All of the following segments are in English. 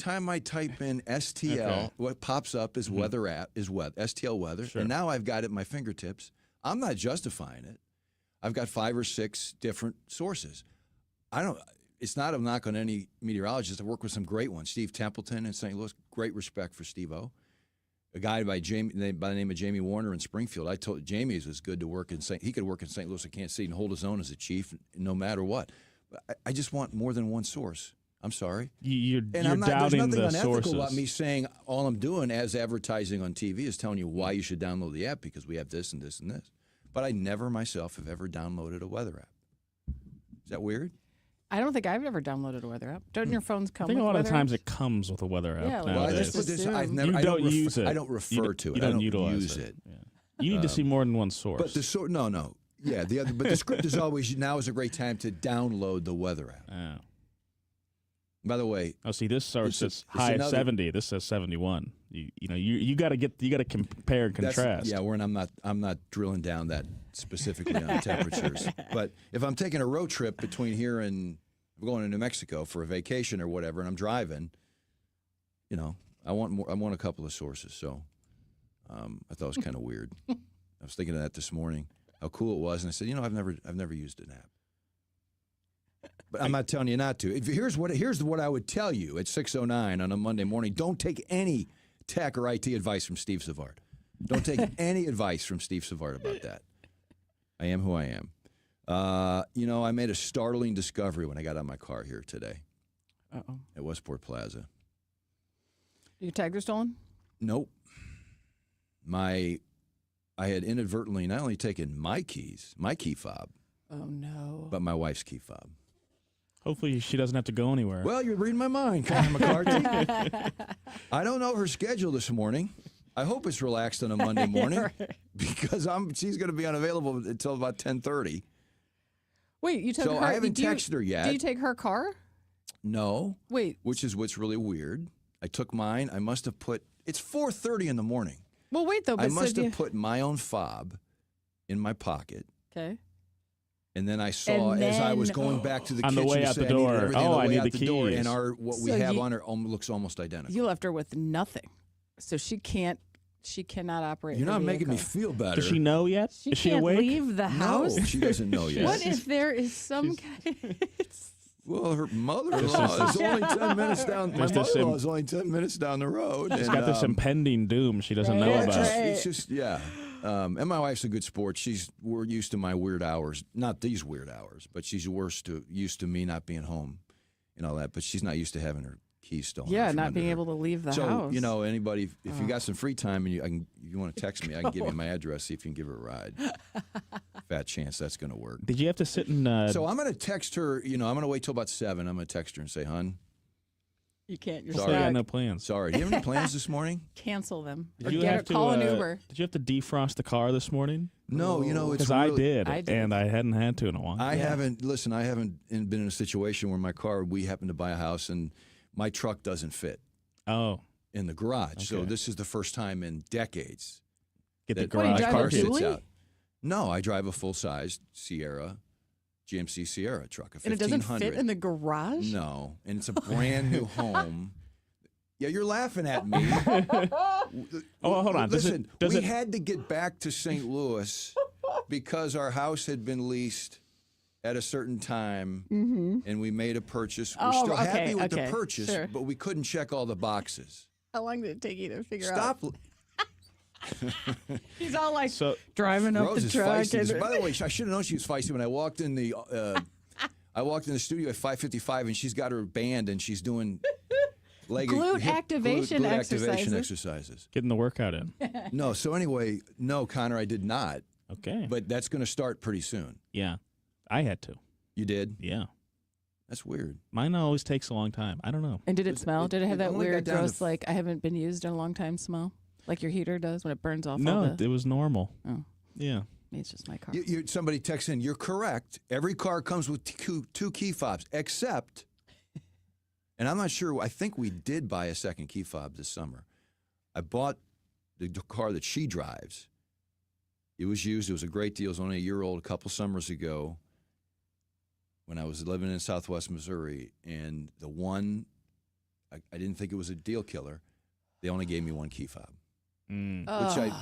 time I type in STL, Okay. what pops up is weather app is STL weather, Sure. and now I've got it at my fingertips. I'm not justifying it. I've got 5 or 6 different sources. It's not a knock on any meteorologist. I work with some great ones. Steve Templeton in St. Louis, great respect for Steve-O. A guy by the name of Jamie Warner in Springfield. I told Jamie it was good to work in he could work in St. Louis and Kansas City and hold his own as a chief no matter what. But I just want more than one source. I'm sorry. You're There's doubting nothing the unethical sources. about me saying all I'm doing as advertising on TV is telling you why you should download the app because we have this and this and this. But I never myself have ever downloaded a weather app. Is that weird? I don't think I've ever downloaded a weather app. Don't your phones come I think with a lot of weather times apps? it comes with a weather app Yeah, well, Well, nowadays. I've never. You I don't use it. I don't refer to it. You don't I don't utilize use it. Yeah. You need to see more than one source. But no. Yeah, but the script is always now is a great time to download the weather app. Oh. By the way, See, this source it's says high of another- 70. This says 71. You got to compare and contrast. I'm not drilling down that specifically on temperatures. But if I'm taking a road trip between here and I'm going to New Mexico for a vacation or whatever, and I'm driving, I want more. I want a couple of sources. So I thought it was kind of weird. I was thinking of that this morning, how cool it was, and I said, I've never used an app. But I'm not telling you not to. Here's what I would tell you at 6:09 on a Monday morning. Don't take any tech or IT advice from Steve Savard. Don't take any advice from Steve Savard about that. I am who I am. I made a startling discovery when I got out of my car here today. Uh-oh. At Westport Plaza. Your tags are stolen? Nope. I had inadvertently not only taken my keys, my key fob, Oh, no. but my wife's key fob. Hopefully she doesn't have to go anywhere. Well, you're reading my mind, Connor McCarthy. I don't know her schedule this morning. I hope it's relaxed on a Monday morning because she's going to be unavailable until about 10:30. Wait, you took So her? I haven't texted her yet. Do you take her car? No. Wait. Which is what's really weird. I took mine. I must have put. It's 4:30 in the morning. Well, wait, though. But I must have put my own fob in my pocket. Okay. And then I saw as I was going back to the On the kitchen way to out say the I needed door. everything Oh, on the I way need out the the door, keys. and what we So have you- on her looks almost identical. You left her with nothing. So she cannot operate. You're her not making me vehicle. feel better. Does she know yet? She Is she can't awake? leave the house. No, she doesn't know yet. What if there is some kind? Well, her mother-in-law is only 10 minutes down. My There's this mother-in-law is only 10 minutes down the road. She's and, got this impending doom she doesn't know Right. about. It's just yeah. And my wife's a good sport. We're used to my weird hours. Not these weird hours, but she's used to me not being home and all that. But she's not used to having her keys stolen. Yeah, from not under being her. able to leave the So, house. anybody, if you got some free time and you want to text me, I can give you my address, see if you can give her a ride. Fat chance that's going to work. Did you have to sit and... So I'm going to text her, I'm going to wait till about 7. I'm going to text her and say, hon, You can't. You're Sorry, I stuck. got no plans. sorry. Do you have any plans this morning? Cancel them. Did Or you get have her, to, call an Uber. Did you have to defrost the car this morning? No, it's Because really, I did, and I hadn't had to in a while. I haven't been in a situation where my car, we happen to buy a house and my truck doesn't fit Oh, in the garage. So Okay. this is the first time in decades get the that What, you garage drive my a car parking. sits dually? out. No, I drive a full-size Sierra, GMC Sierra truck, a 1500. And it doesn't fit in the garage? No, and it's a brand new home. Yeah, you're laughing at me. Oh, hold on. Listen, Does we it? had to get back to St. Louis because our house had been leased at a certain time, and we made a purchase. We're Oh, still okay, happy with the okay, purchase, sure. but we couldn't check all the boxes. How long did it take you to figure Stop. out? He's all like So driving up Rose the is truck. feisty. By the way, I should have known she was feisty when I walked in the. I walked in the studio at 5:55, and she's got her band, and she's doing Glute activation activation exercises. exercises. getting the workout in. No, so anyway, no, Connor, I did not. Okay. But that's going to start pretty soon. Yeah, I had to. You did? Yeah. That's weird. Mine always takes a long time. I don't know. And did it smell? Did it have it that only got weird, down to gross, like I haven't been used in a long time smell? Like your heater does when it burns off all No, the... it was normal. Oh, Yeah. maybe it's just my car. Somebody texts in, you're correct. Every car comes with two key fobs, except, and I'm not sure, I think we did buy a second key fob this summer. I bought the car that she drives. It was used. It was a great deal. It was only a year old a couple summers ago when I was living in Southwest Missouri. And the one I didn't think it was a deal killer. They only gave me one key fob, Mm. which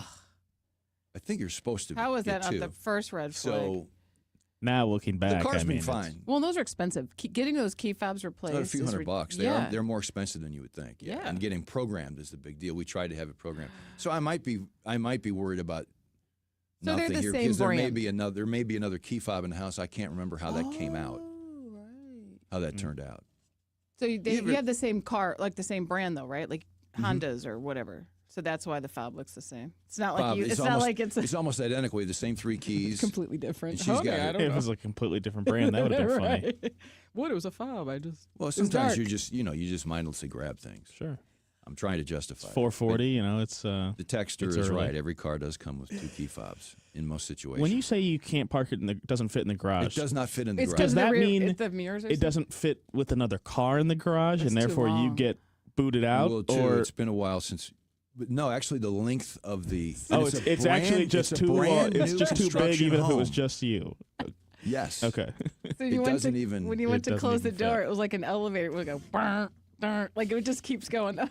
I think you're supposed to. How was get that on two. the first red flag? So Now looking back, the car's I mean, been fine. Well, those are expensive. Getting those key fobs replaced. About a few is $100. Yeah. They're more expensive than you would think. Yeah. And getting programmed is the big deal. We tried to have it programmed. So I might be worried about So they're nothing the here same because there may brand. be another key fob in the house. I can't remember how that came out, Oh, right. how that turned out. So you have the same car, like the same brand, though, right? Like Hondas or whatever. So that's why the fob looks the same. It's not like Fob, you. It's not almost, like it's it's almost identical. We have the same three keys. completely different. And she's got I it. don't If it know. was a completely different brand, that would have been funny. Right. What? It was a fob. Well, It's sometimes you dark. just mindlessly grab things. Sure. I'm trying to justify. It's 440, you know, it's The texter it's is early. right. Every car does come with two key fobs in most situations. when you say you can't park it doesn't fit in the it garage. does not fit in the It's garage. Does that mean the mirrors? Or it doesn't fit with another car in the garage, That's and too therefore you long. get booted out? Well, too, or it's been a while since. But no, actually, the length of the. oh, and it's actually just it's a too brand it's new just too big, construction even if it was home. just you. Yes. Okay. So it you went doesn't to, even- when you it went to doesn't close the even door, fit. it was like an elevator. It would go burn, burn, like it just keeps going up.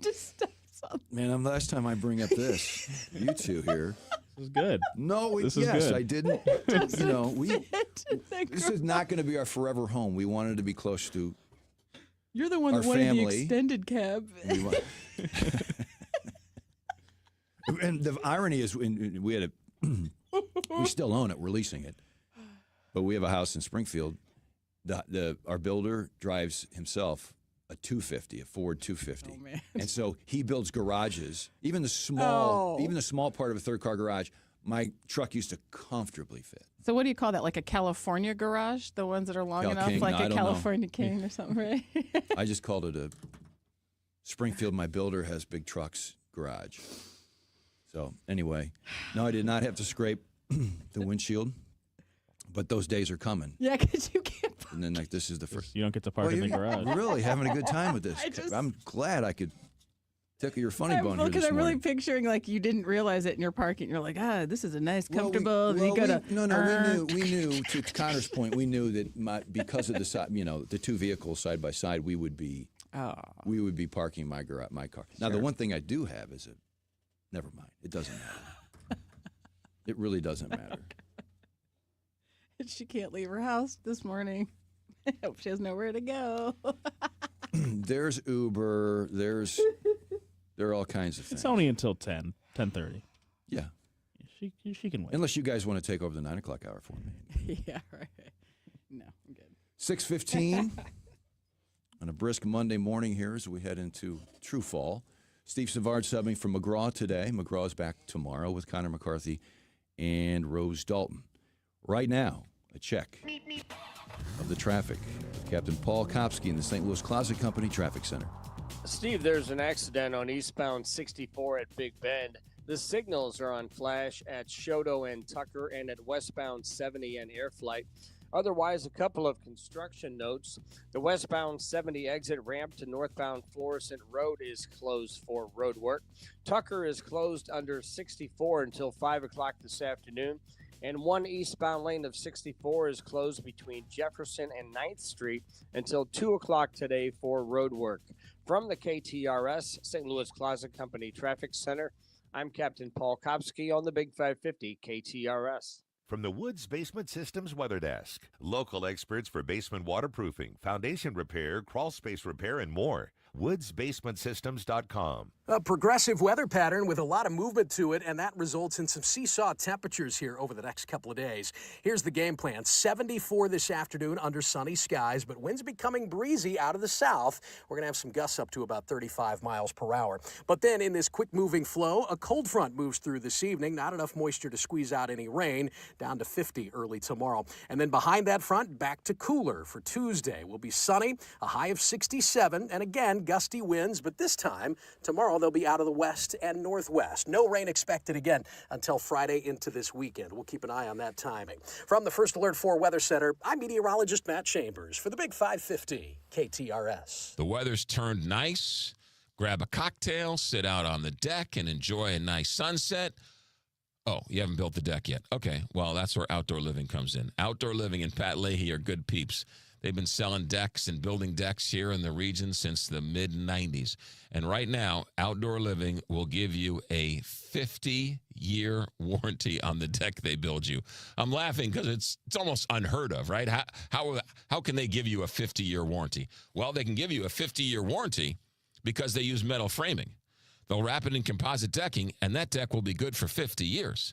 Just stops. Man, last time I bring up this, you two here. This is good. No, This is yes, good. I didn't. You know, this is not going to be our forever home. We wanted to be close to. You're the one our that wanted the family. extended cab. We want, and the irony is, we had we still own it. We're leasing it, but we have a house in Springfield. Our builder drives himself a 250, a Ford 250, Oh, man. and so he builds garages. Even the small Oh. part of a third car garage, my truck used to comfortably fit. So what do you call that? Like a California garage? The ones that are long Cal enough, King? like No, I a don't know. California King or something, right? I just called it a Springfield. My builder has big trucks garage. So anyway, no, I did not have to scrape the windshield, but those days are coming. Yeah, because you can't. And then like this is the first. You don't get to park in the garage. I'm really having a good time with this. I just- I'm glad I could tickle your funny bone here Because this I'm really morning. picturing like you didn't realize it in your parking. You're like, this is a nice, comfortable. Well, you gotta. we knew. To Connor's point, we knew that because of the side, the two vehicles side by side, we would be parking my car. Now the one thing I do have is never mind. It doesn't matter. It really doesn't matter. She can't leave her house this morning. I hope she has nowhere to go. There's Uber. There are all kinds of things. It's only until 10:30. Yeah, She can wait. unless you guys want to take over the 9 o'clock hour for me. Yeah, right. No, I'm good. 6:15 on a brisk Monday morning here as we head into true fall. Steve Savard subbing for McGraw today. McGraw is back tomorrow with Connor McCarthy and Rose Dalton. Right now, a check of the traffic. Captain Paul Kopsky in the St. Louis Closet Company Traffic Center. Steve, there's an accident on eastbound 64 at Big Bend. The signals are on flash at Shoto and Tucker and at westbound 70 and Air Flight. Otherwise, a couple of construction notes. The westbound 70 exit ramp to northbound Florissant Road is closed for road work. Tucker is closed under 64 until 5 o'clock this afternoon. And one eastbound lane of 64 is closed between Jefferson and 9th Street until 2 o'clock today for road work. From the KTRS, St. Louis Closet Company Traffic Center, I'm Captain Paul Kopsky on the Big 550 KTRS. From the Woods Basement Systems Weather Desk, local experts for basement waterproofing, foundation repair, crawl space repair, and more. WoodsBasementSystems.com. A progressive weather pattern with a lot of movement to it, and that results in some seesaw temperatures here over the next couple of days. Here's the game plan. 74 this afternoon under sunny skies, but winds becoming breezy out of the south. We're going to have some gusts up to about 35 miles per hour. But then in this quick-moving flow, a cold front moves through this evening. Not enough moisture to squeeze out any rain, down to 50 early tomorrow. And then behind that front, back to cooler for Tuesday. Will be sunny, a high of 67, and again, gusty winds, but this time, tomorrow, they'll be out of the west and northwest. No rain expected again until Friday into this weekend. We'll keep an eye on that timing. From the First Alert 4 Weather Center, I'm meteorologist Matt Chambers for the Big 550 KTRS. The weather's turned nice. Grab a cocktail, sit out on the deck, and enjoy a nice sunset. Oh, you haven't built the deck yet. Okay, well, that's where outdoor living comes in. Outdoor Living and Pat Leahy are good peeps. They've been selling decks and building decks here in the region since the mid-'90s. And right now, Outdoor Living will give you a 50-year warranty on the deck they build you. I'm laughing because it's almost unheard of, right? How can they give you a 50-year warranty? Well, they can give you a 50-year warranty because they use metal framing. They'll wrap it in composite decking, and that deck will be good for 50 years.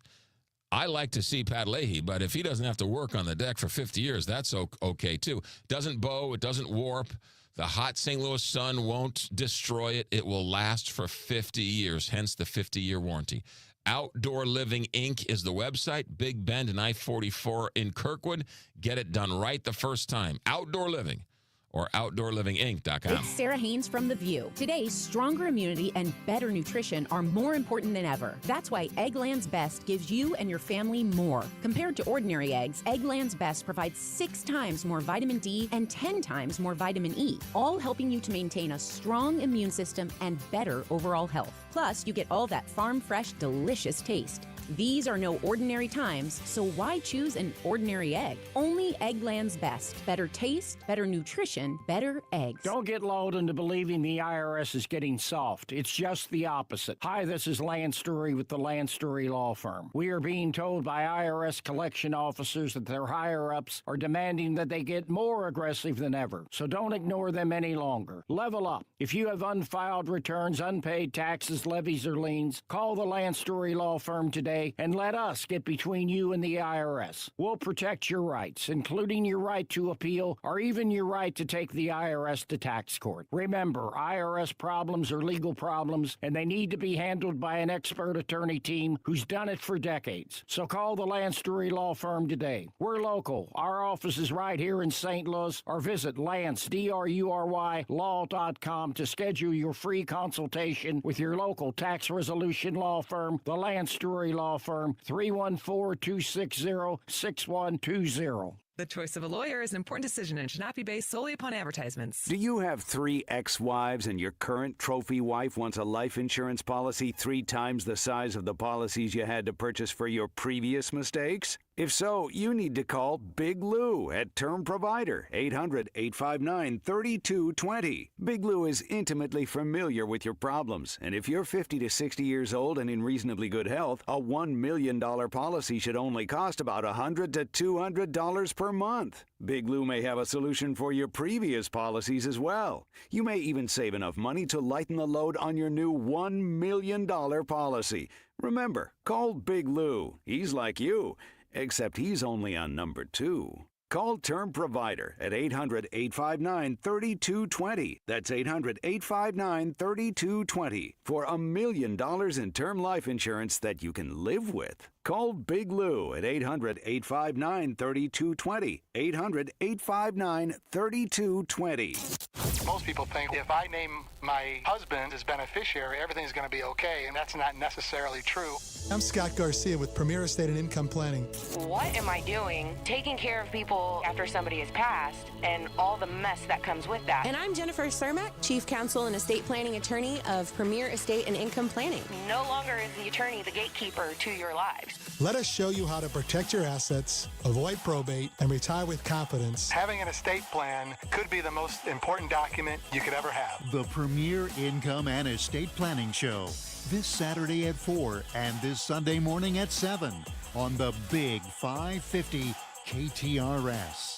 I like to see Pat Leahy, but if he doesn't have to work on the deck for 50 years, that's okay too. It doesn't bow, it doesn't warp. The hot St. Louis sun won't destroy it. It will last for 50 years, hence the 50-year warranty. Outdoor Living Inc. is the website, Big Bend and I-44 in Kirkwood. Get it done right the first time. Outdoor Living, or OutdoorLivingInc.com. It's Sarah Haynes from The View. Today, stronger immunity and better nutrition are more important than ever. That's why Eggland's Best gives you and your family more. Compared to ordinary eggs, Eggland's Best provides 6 times more vitamin D and 10 times more vitamin E, all helping you to maintain a strong immune system and better overall health. Plus, you get all that farm-fresh, delicious taste. These are no ordinary times, so why choose an ordinary egg? Only Eggland's Best. Better taste, better nutrition, better eggs. Don't get lulled into believing the IRS is getting soft. It's just the opposite. Hi, this is Lance Story with the Lance Story Law Firm. We are being told by IRS collection officers that their higher-ups are demanding that they get more aggressive than ever. So don't ignore them any longer. Level up. If you have unfiled returns, unpaid taxes, levies, or liens, call the Lance Story Law Firm today and let us get between you and the IRS. We'll protect your rights, including your right to appeal or even your right to take the IRS to tax court. Remember, IRS problems are legal problems, and they need to be handled by an expert attorney team who's done it for decades. So call the Lance Story Law Firm today. We're local. Our office is right here in St. Louis, or visit Lance, DRURY, law.com to schedule your free consultation with your local tax resolution law firm, the Lance Story Law Firm, 314-260-6120. The choice of a lawyer is an important decision and should not be based solely upon advertisements. Do you have 3 ex-wives and your current trophy wife wants a life insurance policy 3 times the size of the policies you had to purchase for your previous mistakes? If so, you need to call Big Lou at Term Provider, 800-859-3220. Big Lou is intimately familiar with your problems, and if you're 50 to 60 years old and in reasonably good health, a $1 million policy should only cost about $100 to $200 per month. Big Lou may have a solution for your previous policies as well. You may even save enough money to lighten the load on your new $1 million policy. Remember, call Big Lou. He's like you, except he's only on number 2. Call Term Provider at 800-859-3220. That's 800-859-3220 for $1 million in term life insurance that you can live with. Call Big Lou at 800-859-3220. 800-859-3220. Most people think if I name my husband as beneficiary, everything's going to be okay, and that's not necessarily true. I'm Scott Garcia with Premier Estate and Income Planning. What am I doing taking care of people after somebody has passed and all the mess that comes with that? And I'm Jennifer Cermak, Chief Counsel and Estate Planning Attorney of Premier Estate and Income Planning. No longer is the attorney the gatekeeper to your lives. Let us show you how to protect your assets, avoid probate, and retire with confidence. Having an estate plan could be the most important document you could ever have. The Premier Income and Estate Planning Show, this Saturday at 4 and this Sunday morning at 7 on the Big 550 KTRS.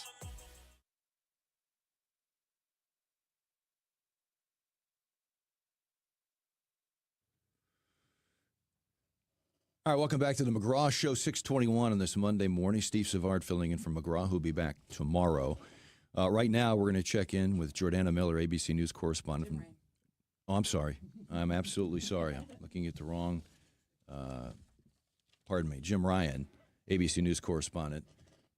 All right, welcome back to the McGraw Show, 621 on this Monday morning. Steve Savard filling in for McGraw, who'll be back tomorrow. Right now, we're going to check in with Jordana Miller, ABC News correspondent. I'm sorry. I'm absolutely sorry. I'm looking at the wrong, Jim Ryan, ABC News correspondent,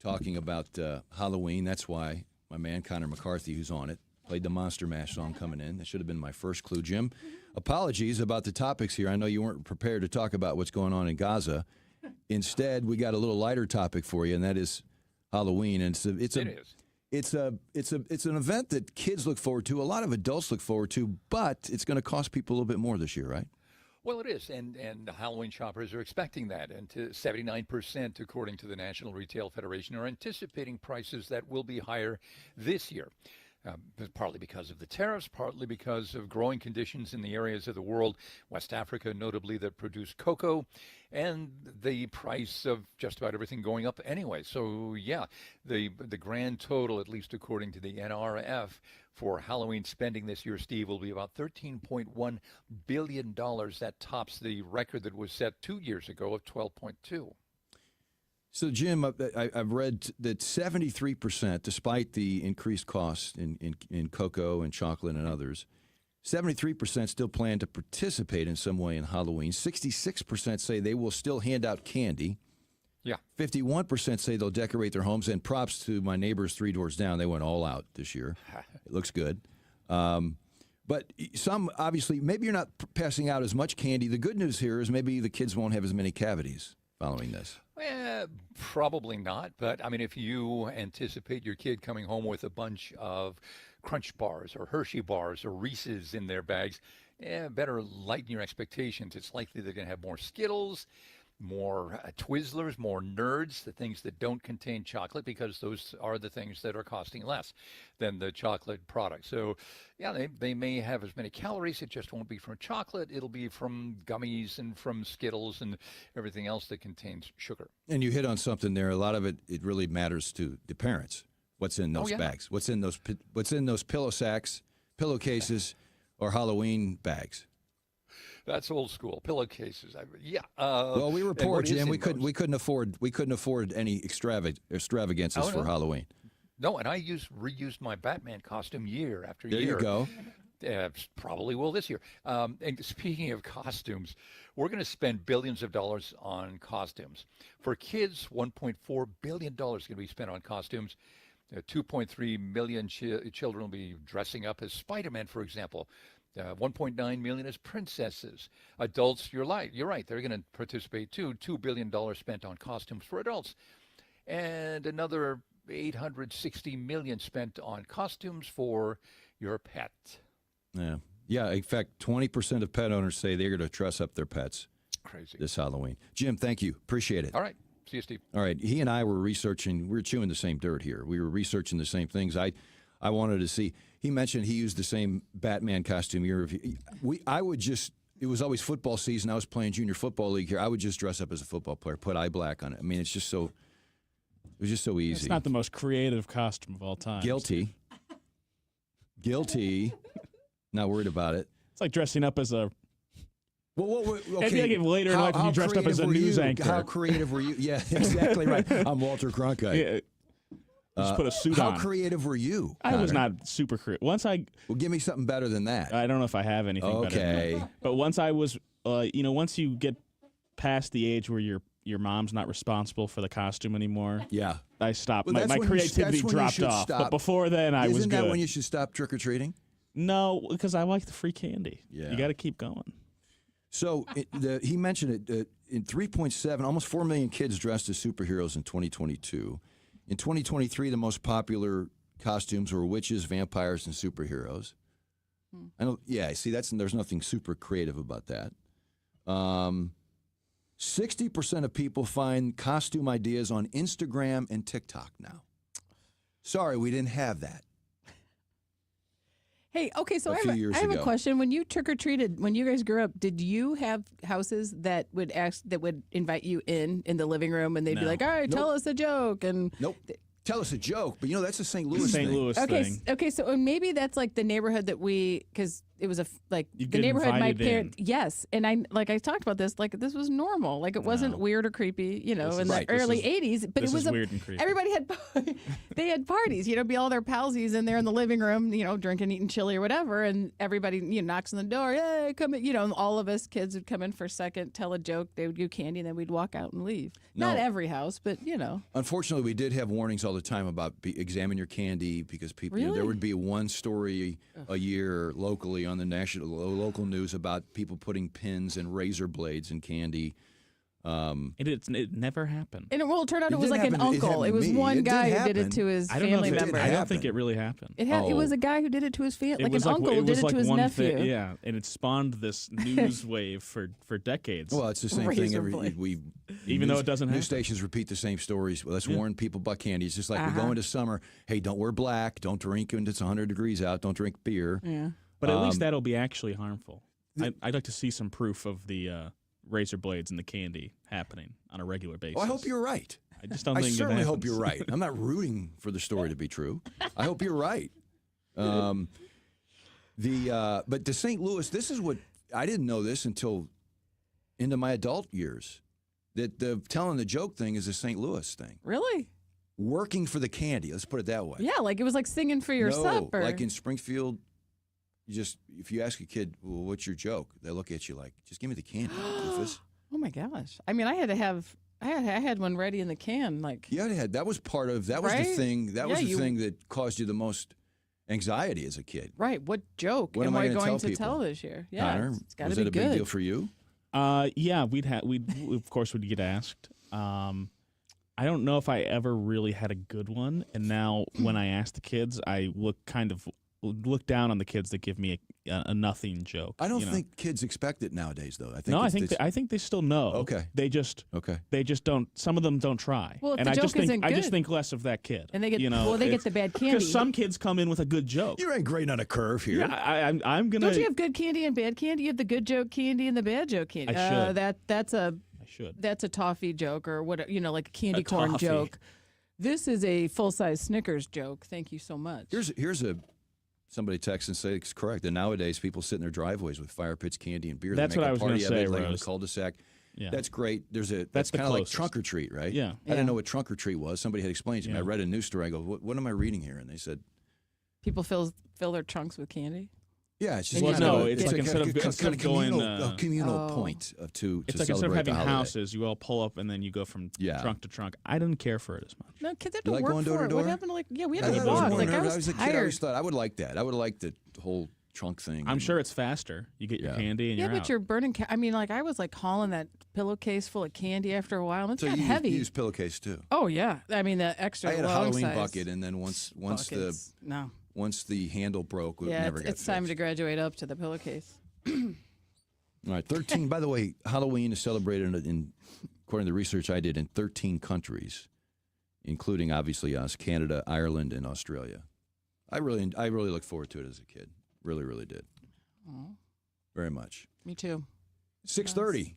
talking about Halloween. That's why my man Connor McCarthy, who's on it, played the Monster Mash song coming in. That should have been my first clue, Jim. Apologies about the topics here. I know you weren't prepared to talk about what's going on in Gaza. Instead, we got a little lighter topic for you, and that is Halloween. And it's an event that kids look forward to, a lot of adults look forward to, but it's going to cost people a little bit more this year, right? Well, it is, and Halloween shoppers are expecting that, and 79%, according to the National Retail Federation, are anticipating prices that will be higher this year. Partly because of the tariffs, partly because of growing conditions in the areas of the world, West Africa notably, that produce cocoa, and the price of just about everything going up anyway. So yeah, the grand total, at least according to the NRF, for Halloween spending this year, Steve, will be about $13.1 billion. That tops the record that was set 2 years ago of 12.2. So, Jim, I've read that 73%, despite the increased costs in cocoa and chocolate and others, 73% still plan to participate in some way in Halloween. 66% say they will still hand out candy. Yeah. 51% say they'll decorate their homes. And props to my neighbors 3 doors down. They went all out this year. It looks good. But some, obviously, maybe you're not passing out as much candy. The good news here is maybe the kids won't have as many cavities following this. Probably not. But, I mean, if you anticipate your kid coming home with a bunch of Crunch bars or Hershey bars or Reese's in their bags, better lighten your expectations. It's likely they're going to have more Skittles, more Twizzlers, more Nerds, the things that don't contain chocolate, because those are the things that are costing less than the chocolate product. So, yeah, they may have as many calories. It just won't be from chocolate. It'll be from gummies and from Skittles and everything else that contains sugar. And you hit on something there. A lot of it really matters to the parents. What's in those bags? What's in those pillow sacks, pillowcases, or Halloween bags? That's old school pillowcases. Well, we were poor, Jim. We couldn't afford any extravagances for Halloween. No, and I reused my Batman costume year after year. There you go. Probably will this year. And speaking of costumes, we're going to spend billions of dollars on costumes. For kids, $1.4 billion is going to be spent on costumes. 2.3 million children will be dressing up as Spider-Man, for example. 1.9 million as princesses. Adults, you're right. They're going to participate too. $2 billion spent on costumes for adults. And another $860 million spent on costumes for your pet. Yeah. In fact, 20% of pet owners say they're going to dress up their pets. Crazy. This Halloween. Jim, thank you. Appreciate it. All right. See you, Steve. All right. He and I were researching. We were chewing the same dirt here. We were researching the same things. I wanted to see. He mentioned he used the same Batman costume year. I would just. It was always football season. I was playing junior football league here. I would just dress up as a football player, put eye black on it. I mean, it's just so. It was just so easy. It's not the most creative costume of all time. Guilty. Not worried about it. It's like dressing up as a. Well, okay. I feel like if later in life you dressed up as a news anchor. How creative were you? Yeah, exactly right. I'm Walter Cronkite. Yeah. Just put a suit on. How creative were you, Connor? I was not super creative. Well, give me something better than that. I don't know if I have anything better than that. But once I was, once you get past the age where your mom's not responsible for the costume anymore. Yeah. I stopped. My creativity dropped off. Stop. But before then, I was good. Isn't that when you should stop trick-or-treating? No, because I like the free candy. Yeah. You got to keep going. So he mentioned it in 3.7, almost 4 million kids dressed as superheroes in 2022. In 2023, the most popular costumes were witches, vampires, and superheroes. I know. Yeah, see, there's nothing super creative about that. 60% of people find costume ideas on Instagram and TikTok now. Sorry, we didn't have that. Hey, okay, so I have a question. When you trick-or-treated, when you guys grew up, did you have houses that would invite you in the living room, and they'd be like, all right, tell us a joke? And Nope. Tell us a joke, but that's a St. Louis thing. Okay, so maybe that's like the neighborhood that because it was the neighborhood my parents. Yes, and I talked about this. Like this was normal. Like it wasn't weird or creepy. In the early '80s, but it was weird and creepy. Everybody they had parties. Be all their palsies in there in the living room. Drinking, eating chili or whatever, and everybody knocks on the door. Hey, come in. And all of us kids would come in for a second, tell a joke. They would do candy, and then we'd walk out and leave. Not every house, but Unfortunately, we did have warnings all the time about examine your candy because people. Really? There would be one story a year locally on the local news about people putting pins and razor blades in candy. It never happened. And it turned out It it was didn't like an happen. It uncle. happened It to was me. one It did guy who did it happen. to his I don't know family if it member. did. I don't think it really happened. It was a guy who did it to his family, like was an uncle who did it like to his one nephew. thing, yeah, and it spawned this news wave for decades. Well, it's the same thing. Even though it doesn't News happen. stations repeat the same stories. Well, let's warn people about candy. It's just like we go into summer. Hey, don't wear black. Don't drink when it's 100 degrees out. Don't drink beer. Yeah. But at least that'll be actually harmful. I'd like to see some proof of the razor blades and the candy happening on a regular basis. Well, I hope you're right. I just don't I think certainly it hope happens. you're right. I'm not rooting for the story to be true. I hope you're right. But to St. Louis, this is what I didn't know this until into my adult years. That the telling the joke thing is a St. Louis thing. Really? Working for the candy. Let's put it that way. Yeah, like it was like singing for your supper. Like in Springfield, if you ask a kid, well, what's your joke? They look at you like, just give me the candy, Rufus. Oh my gosh! I mean, I had one ready in the can. Like That was part of that was Right? the thing. That was Yeah, the you- thing that caused you the most anxiety as a kid. right? What joke What am am I I gonna going tell to people? tell this year? Yeah, Connor, it's got to was be that a good. big deal for you? Yeah, we'd of course would get asked. I don't know if I ever really had a good one, and now when I ask the kids, I look down on the kids that give me a nothing joke. I don't think kids expect it nowadays, though. I think they still know. Okay. They just don't. Some of them don't try. Well, if and the I joke just think isn't I just good- think less of that kid. And they get they get the bad candy. because some kids come in with a good joke. You ain't great on a curve here. Yeah, I'm gonna. Don't you have good candy and bad candy? You have the good joke candy and the bad joke candy. I should. That's a toffee joke or what? Like a candy A corn toffee. joke. This is a full size Snickers joke. Thank you so much. Here's somebody text and say it's correct. And nowadays, people sit in their driveways with fire pits, candy, and beer. That's they make what I a was party gonna of say, it, like on the Rose. cul-de-sac. Yeah. That's great. That's the kind of like closest. trunk or treat, right? Yeah. I didn't know what trunk or treat was. Somebody had explained to me. Yeah. I read a news story. I go, what am I reading here? And they said, People fill their trunks with candy. yeah, it's just Well, kind no, of it's like a instead of kind of going, communal point to It's like instead of celebrate having the holiday. houses, you all pull up and then you go from trunk to trunk. I didn't care for it as much. No, kids have You to like work going door for to it. door? What happened to we had I to thought it was walk. more Like I nervous. was a kid. I tired. always thought I would like that. I would like the whole trunk thing. I'm sure it's faster. You get your candy and Yeah, you're but out. you're burning. I mean, like I was like hauling that pillowcase full of candy after a while. And it's So got you heavy. use pillowcase too. Oh yeah, I mean the extra. I had a long Halloween size bucket, and then once buckets. No. once the handle broke, we Yeah, never got it's time to graduate up to the pillowcase. All right, 13. By the way, Halloween is celebrated according to the research I did, in 13 countries, including obviously us, Canada, Ireland, and Australia. I really look forward to it as a kid. Really, really did. Oh, Very much. me too. 6:30.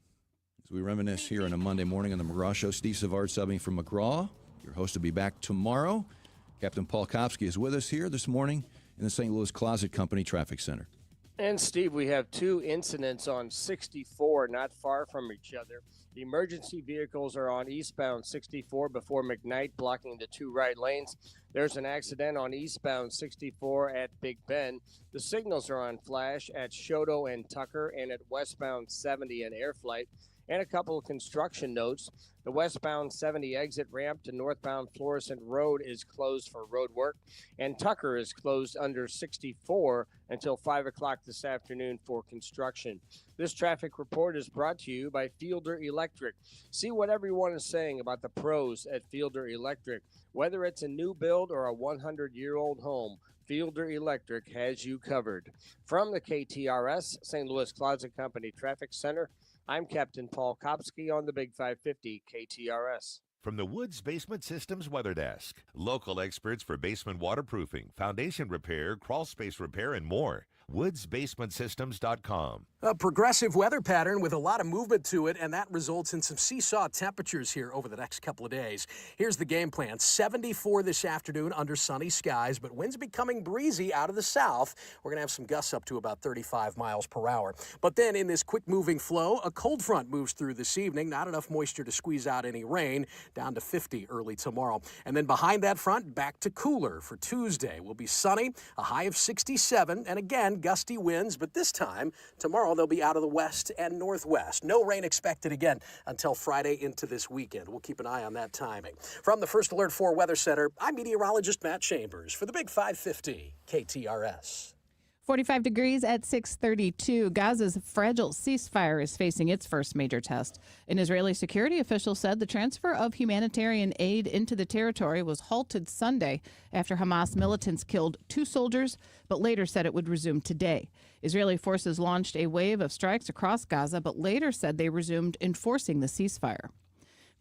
As we reminisce here on a Monday morning on the McGraw Show. Steve Savard subbing for McGraw. Your host will be back tomorrow. Captain Paul Kopsky is with us here this morning in the St. Louis Closet Company Traffic Center. And Steve, we have two incidents on 64 not far from each other. The emergency vehicles are on eastbound 64 before McKnight, blocking the two right lanes. There's an accident on eastbound 64 at Big Bend. The signals are on flash at Shoto and Tucker and at westbound 70 and Airflight. And a couple of construction notes. The westbound 70 exit ramp to northbound Florissant Road is closed for road work, and Tucker is closed under 64 until 5 o'clock this afternoon for construction. This traffic report is brought to you by Fielder Electric. See what everyone is saying about the pros at Fielder Electric. Whether it's a new build or a 100-year-old home, Fielder Electric has you covered. From the KTRS, St. Louis Closet Company Traffic Center, I'm Captain Paul Kopsky on the Big 550 KTRS. From the Woods Basement Systems Weather Desk, local experts for basement waterproofing, foundation repair, crawl space repair, and more. woodsbasementsystems.com. A progressive weather pattern with a lot of movement to it, and that results in some seesaw temperatures here over the next couple of days. Here's the game plan. 74 this afternoon under sunny skies, but winds becoming breezy out of the south. We're going to have some gusts up to about 35 miles per hour. But then in this quick-moving flow, a cold front moves through this evening. Not enough moisture to squeeze out any rain, down to 50 early tomorrow. And then behind that front, back to cooler for Tuesday. Will be sunny, a high of 67, and again, gusty winds, but this time, tomorrow, they'll be out of the west and northwest. No rain expected again until Friday into this weekend. We'll keep an eye on that timing. From the First Alert 4 Weather Center, I'm meteorologist Matt Chambers for the Big 550 KTRS. 45 degrees at 6:32. Gaza's fragile ceasefire is facing its first major test. An Israeli security official said the transfer of humanitarian aid into the territory was halted Sunday after Hamas militants killed 2 soldiers, but later said it would resume today. Israeli forces launched a wave of strikes across Gaza, but later said they resumed enforcing the ceasefire.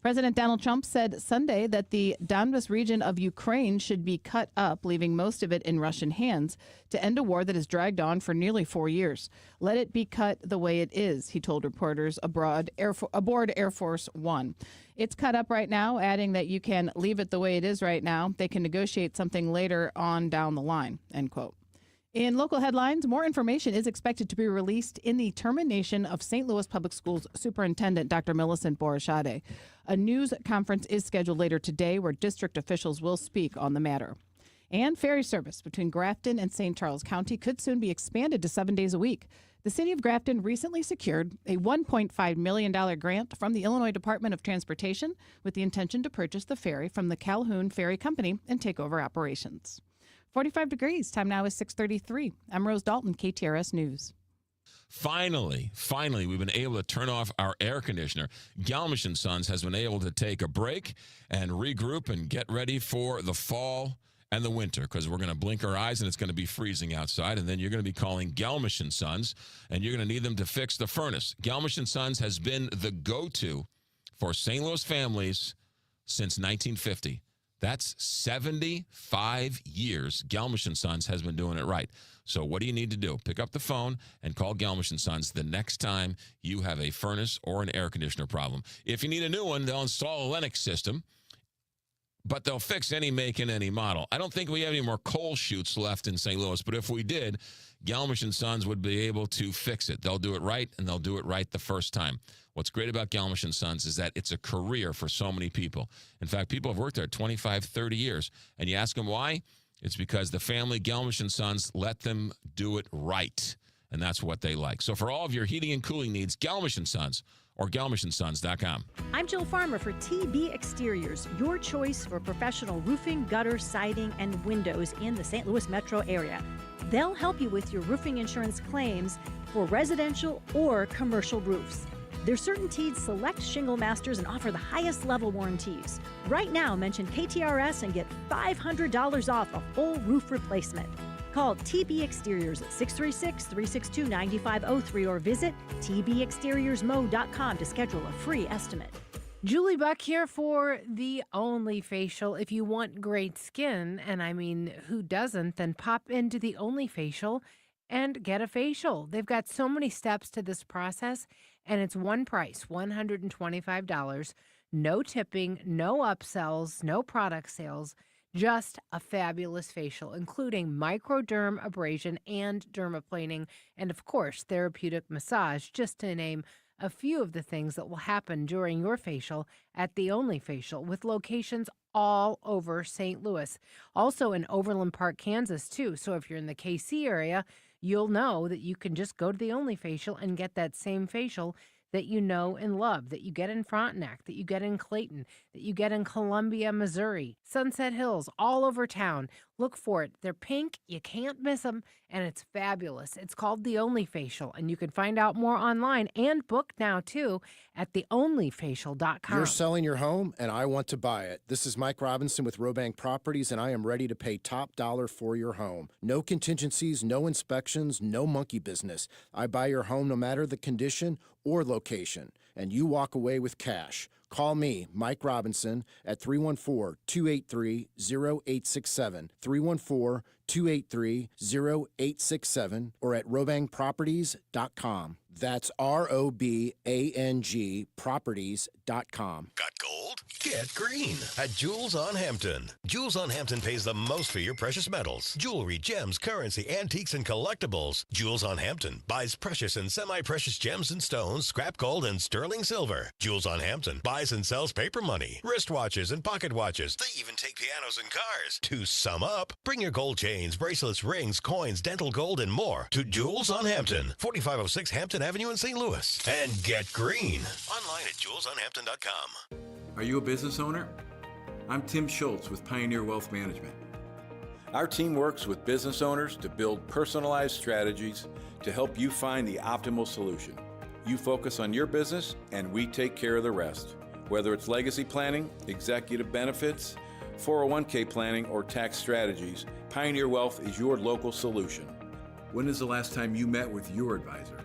President Donald Trump said Sunday that the Donbas region of Ukraine should be cut up, leaving most of it in Russian hands, to end a war that has dragged on for nearly 4 years. Let it be cut the way it is, he told reporters aboard Air Force One. It's cut up right now, adding that you can leave it the way it is right now. They can negotiate something later on down the line, end quote. In local headlines, more information is expected to be released in the termination of St. Louis Public Schools Superintendent Dr. Millicent Borashade. A news conference is scheduled later today where district officials will speak on the matter. And ferry service between Grafton and St. Charles County could soon be expanded to 7 days a week. The city of Grafton recently secured a $1.5 million grant from the Illinois Department of Transportation with the intention to purchase the ferry from the Calhoun Ferry Company and take over operations. 45 degrees. Time now is 6:33. I'm Rose Dalton, KTRS News. Finally, we've been able to turn off our air conditioner. Galmish & Sons has been able to take a break and regroup and get ready for the fall and the winter, because we're going to blink our eyes and it's going to be freezing outside, and then you're going to be calling Galmish & Sons, and you're going to need them to fix the furnace. Galmish & Sons has been the go-to for St. Louis families since 1950. That's 75 years Galmish & Sons has been doing it right. So what do you need to do? Pick up the phone and call Galmish & Sons the next time you have a furnace or an air conditioner problem. If you need a new one, they'll install a Lennox system, but they'll fix any make and any model. I don't think we have any more coal chutes left in St. Louis, but if we did, Galmish & Sons would be able to fix it. They'll do it right, and they'll do it right the first time. What's great about Galmish & Sons is that it's a career for so many people. In fact, people have worked there 25, 30 years. And you ask them why? It's because the family, Galmish & Sons, let them do it right. And that's what they like. So for all of your heating and cooling needs, Galmish & Sons or GalmishandSons.com. I'm Jill Farmer for TB Exteriors, your choice for professional roofing, gutter, siding, and windows in the St. Louis metro area. They'll help you with your roofing insurance claims for residential or commercial roofs. They're CertainTeed Select Shingle Masters and offer the highest level warranties. Right now, mention KTRS and get $500 off a full roof replacement. Call TB Exteriors at 636-362-9503 or visit tbexteriorsmo.com to schedule a free estimate. Julie Buck here for the Only Facial. If you want great skin, and I mean, who doesn't, then pop into the Only Facial and get a facial. They've got so many steps to this process, and it's one price, $125. No tipping, no upsells, no product sales, just a fabulous facial, including microderm abrasion and dermaplaning, and of course, therapeutic massage, just to name a few of the things that will happen during your facial at the Only Facial, with locations all over St. Louis. Also in Overland Park, Kansas, too. So if you're in the KC area, you'll know that you can just go to the Only Facial and get that same facial that you know and love, that you get in Frontenac, that you get in Clayton, that you get in Columbia, Missouri, Sunset Hills, all over town. Look for it. They're pink. You can't miss them, and it's fabulous. It's called The Only Facial, and you can find out more online and book now, too, at theonlyfacial.com. You're selling your home, and I want to buy it. This is Mike Robinson with Robank Properties, and I am ready to pay top dollar for your home. No contingencies, no inspections, no monkey business. I buy your home no matter the condition or location, and you walk away with cash. Call me, Mike Robinson, at 314-283-0867, 314-283-0867, or at robankproperties.com. That's ROBANG properties.com. Got gold? Get green at Jewels on Hampton. Jewels on Hampton pays the most for your precious metals, jewelry, gems, currency, antiques, and collectibles. Jewels on Hampton buys precious and semi-precious gems and stones, scrap gold, and sterling silver. Jewels on Hampton buys and sells paper money, wristwatches, and pocket watches. They even take pianos and cars. To sum up, bring your gold chains, bracelets, rings, coins, dental gold, and more to Jewels on Hampton, 4506 Hampton Avenue in St. Louis. And get green. Online at jewelsonhampton.com. Are you a business owner? I'm Tim Schultz with Pioneer Wealth Management. Our team works with business owners to build personalized strategies to help you find the optimal solution. You focus on your business, and we take care of the rest. Whether it's legacy planning, executive benefits, 401k planning, or tax strategies, Pioneer Wealth is your local solution. When is the last time you met with your advisor?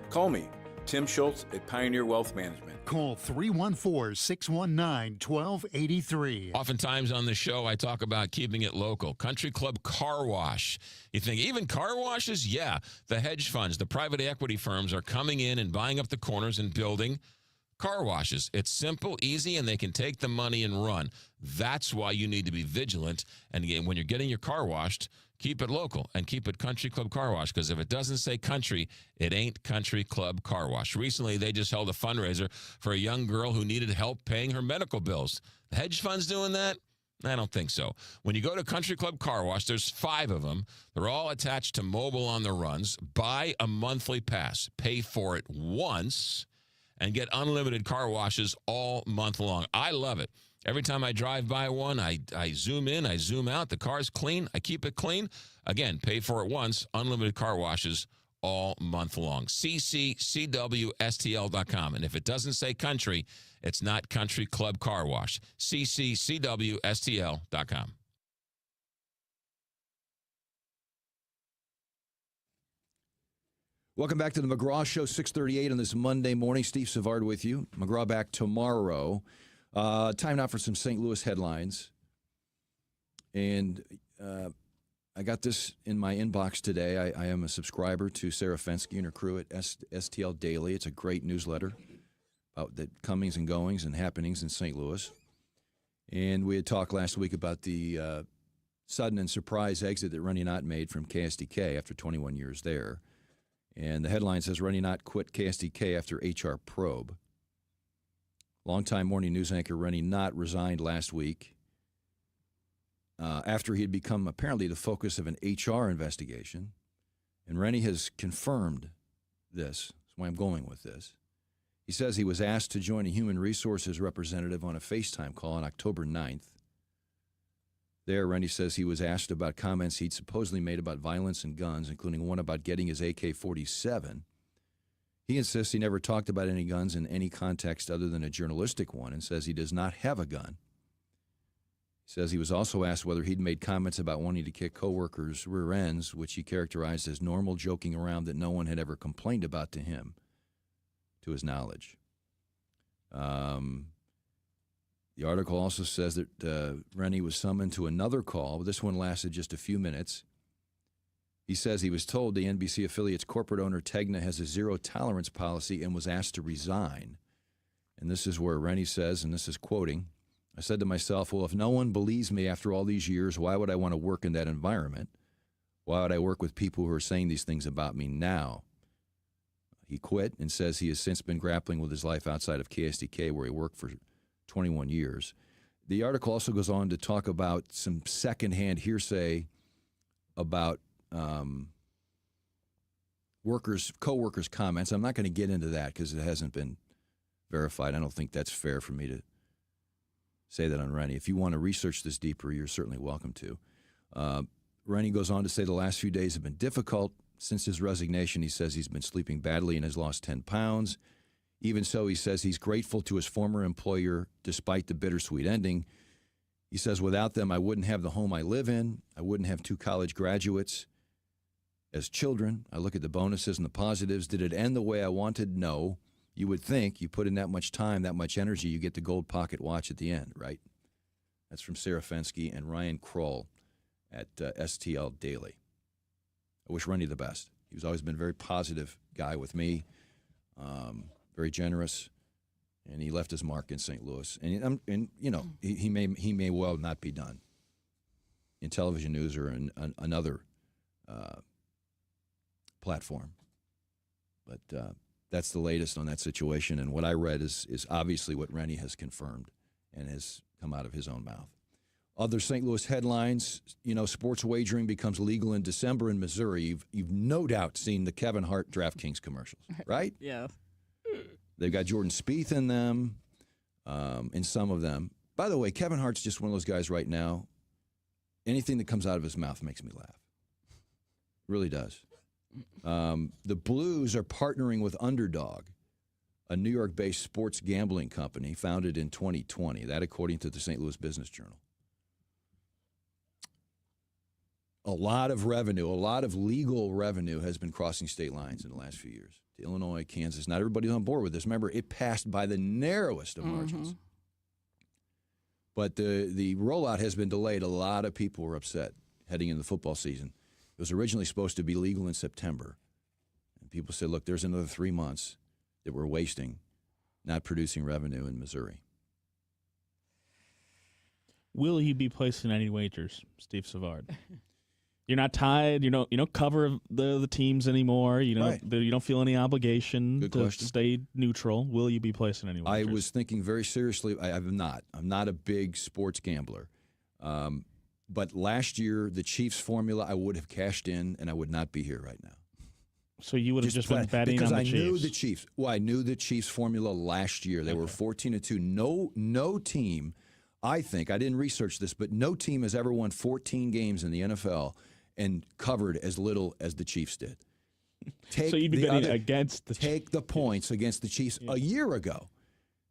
Call me, Tim Schultz at Pioneer Wealth Management. Call 314-619-1283. Oftentimes on the show, I talk about keeping it local. Country Club Car Wash. You think, even car washes? Yeah. The hedge funds, the private equity firms are coming in and buying up the corners and building car washes. It's simple, easy, and they can take the money and run. That's why you need to be vigilant. And again, when you're getting your car washed, keep it local and keep it Country Club Car Wash, because if it doesn't say country, it ain't Country Club Car Wash. Recently, they just held a fundraiser for a young girl who needed help paying her medical bills. The hedge fund's doing that? I don't think so. When you go to Country Club Car Wash, there's 5 of them. They're all attached to mobile on the runs. Buy a monthly pass. Pay for it once and get unlimited car washes all month long. I love it. Every time I drive by one, I zoom in, I zoom out. The car's clean. I keep it clean. Again, pay for it once. Unlimited car washes all month long. CCCWSTL.com. And if it doesn't say country, it's not Country Club Car Wash. CCCWSTL.com. Welcome back to the McGraw Show, 6:38 on this Monday morning. Steve Savard with you. McGraw back tomorrow. Time now for some St. Louis headlines. And I got this in my inbox today. I am a subscriber to Sarah Fensky and her crew at STL Daily. It's a great newsletter about the comings and goings and happenings in St. Louis. And we had talked last week about the sudden and surprise exit that Rennie Knott made from KSDK after 21 years there. And the headline says, Rennie Knott quit KSDK after HR probe. Longtime morning news anchor Rennie Knott resigned last week after he had become apparently the focus of an HR investigation. And Rennie has confirmed this. That's why I'm going with this. He says he was asked to join a human resources representative on a FaceTime call on October 9th. There, Rennie says he was asked about comments he'd supposedly made about violence and guns, including one about getting his AK-47. He insists he never talked about any guns in any context other than a journalistic one and says he does not have a gun. He says he was also asked whether he'd made comments about wanting to kick coworkers' rear ends, which he characterized as normal joking around that no one had ever complained about to him, to his knowledge. The article also says that Rennie was summoned to another call. This one lasted just a few minutes. He says he was told the NBC affiliate's corporate owner, Tegna, has a zero-tolerance policy and was asked to resign. And this is where Rennie says, and this is quoting, I said to myself, well, if no one believes me after all these years, why would I want to work in that environment? Why would I work with people who are saying these things about me now? He quit and says he has since been grappling with his life outside of KSDK, where he worked for 21 years. The article also goes on to talk about some secondhand hearsay about co-workers' comments. I'm not going to get into that because it hasn't been verified. I don't think that's fair for me to say that on Rennie. If you want to research this deeper, you're certainly welcome to. Rennie goes on to say the last few days have been difficult. Since his resignation, he says he's been sleeping badly and has lost 10 pounds. Even so, he says he's grateful to his former employer despite the bittersweet ending. He says, without them, I wouldn't have the home I live in. I wouldn't have 2 college graduates as children. I look at the bonuses and the positives. Did it end the way I wanted? No. You would think you put in that much time, that much energy, you get the gold pocket watch at the end, right? That's from Sarah Fensky and Ryan Kroll at STL Daily. I wish Rennie the best. He's always been a very positive guy with me, very generous, and he left his mark in St. Louis. And you know, he may well not be done in television news or in another platform. But that's the latest on that situation. And what I read is obviously what Rennie has confirmed and has come out of his own mouth. Other St. Louis headlines, you know, sports wagering becomes legal in December in Missouri. You've no doubt seen the Kevin Hart DraftKings commercials, right? Yeah. They've got Jordan Spieth in them, in some of them. By the way, Kevin Hart's just one of those guys right now. anything that comes out of his mouth makes me laugh. It really does. The Blues are partnering with Underdog, a New York-based sports gambling company founded in 2020. That, according to the St. Louis Business Journal. A lot of revenue, a lot of legal revenue has been crossing state lines in the last few years. To Illinois, Kansas. Not everybody's on board with this. Remember, it passed by the narrowest of margins. But the rollout has been delayed. A lot of people were upset heading into the football season. It was originally supposed to be legal in September. And people said, look, there's another 3 months that we're wasting not producing revenue in Missouri. Will you be placing any wagers, Steve Savard? You're not tied. You don't cover the teams anymore. You don't feel any obligation to stay neutral. Will you be placing any wagers? I was thinking very seriously. I'm not. I'm not a big sports gambler. But last year, the Chiefs formula, I would have cashed in, and I would not be here right now. So you would have just been betting on the Chiefs? Because I knew the Chiefs. Well, I knew the Chiefs formula last year. They were 14-2. No team, I think, I didn't research this, but no team has ever won 14 games in the NFL and covered as little as the Chiefs did. So you'd be betting against the Chiefs. Take the points against the Chiefs. A year ago,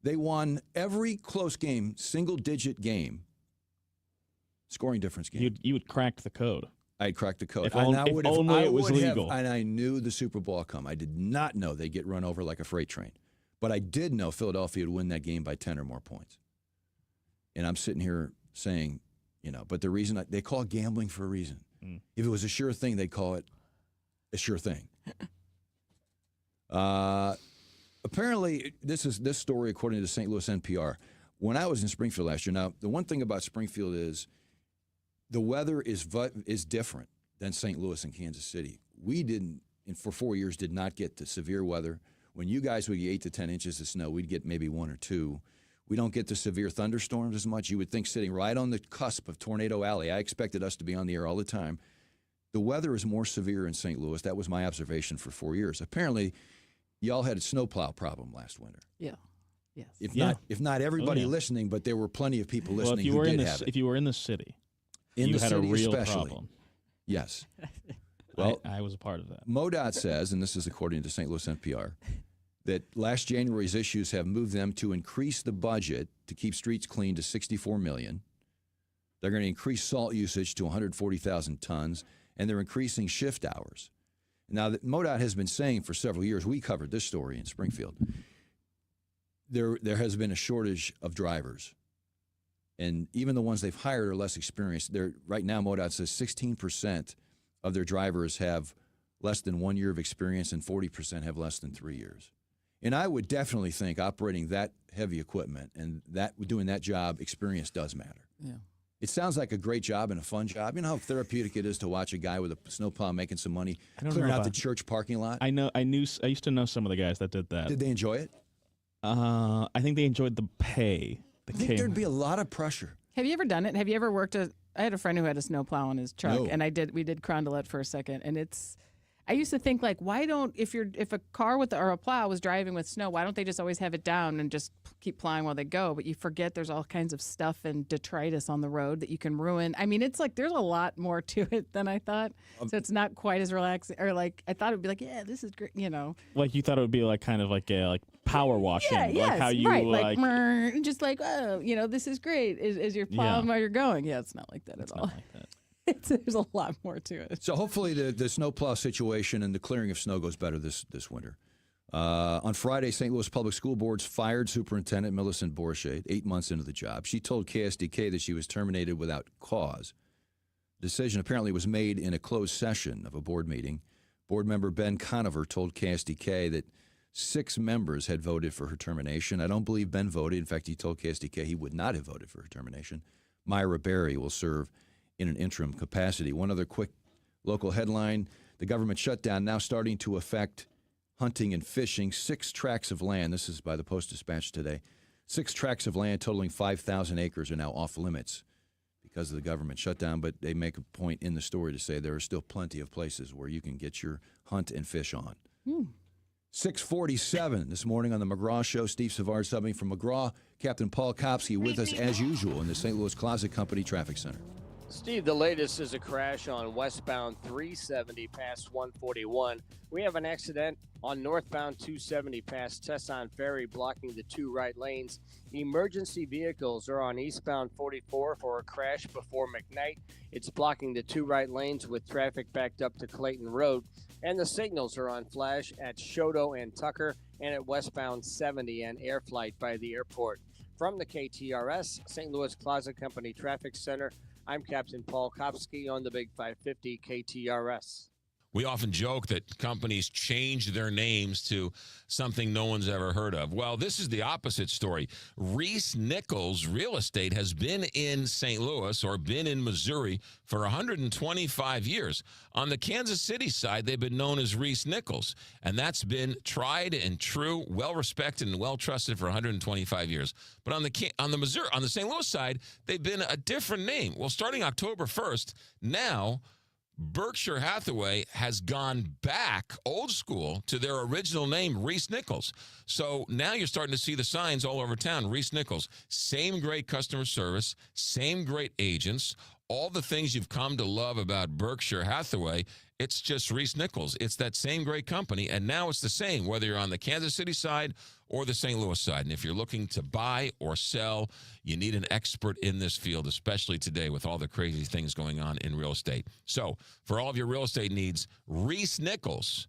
they won every close game, single-digit game, scoring difference game. You would crack the code. I'd crack the code. If only it was legal. And I knew the Super Bowl come. I did not know they'd get run over like a freight train. But I did know Philadelphia would win that game by 10 or more points. And I'm sitting here saying, but the reason they call it gambling for a reason. If it was a sure thing, they'd call it a sure thing. Apparently, this story, according to St. Louis NPR, when I was in Springfield last year. Now, the one thing about Springfield is the weather is different than St. Louis and Kansas City. We didn't, and for 4 years, did not get the severe weather. When you guys would get 8 to 10 inches of snow, we'd get maybe 1 or 2. We don't get the severe thunderstorms as much. You would think sitting right on the cusp of Tornado Alley. I expected us to be on the air all the time. The weather is more severe in St. Louis. That was my observation for 4 years. Apparently, y'all had a snowplow problem last winter. Yeah. Yes. If not everybody listening, but there were plenty of people listening who did have it. If you were in the city, you had a real problem. Yes. Well, I was a part of that. MoDOT says, and this is according to St. Louis NPR, that last January's issues have moved them to increase the budget to keep streets clean to $64 million. They're going to increase salt usage to 140,000 tons, and they're increasing shift hours. Now, that MoDOT has been saying for several years, we covered this story in Springfield, there has been a shortage of drivers. And even the ones they've hired are less experienced. Right now, MoDOT says 16% of their drivers have less than 1 year of experience and 40% have less than 3 years. And I would definitely think operating that heavy equipment and doing that job, experience does matter. Yeah. It sounds like a great job and a fun job. You know how therapeutic it is to watch a guy with a snowplow making some money clearing out the church parking lot? I used to know some of the guys that did that. Did they enjoy it? I think they enjoyed the pay. I think there'd be a lot of pressure. Have you ever done it? Have you ever worked I had a friend who had a snowplow on his truck, and we did Carondelet for a second, and I used to think, like, why don't, if a car or a plow was driving with snow, why don't they just always have it down and just keep plowing while they go? But you forget there's all kinds of stuff and detritus on the road that you can ruin. I mean, it's like there's a lot more to it than I thought. So it's not quite as relaxing. Or like I thought it would be like, yeah, this is great, Like you thought it would be like kind of like power washing, like how you like just like, oh, this is great. Is your plowing while you're going? Yeah, it's not like that at all. Not like that. There's a lot more to it. So hopefully the snowplow situation and the clearing of snow goes better this winter. On Friday, St. Louis Public School Boards fired Superintendent Millicent Borchardt 8 months into the job. She told KSDK that she was terminated without cause. The decision apparently was made in a closed session of a board meeting. Board member Ben Conover told KSDK that 6 members had voted for her termination. I don't believe Ben voted. In fact, he told KSDK he would not have voted for her termination. Myra Berry will serve in an interim capacity. One other quick local headline, the government shutdown now starting to affect hunting and fishing. 6 tracts of land, this is by the Post-Dispatch today, 6 tracts of land totaling 5,000 acres are now off limits because of the government shutdown, but they make a point in the story to say there are still plenty of places where you can get your hunt and fish on. 6:47 this morning on the McGraw Show. Steve Savard subbing from McGraw. Captain Paul Kopsky with us as usual in the St. Louis Closet Company Traffic Center. Steve, the latest is a crash on westbound 370 past 141. We have an accident on northbound 270 past Tesson Ferry, blocking the two right lanes. Emergency vehicles are on eastbound 44 for a crash before McKnight. It's blocking the two right lanes with traffic backed up to Clayton Road. And the signals are on flash at Shodo and Tucker and at westbound 70 and Air Flight by the airport. From the KTRS St. Louis Closet Company Traffic Center, I'm Captain Paul Kopsky on the Big 550 KTRS. We often joke that companies change their names to something no one's ever heard of. Well, this is the opposite story. Reese Nichols Real Estate has been in St. Louis or been in Missouri for 125 years. On the Kansas City side, they've been known as Reese Nichols, and that's been tried and true, well-respected and well-trusted for 125 years. But on the St. Louis side, they've been a different name. Well, starting October 1st, now Berkshire Hathaway has gone back old school to their original name, Reese Nichols. So now you're starting to see the signs all over town, Reese Nichols. Same great customer service, same great agents, all the things you've come to love about Berkshire Hathaway. It's just Reese Nichols. It's that same great company, and now it's the same, whether you're on the Kansas City side or the St. Louis side. And if you're looking to buy or sell, you need an expert in this field, especially today with all the crazy things going on in real estate. So for all of your real estate needs, Reese Nichols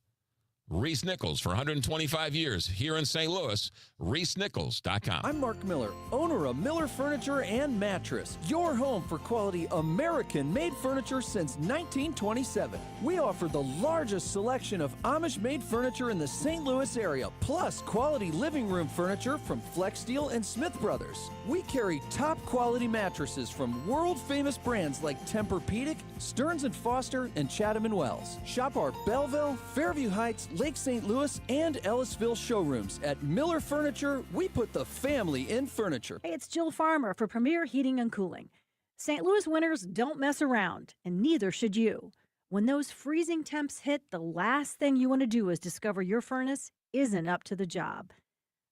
for 125 years here in St. Louis, ReeseNichols.com. I'm Mark Miller, owner of Miller Furniture and Mattress, your home for quality American-made furniture since 1927. We offer the largest selection of Amish-made furniture in the St. Louis area, plus quality living room furniture from Flex Steel and Smith Brothers. We carry top-quality mattresses from world-famous brands like Tempur-Pedic, Stearns & Foster, and Chatham & Wells. Shop our Belleville, Fairview Heights, Lake St. Louis, and Ellisville showrooms. At Miller Furniture, we put the family in furniture. Hey, it's Jill Farmer for Premier Heating and Cooling. St. Louis winters don't mess around, and neither should you. When those freezing temps hit, the last thing you want to do is discover your furnace isn't up to the job.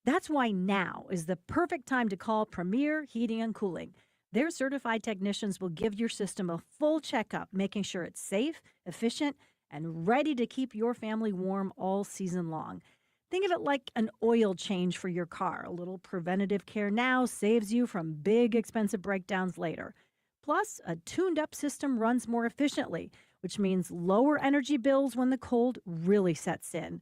That's why now is the perfect time to call Premier Heating and Cooling. Their certified technicians will give your system a full checkup, making sure it's safe, efficient, and ready to keep your family warm all season long. Think of it like an oil change for your car. A little preventative care now saves you from big, expensive breakdowns later. Plus, a tuned-up system runs more efficiently, which means lower energy bills when the cold really sets in.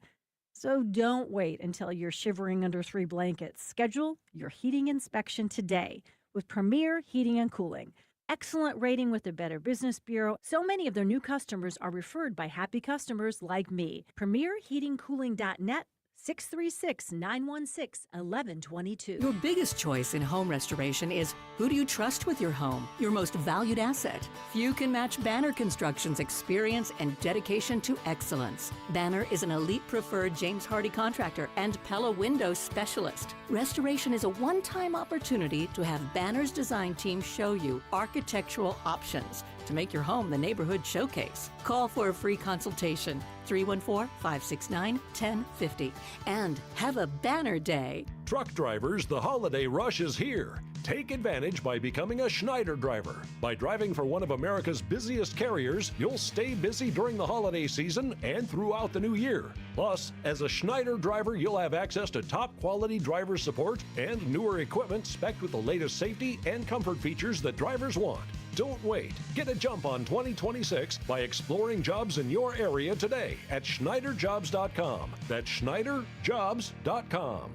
So don't wait until you're shivering under 3 blankets. Schedule your heating inspection today with Premier Heating and Cooling. Excellent rating with the Better Business Bureau. So many of their new customers are referred by happy customers like me. PremierHeatingCooling.net, 636-916-1122. Your biggest choice in home restoration is who do you trust with your home, your most valued asset. Few can match Banner Construction's experience and dedication to excellence. Banner is an elite preferred James Hardy contractor and Pella Window specialist. Restoration is a one-time opportunity to have Banner's design team show you architectural options to make your home the neighborhood showcase. Call for a free consultation, 314-569-1050. And have a banner day. Truck drivers, the holiday rush is here. Take advantage by becoming a Schneider driver. By driving for one of America's busiest carriers, you'll stay busy during the holiday season and throughout the new year. Plus, as a Schneider driver, you'll have access to top quality driver support and newer equipment spec'd with the latest safety and comfort features that drivers want. Don't wait. Get a jump on 2026 by exploring jobs in your area today at SchneiderJobs.com. That's SchneiderJobs.com.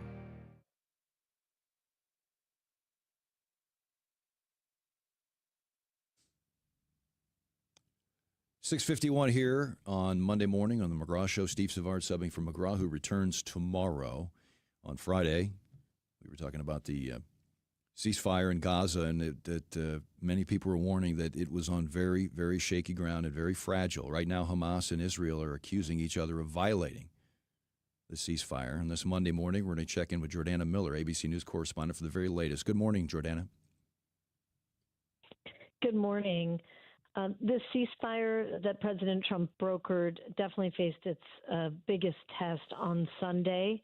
.651 here on Monday morning on the McGraw Show. Steve Savard subbing for McGraw, who returns tomorrow. On Friday, we were talking about the ceasefire in Gaza, and that many people were warning that it was on very, very shaky ground and very fragile. Right now, Hamas and Israel are accusing each other of violating the ceasefire. And this Monday morning, we're going to check in with Jordana Miller, ABC News correspondent, for the very latest. Good morning, Jordana. Good morning. This ceasefire that President Trump brokered definitely faced its biggest test on Sunday.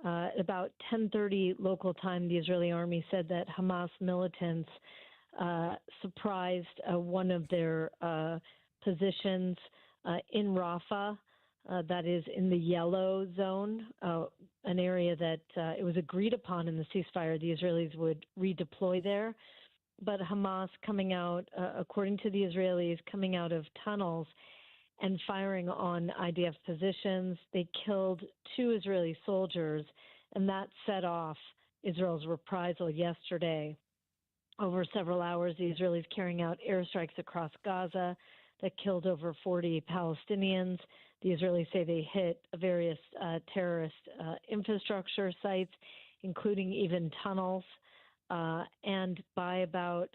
At about 10:30 local time, the Israeli army said that Hamas militants surprised one of their positions in Rafah. That is in the yellow zone, an area that it was agreed upon in the ceasefire the Israelis would redeploy there. But Hamas coming out, according to the Israelis, coming out of tunnels and firing on IDF positions. They killed 2 Israeli soldiers, and that set off Israel's reprisal yesterday. Over several hours, the Israelis carrying out airstrikes across Gaza that killed over 40 Palestinians. The Israelis say they hit various terrorist infrastructure sites, including even tunnels. And by about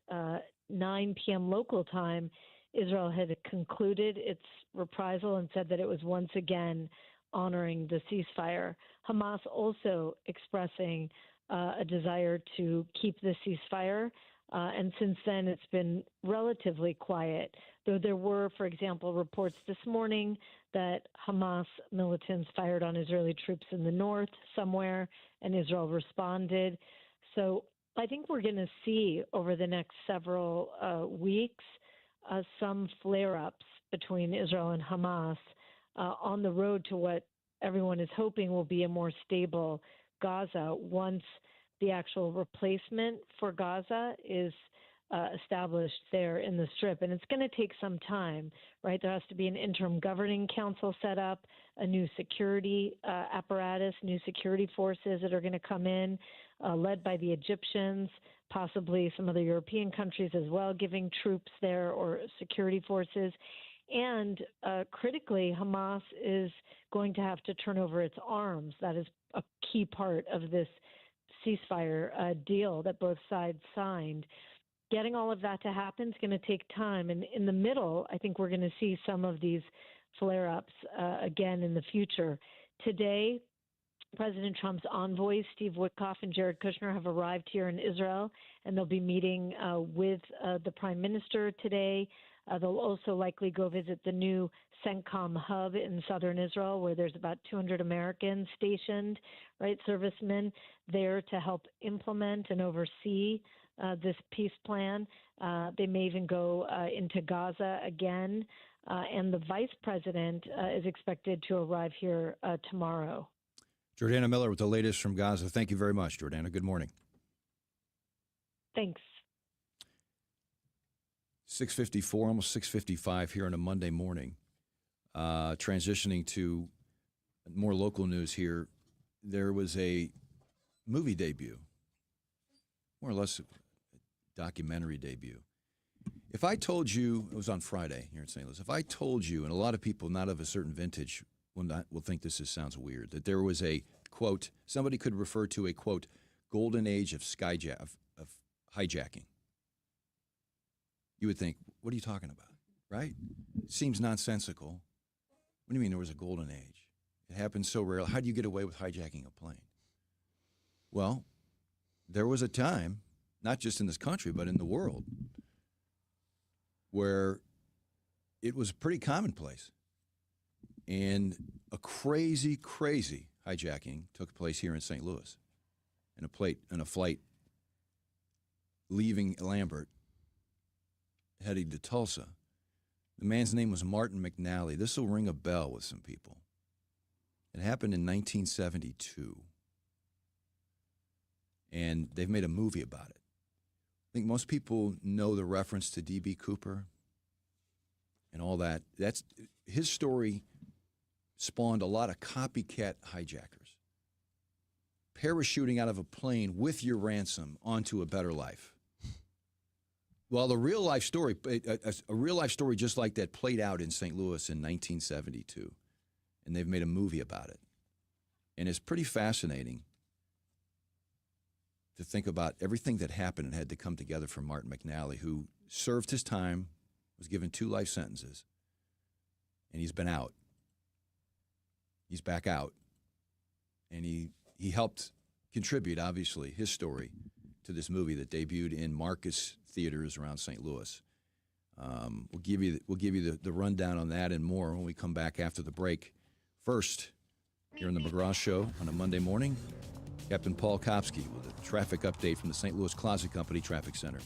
9 p.m. local time, Israel had concluded its reprisal and said that it was once again honoring the ceasefire. Hamas also expressing a desire to keep the ceasefire. And since then, it's been relatively quiet, though there were, for example, reports this morning that Hamas militants fired on Israeli troops in the north somewhere, and Israel responded. So I think we're going to see over the next several weeks some flare-ups between Israel and Hamas on the road to what everyone is hoping will be a more stable Gaza once the actual replacement for Gaza is established there in the Strip. And it's going to take some time, right? There has to be an interim governing council set up, a new security apparatus, new security forces that are going to come in, led by the Egyptians, possibly some other European countries as well, giving troops there or security forces. And critically, Hamas is going to have to turn over its arms. That is a key part of this ceasefire deal that both sides signed. Getting all of that to happen is going to take time. And in the middle, I think we're going to see some of these flare-ups again in the future. Today, President Trump's envoys, Steve Witkoff and Jared Kushner, have arrived here in Israel, and they'll be meeting with the Prime Minister today. They'll also likely go visit the new CENTCOM hub in southern Israel, where there's about 200 Americans stationed, right, servicemen there to help implement and oversee this peace plan. They may even go into Gaza again. And the vice president is expected to arrive here tomorrow. Jordana Miller with the latest from Gaza. Thank you very much, Jordana. Good morning. Thanks. 6:54, almost 6:55 here on a Monday morning. Transitioning to more local news here, there was a movie debut, more or less a documentary debut. If I told you, it was on Friday here in St. Louis, if I told you, and a lot of people not of a certain vintage will think sounds weird, that there was a, quote, somebody could refer to a, quote, golden age of of hijacking. You would think, what are you talking about, right? It seems nonsensical. What do you mean there was a golden age? It happens so rarely. How do you get away with hijacking a plane? Well, there was a time, not just in this country, but in the world, where it was pretty commonplace. And a crazy, crazy hijacking took place here in St. Louis in a flight leaving Lambert, heading to Tulsa. The man's name was Martin McNally. This will ring a bell with some people. It happened in 1972. And they've made a movie about it. I think most people know the reference to D.B. Cooper and all that. That's his story spawned a lot of copycat hijackers. Parachuting out of a plane with your ransom onto a better life. Well, a real life story just like that played out in St. Louis in 1972, and they've made a movie about it. And it's pretty fascinating to think about everything that happened and had to come together for Martin McNally, who served his time, was given 2 life sentences, and he's been out. He's back out, and he helped contribute, obviously, his story to this movie that debuted in Marcus theaters around St. Louis. We'll give you the rundown on that and more when we come back after the break. First, here on the McGraw Show on a Monday morning, Captain Paul Kopsky with a traffic update from the St. Louis Closet Company Traffic Center.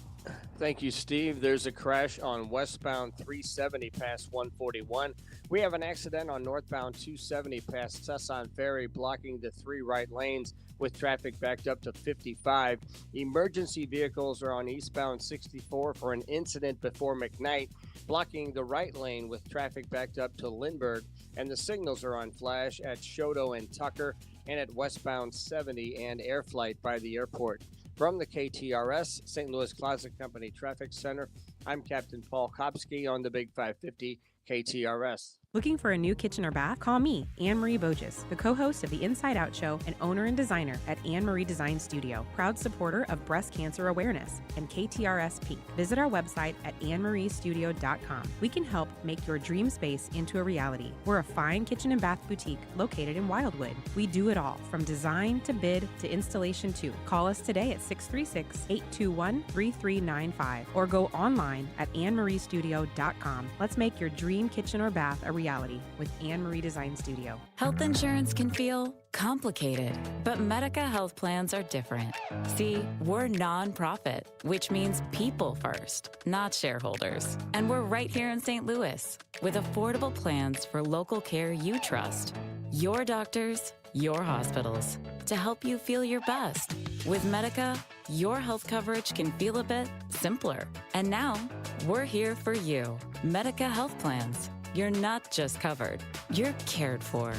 Thank you, Steve. There's a crash on westbound 370 past 141. We have an accident on northbound 270 past Sesson Ferry, blocking the 3 right lanes with traffic backed up to 55. Emergency vehicles are on eastbound 64 for an incident before McKnight, blocking the right lane with traffic backed up to Lindbergh. And the signals are on flash at Shodo and Tucker and at westbound 70 and Air Flight by the airport. From the KTRS St. Louis Closet Company Traffic Center, I'm Captain Paul Kopsky on the Big 550 KTRS. Looking for a new kitchen or bath? Call me, Anne-Marie Boges, the co-host of the Inside Out Show and owner and designer at Anne-Marie Design Studio, proud supporter of breast cancer awareness and KTRS Peak. Visit our website at annemariestudio.com. We can help make your dream space into a reality. We're a fine kitchen and bath boutique located in Wildwood. We do it all, from design to bid to installation too. Call us today at 636-821-3395 or go online at annemariestudio.com. Let's make your dream kitchen or bath a reality with Anne-Marie Design Studio. Health insurance can feel complicated, but Medica health plans are different. See, we're nonprofit, which means people first, not shareholders. And we're right here in St. Louis with affordable plans for local care you trust. Your doctors, your hospitals, to help you feel your best. With Medica, your health coverage can feel a bit simpler. And now, we're here for you. Medica Health Plans. You're not just covered, you're cared for.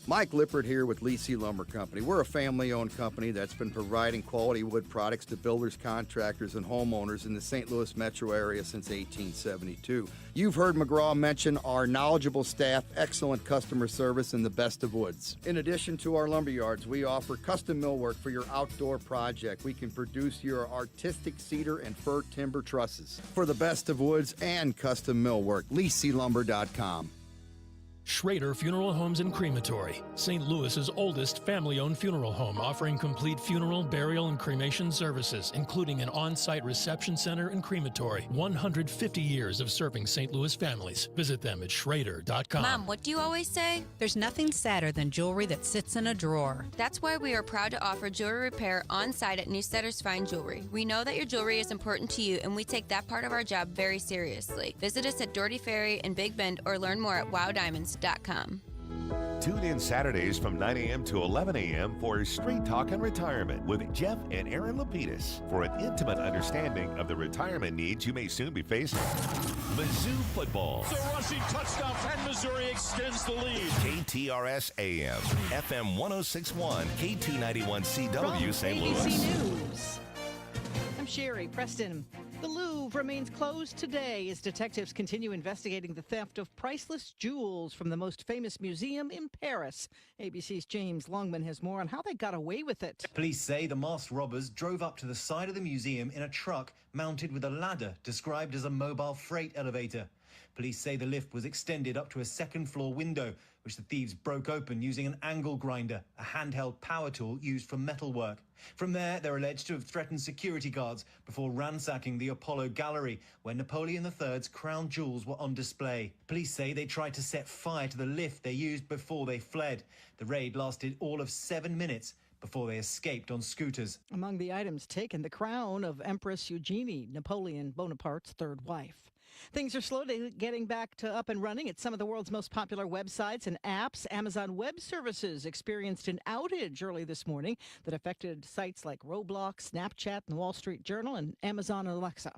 Mike Lippert here with Lee C. Lumber Company. We're a family-owned company that's been providing quality wood products to builders, contractors, and homeowners in the St. Louis metro area since 1872. You've heard McGraw mention our knowledgeable staff, excellent customer service, and the best of woods. In addition to our lumber yards, we offer custom millwork for your outdoor project. We can produce your artistic cedar and fir timber trusses. For the best of woods and custom millwork, LeeCLumber.com. Schrader Funeral Homes and Crematory, St. Louis's oldest family-owned funeral home, offering complete funeral, burial, and cremation services, including an on-site reception center and crematory. 150 years of serving St. Louis families. Visit them at Schrader.com. Mom, what do you always say? There's nothing sadder than jewelry that sits in a drawer. That's why we are proud to offer jewelry repair on-site at Newstetter's Fine Jewelry. We know that your jewelry is important to you, and we take that part of our job very seriously. Visit us at Doherty Ferry and Big Bend or learn more at WowDiamonds.com. Tune in Saturdays from 9 a.m. to 11 a.m. for Street Talk and Retirement with Jeff and Aaron Lapidus for an intimate understanding of the retirement needs you may soon be facing. Mizzou football. The rushing touchdown, and Missouri extends the lead. KTRS AM, FM 106.1, K291CW St. Louis. ABC News. I'm Sherry Preston. The Louvre remains closed today as detectives continue investigating the theft of priceless jewels from the most famous museum in Paris. ABC's James Longman has more on how they got away with it. Police say the masked robbers drove up to the side of the museum in a truck mounted with a ladder described as a mobile freight elevator. Police say the lift was extended up to a second-floor window, which the thieves broke open using an angle grinder, a handheld power tool used for metalwork. From there, they're alleged to have threatened security guards before ransacking the Apollo Gallery, where Napoleon III's crown jewels were on display. Police say they tried to set fire to the lift they used before they fled. The raid lasted all of 7 minutes before they escaped on scooters. Among the items taken, the crown of Empress Eugenie, Napoleon Bonaparte's third wife. Things are slowly getting back to up and running at some of the world's most popular websites and apps. Amazon Web Services experienced an outage early this morning that affected sites like Roblox, Snapchat, and the Wall Street Journal, and Amazon Alexa.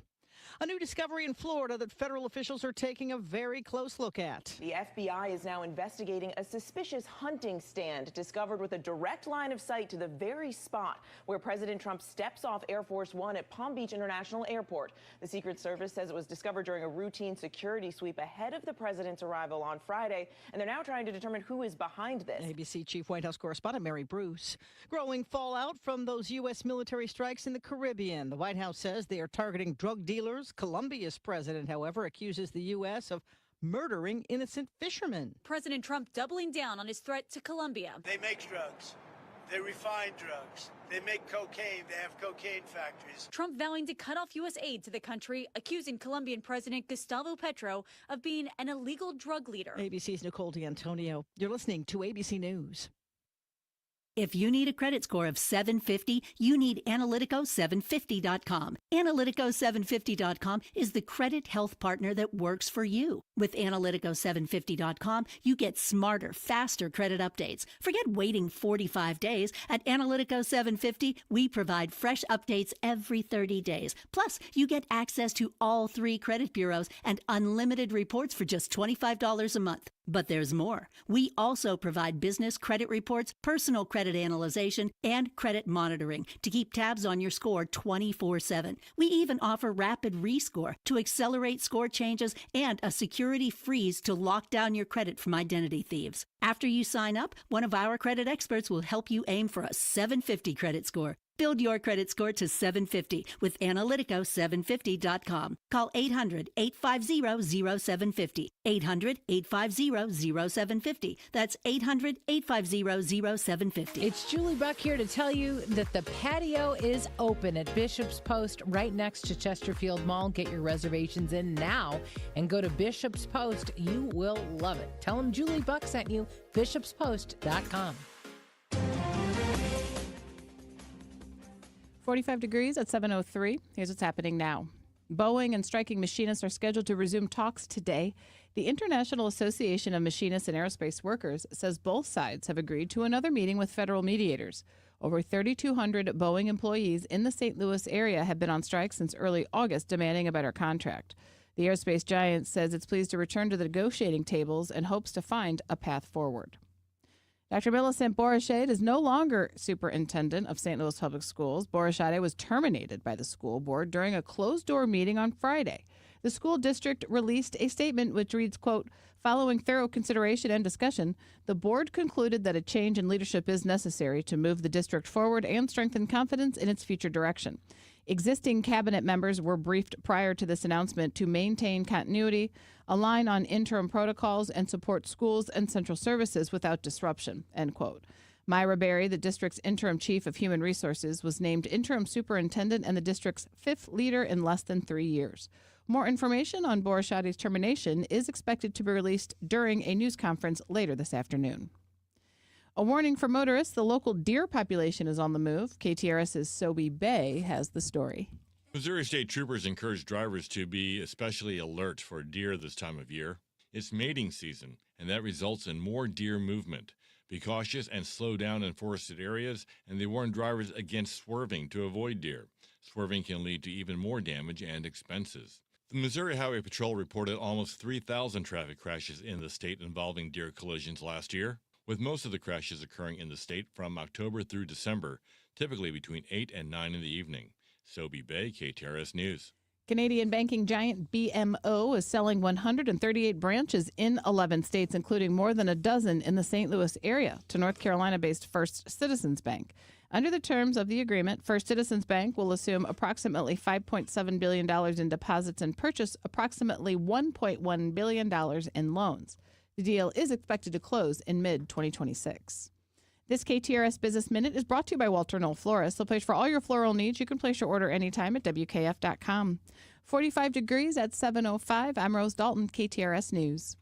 A new discovery in Florida that federal officials are taking a very close look at. The FBI is now investigating a suspicious hunting stand discovered with a direct line of sight to the very spot where President Trump steps off Air Force One at Palm Beach International Airport. The Secret Service says it was discovered during a routine security sweep ahead of the president's arrival on Friday, and they're now trying to determine who is behind this. ABC Chief White House Correspondent Mary Bruce. Growing fallout from those U.S. military strikes in the Caribbean. The White House says they are targeting drug dealers. Colombia's president, however, accuses the U.S. of murdering innocent fishermen. President Trump doubling down on his threat to Colombia. They make drugs. They refine drugs. They make cocaine. They have cocaine factories. Trump vowing to cut off U.S. aid to the country, accusing Colombian President Gustavo Petro of being an illegal drug leader. ABC's Nicole D'Antonio. You're listening to ABC News. If you need a credit score of 750, you need Analytico750.com. Analytico750.com is the credit health partner that works for you. With Analytico750.com, you get smarter, faster credit updates. Forget waiting 45 days. At Analytico750, we provide fresh updates every 30 days. Plus, you get access to all 3 credit bureaus and unlimited reports for just $25 a month. But there's more. We also provide business credit reports, personal credit analyzation, and credit monitoring to keep tabs on your score 24/7. We even offer rapid rescore to accelerate score changes and a security freeze to lock down your credit from identity thieves. After you sign up, one of our credit experts will help you aim for a 750 credit score. Build your credit score to 750 with Analytico750.com. Call 800-850-0750. 800-850-0750. That's 800-850-0750. It's Julie Buck here to tell you that the patio is open at Bishop's Post right next to Chesterfield Mall. Get your reservations in now and go to Bishop's Post. You will love it. Tell them Julie Buck sent you. BishopsPost.com. 45 degrees at 7:03. Here's what's happening now. Boeing and striking machinists are scheduled to resume talks today. The International Association of Machinists and Aerospace Workers says both sides have agreed to another meeting with federal mediators. Over 3,200 Boeing employees in the St. Louis area have been on strike since early August, demanding a better contract. The aerospace giant says it's pleased to return to the negotiating tables and hopes to find a path forward. Dr. Millicent Borichet is no longer superintendent of St. Louis Public Schools. Borichet was terminated by the school board during a closed-door meeting on Friday. The school district released a statement which reads, quote, "Following thorough consideration and discussion, the board concluded that a change in leadership is necessary to move the district forward and strengthen confidence in its future direction. Existing cabinet members were briefed prior to this announcement to maintain continuity, align on interim protocols, and support schools and central services without disruption," end quote. Myra Berry, the district's interim chief of human resources, was named interim superintendent and the district's 5th leader in less than 3 years. More information on Borichet's termination is expected to be released during a news conference later this afternoon. A warning for motorists, the local deer population is on the move. KTRS's Sobe Bay has the story. Missouri State Troopers encourage drivers to be especially alert for deer this time of year. It's mating season, and that results in more deer movement. Be cautious and slow down in forested areas, and they warn drivers against swerving to avoid deer. Swerving can lead to even more damage and expenses. The Missouri Highway Patrol reported almost 3,000 traffic crashes in the state involving deer collisions last year, with most of the crashes occurring in the state from October through December, typically between 8 and 9 in the evening. Sobe Bay, KTRS News. Canadian banking giant BMO is selling 138 branches in 11 states, including more than a dozen in the St. Louis area, to North Carolina-based First Citizens Bank. Under the terms of the agreement, First Citizens Bank will assume approximately $5.7 billion in deposits and purchase approximately $1.1 billion in loans. The deal is expected to close in mid-2026. This KTRS Business Minute is brought to you by Walter Knoll Florists. They'll place for all your floral needs. You can place your order anytime at WKF.com. 45 degrees at 7:05. I'm Rose Dalton, KTRS News.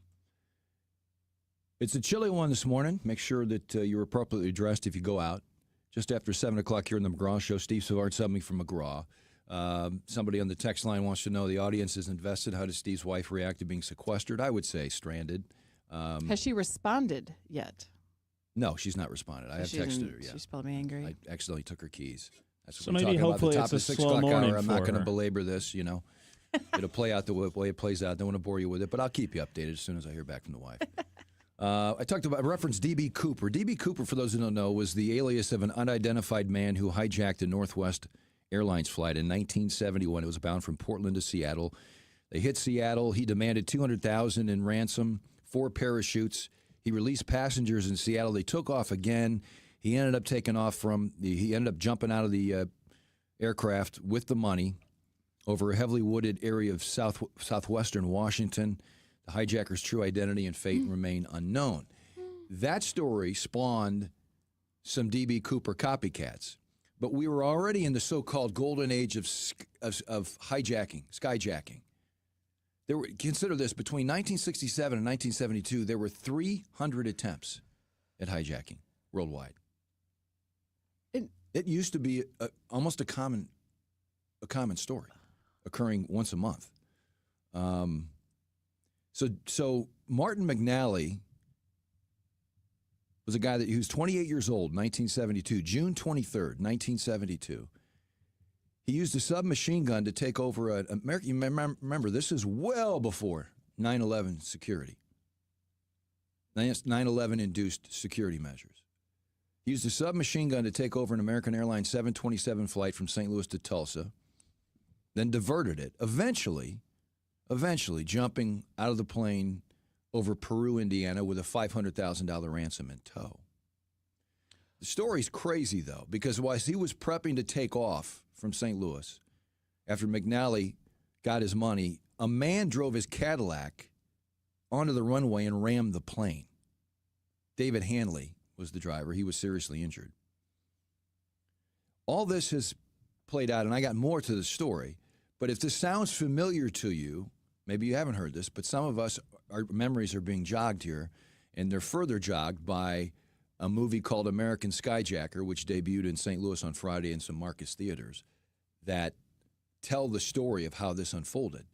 It's a chilly one this morning. Make sure that you're appropriately dressed if you go out. Just after 7 o'clock here in the McGraw Show, Steve Savard subbing from McGraw. Somebody on the text line wants to know the audience is invested. How does Steve's wife react to being sequestered? I would say stranded. Has she responded yet? No, she's not responded. I have texted her. Yeah, she's probably angry. I accidentally took her keys. That's So what we're maybe talking about. hopefully The top it's of a 6 slow o'clock morning hour. I'm not for going to her. belabor this. It'll play out the way it plays out. I don't want to bore you with it, but I'll keep you updated as soon as I hear back from the wife. I referenced D.B. Cooper. D.B. Cooper, for those who don't know, was the alias of an unidentified man who hijacked a Northwest Airlines flight in 1971. It was bound from Portland to Seattle. They hit Seattle. He demanded $200,000 in ransom, 4 parachutes. He released passengers in Seattle. They took off again. He ended up he ended up jumping out of the aircraft with the money over a heavily wooded area of southwestern Washington. The hijacker's true identity and fate remain unknown. That story spawned some D.B. Cooper copycats. But we were already in the so-called golden age of hijacking, skyjacking. Consider this, between 1967 and 1972, there were 300 attempts at hijacking worldwide. It used to be almost a common story, occurring once a month. So Martin McNally was a guy he was 28 years old, 1972, June 23rd, 1972. He used a submachine gun to take over an American. You remember, this is well before 9/11 security. 9/11 induced security measures. He used a submachine gun to take over an American Airlines 727 flight from St. Louis to Tulsa, then diverted it, eventually jumping out of the plane over Peru, Indiana, with a $500,000 ransom in tow. The story's crazy, though, because while he was prepping to take off from St. Louis, after McNally got his money, a man drove his Cadillac onto the runway and rammed the plane. David Hanley was the driver. He was seriously injured. All this has played out, and I got more to the story, but if this sounds familiar to you, maybe you haven't heard this, but some of us, our memories are being jogged here, and they're further jogged by a movie called American Skyjacker, which debuted in St. Louis on Friday in some Marcus theaters, that tell the story of how this unfolded.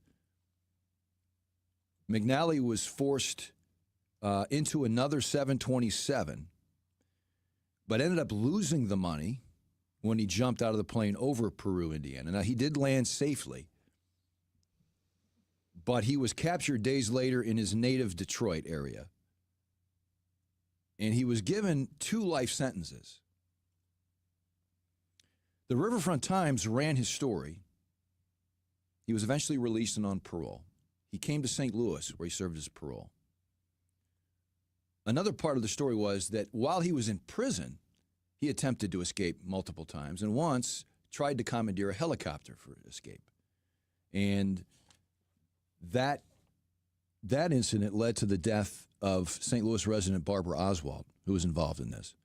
McNally was forced into another 727, but ended up losing the money when he jumped out of the plane over Peru, Indiana. Now, he did land safely, but he was captured days later in his native Detroit area, and he was given 2 life sentences. The Riverfront Times ran his story. He was eventually released and on parole. He came to St. Louis, where he served his parole. Another part of the story was that while he was in prison, he attempted to escape multiple times, and once tried to commandeer a helicopter for escape. And that incident led to the death of St. Louis resident Barbara Oswald, who was involved in this.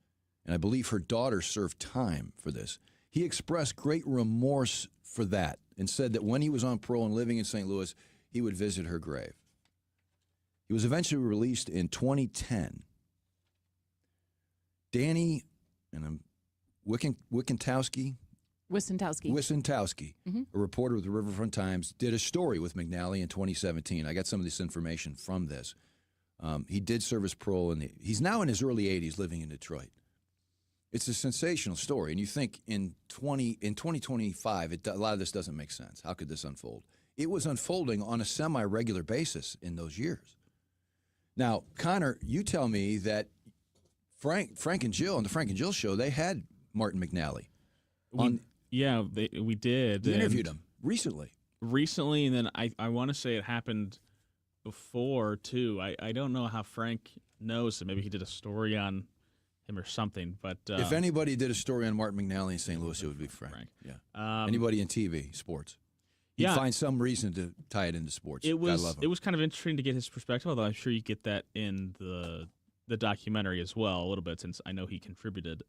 And I believe her daughter served time for this. He expressed great remorse for that and said that when he was on parole and living in St. Louis, he would visit her grave. He was eventually released in 2010. Danny Wicentowski, a reporter with the Riverfront Times, did a story with McNally in 2017. I got some of this information from this. He did serve his parole, and he's now in his early 80s living in Detroit. It's a sensational story, and you think in 2025, a lot of this doesn't make sense. How could this unfold? It was unfolding on a semi-regular basis in those years. Now, Connor, you tell me that Frank and Jill on the Frank and Jill show, they had Martin McNally. We did. You interviewed him recently. And then I want to say it happened before, too. I don't know how Frank knows it. Maybe he did a story on him or something. But if anybody did a story on Martin McNally in St. Louis, it would be Frank. Yeah. Anybody in TV, sports. You'd find some reason to tie it into sports. It was kind of interesting to get his perspective, although I'm sure you get that in the documentary as well a little bit, since I know he contributed.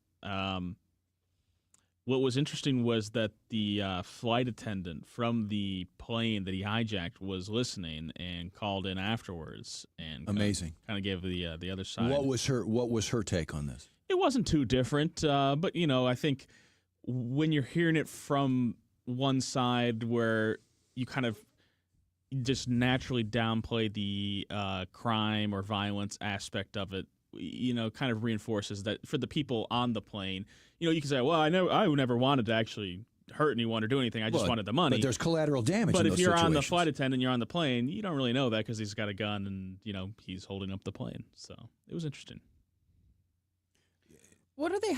What was interesting was that the flight attendant from the plane that he hijacked was listening and called in afterwards and amazing kind of gave the other side. What was her take on this? It wasn't too different, but I think when you're hearing it from one side where you kind of just naturally downplay the crime or violence aspect of it, kind of reinforces that for the people on the plane, you can say, well, I never wanted to actually hurt anyone or do anything. I just wanted the money. But there's collateral damage. But in if those you're on the situations. flight attendant, you're on the plane, you don't really know that because he's got a gun and, he's holding up the plane. So it was interesting. What are they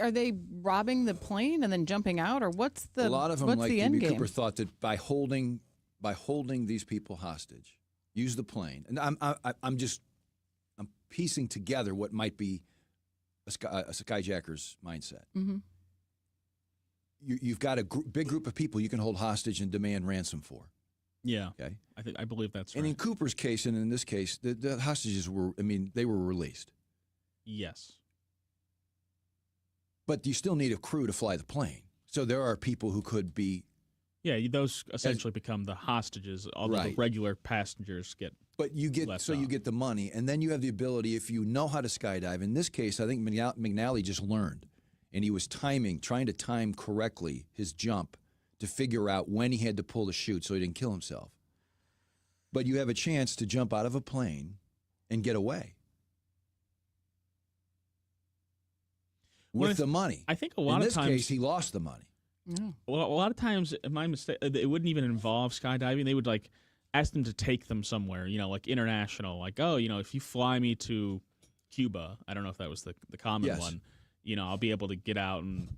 are they robbing the plane and then jumping out, or what's the a lot of them, what's like the end D.B. game? Cooper, thought that by holding these people hostage, use the plane, and I'm piecing together what might be a skyjacker's mindset. Mm-hmm. You've got a big group of people you can hold hostage and demand ransom for. Yeah. Okay. I believe that's right. And in Cooper's case, and in this case, the hostages they were released. Yes. But you still need a crew to fly the plane. So there are people who could be. Yeah, those essentially become the hostages, although the regular passengers get. But you get you get the money, and then you have the ability, if you know how to skydive. In this case, I think McNally just learned, and he was trying to time correctly his jump to figure out when he had to pull the chute so he didn't kill himself. But you have a chance to jump out of a plane and get away with the money. I think a lot of times in this case, he lost the money. Yeah. Well, a lot of times, my mistake, it wouldn't even involve skydiving. They would like ask them to take them somewhere, like international. Like, oh, if you fly me to Cuba, I don't know if that was the common one. I'll be able to get out and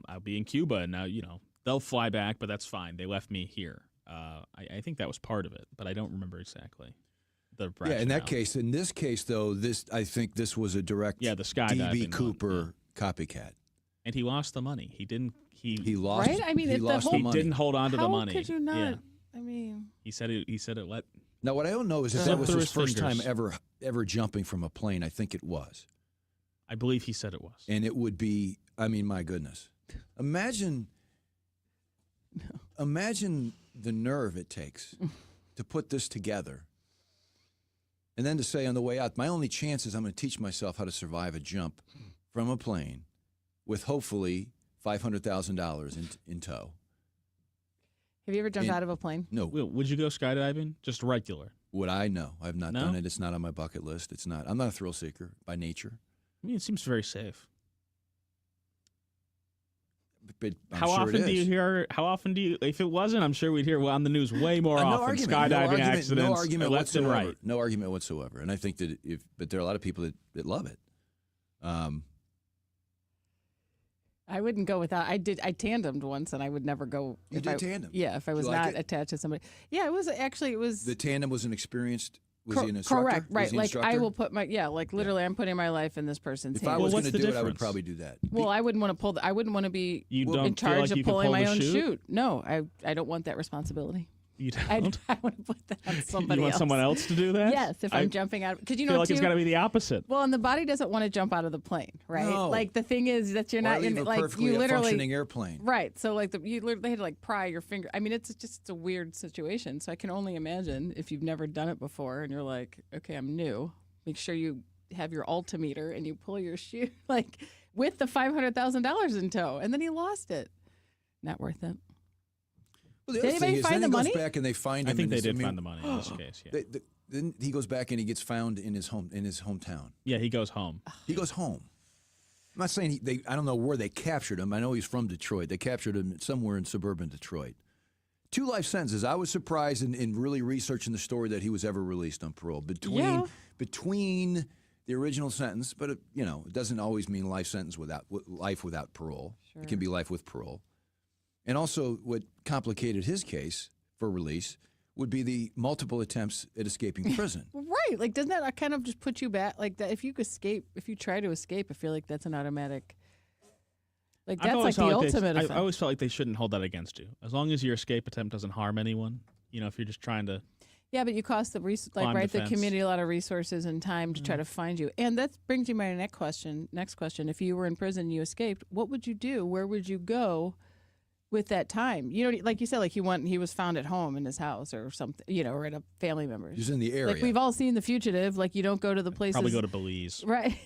I'll be in Cuba, and now they'll fly back, but that's fine. They left me here. I think that was part of it, but I don't remember exactly. In this case, though, I think this was a direct the skydiving D.B. Cooper copycat, and he lost the money. He didn't. He lost. Right? I mean, he lost the money. He didn't hold on to the money. How could you not? Yeah. I mean, he said it let. Now, what I don't know is if that was his first time ever jumping from a plane. I think it was. I believe he said it was. And it would be. I mean, my goodness, imagine the nerve it takes to put this together. And then to say on the way out, my only chance is I'm going to teach myself how to survive a jump from a plane with hopefully $500,000 in tow. Have you ever jumped out of a plane? No. Would you go skydiving? Just regular? Would I? No. I've not done it. It's not on my bucket list. It's not. I'm not a thrill seeker by nature. I mean, it seems very safe. But how often do you hear? How often do you? If it wasn't, I'm sure we'd hear on the news way more often. Skydiving accidents, no argument left whatsoever. and right. No argument whatsoever. And I think that but there are a lot of people that love it. I wouldn't go without. I tandemed once, and I would never go. You did tandem? Yeah, if I was not attached to somebody. Yeah, it was the tandem was an experienced. Was he an instructor? Correct, right. Like instructor? I will put literally, I'm putting my life in this person's hands. If I was going to do it, I would probably do that. Well, I wouldn't want to I wouldn't want to be in charge of pulling my own chute. No, I don't want that responsibility. You don't? I want to put that on somebody else. You want someone else to do that? Yes, if I'm jumping out. Because feel like it's got to be the opposite. Well, and the body doesn't want to jump out of the plane, right? No. Like the thing is that you're not in you literally functioning airplane. Right. So like they had to pry your finger. I mean, it's a weird situation. So I can only imagine if you've never done it before and you're like, okay, I'm new. Make sure you have your altimeter and you pull your chute with the $500,000 in tow, and then he lost it. Not worth it. Well, did anybody find the money? Goes back and they find him. I think they did find the money in this case. Yeah. Then he goes back and he gets found in his hometown. Yeah, he goes home. He goes home. I'm not saying I don't know where they captured him. I know he's from Detroit. They captured him somewhere in suburban Detroit. 2 life sentences. I was surprised in really researching the story that he was ever released on parole. Between the original sentence, but it doesn't always mean life sentence life without parole. Sure. It can be life with parole. And also, what complicated his case for release would be the multiple attempts at escaping prison. Right. Like, doesn't that kind of just put you back? Like, that if you try to escape, I feel like that's an automatic. Like, that's like the ultimate offense. I always felt like they shouldn't hold that against you. As long as your escape attempt doesn't harm anyone, if you're just trying to. Yeah, but you cost the community a lot of resources and time to try to find you. And that brings you to my next question. If you were in prison and you escaped, what would you do? Where would you go with that time? Like you said, like he was found at home in his house or something, or at a family member's. He's in the area. Like we've all seen The Fugitive. Like you don't go to the places. Probably go to Belize. Right.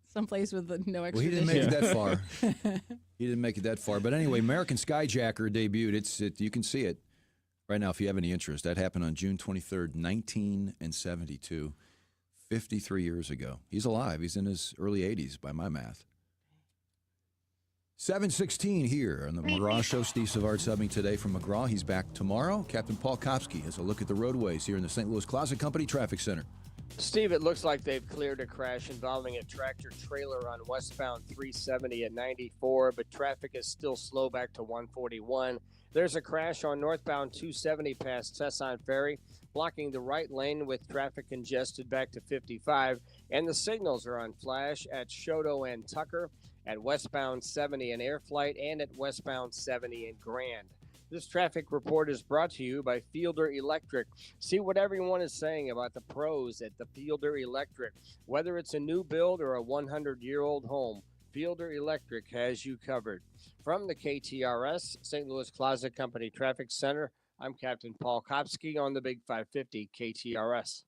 Someplace with no extradition. Well, he didn't make it that far. He didn't make it that far. But anyway, American Skyjacker debuted. You can see it right now if you have any interest. That happened on June 23rd, 1972, 53 years ago. He's alive. He's in his early 80s by my math. 7:16 here on the McGraw Show. Steve Savard subbing today from McGraw. He's back tomorrow. Captain Paul Kopsky has a look at the roadways here in the St. Louis Closet Company Traffic Center. Steve, it looks like they've cleared a crash involving a tractor trailer on westbound 370 at 94, but traffic is still slow back to 141. There's a crash on northbound 270 past Tesson Ferry, blocking the right lane with traffic congested back to 55, and the signals are on flash at Shoto and Tucker, at westbound 70 in Air Flight, and at westbound 70 in Grand. This traffic report is brought to you by Fielder Electric. See what everyone is saying about the pros at the Fielder Electric. Whether it's a new build or a 100-year-old home, Fielder Electric has you covered. From the KTRS, St. Louis Closet Company Traffic Center, I'm Captain Paul Kopsky on the Big 550 KTRS.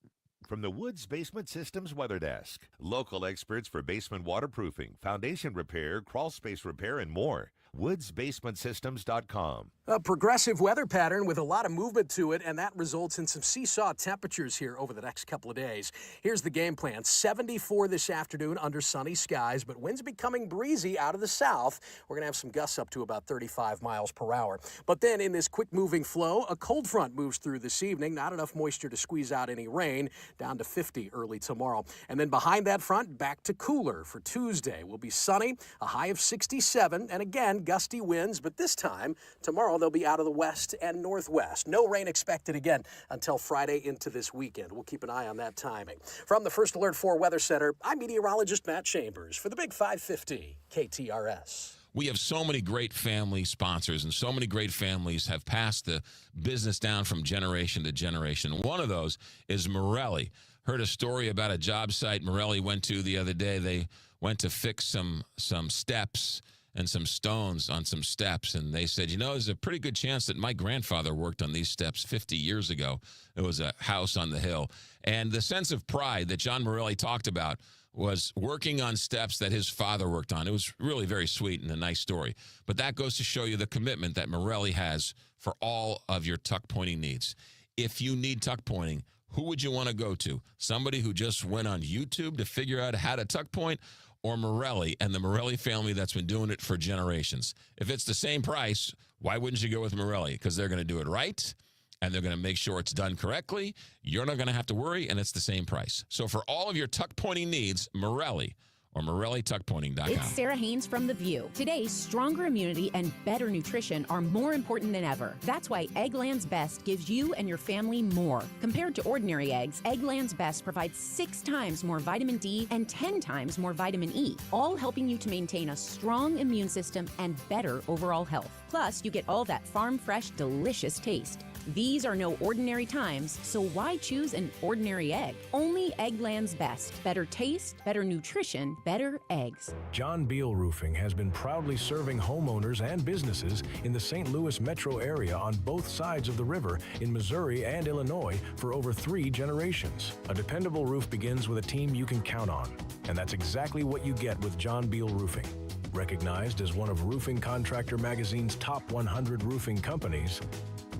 from the Woods Basement Systems Weather Desk. Local experts for basement waterproofing, foundation repair, crawl space repair, and more. WoodsBasementSystems.com. A progressive weather pattern with a lot of movement to it, and that results in some seesaw temperatures here over the next couple of days. Here's the game plan. 74 this afternoon under sunny skies, but winds becoming breezy out of the south. We're going to have some gusts up to about 35 miles per hour. But then in this quick-moving flow, a cold front moves through this evening. Not enough moisture to squeeze out any rain, down to 50 early tomorrow. And then behind that front, back to cooler for Tuesday. Will be sunny, a high of 67, and again, gusty winds, but this time, tomorrow, they'll be out of the west and northwest. No rain expected again until Friday into this weekend. We'll keep an eye on that timing. From the First Alert 4 Weather Center, I'm meteorologist Matt Chambers for the Big 550 KTRS. We have so many great family sponsors, and so many great families have passed the business down from generation to generation. One of those is Morelli. Heard a story about a job site Morelli went to the other day. They went to fix some steps and some stones on some steps, and they said, there's a pretty good chance that my grandfather worked on these steps 50 years ago. It was a house on the hill. And the sense of pride that John Morelli talked about was working on steps that his father worked on. It was really very sweet and a nice story. But that goes to show you the commitment that Morelli has for all of your tuck pointing needs. If you need tuck pointing, who would you want to go to? Somebody who just went on YouTube to figure out how to tuck point, or Morelli and the Morelli family that's been doing it for generations? If it's the same price, why wouldn't you go with Morelli? Because they're going to do it right, and they're going to make sure it's done correctly. You're not going to have to worry, and it's the same price. So for all of your tuck pointing needs, Morelli or MorelliTuckPointing.com. It's Sarah Haynes from The View. Today, stronger immunity and better nutrition are more important than ever. That's why Eggland's Best gives you and your family more. Compared to ordinary eggs, Eggland's Best provides 6 times more vitamin D and 10 times more vitamin E, all helping you to maintain a strong immune system and better overall health. Plus, you get all that farm-fresh, delicious taste. These are no ordinary times, so why choose an ordinary egg? Only Eggland's Best. Better taste, better nutrition, better eggs. John Beal Roofing has been proudly serving homeowners and businesses in the St. Louis metro area on both sides of the river in Missouri and Illinois for over 3 generations. A dependable roof begins with a team you can count on, and that's exactly what you get with John Beal Roofing. Recognized as one of Roofing Contractor Magazine's top 100 roofing companies,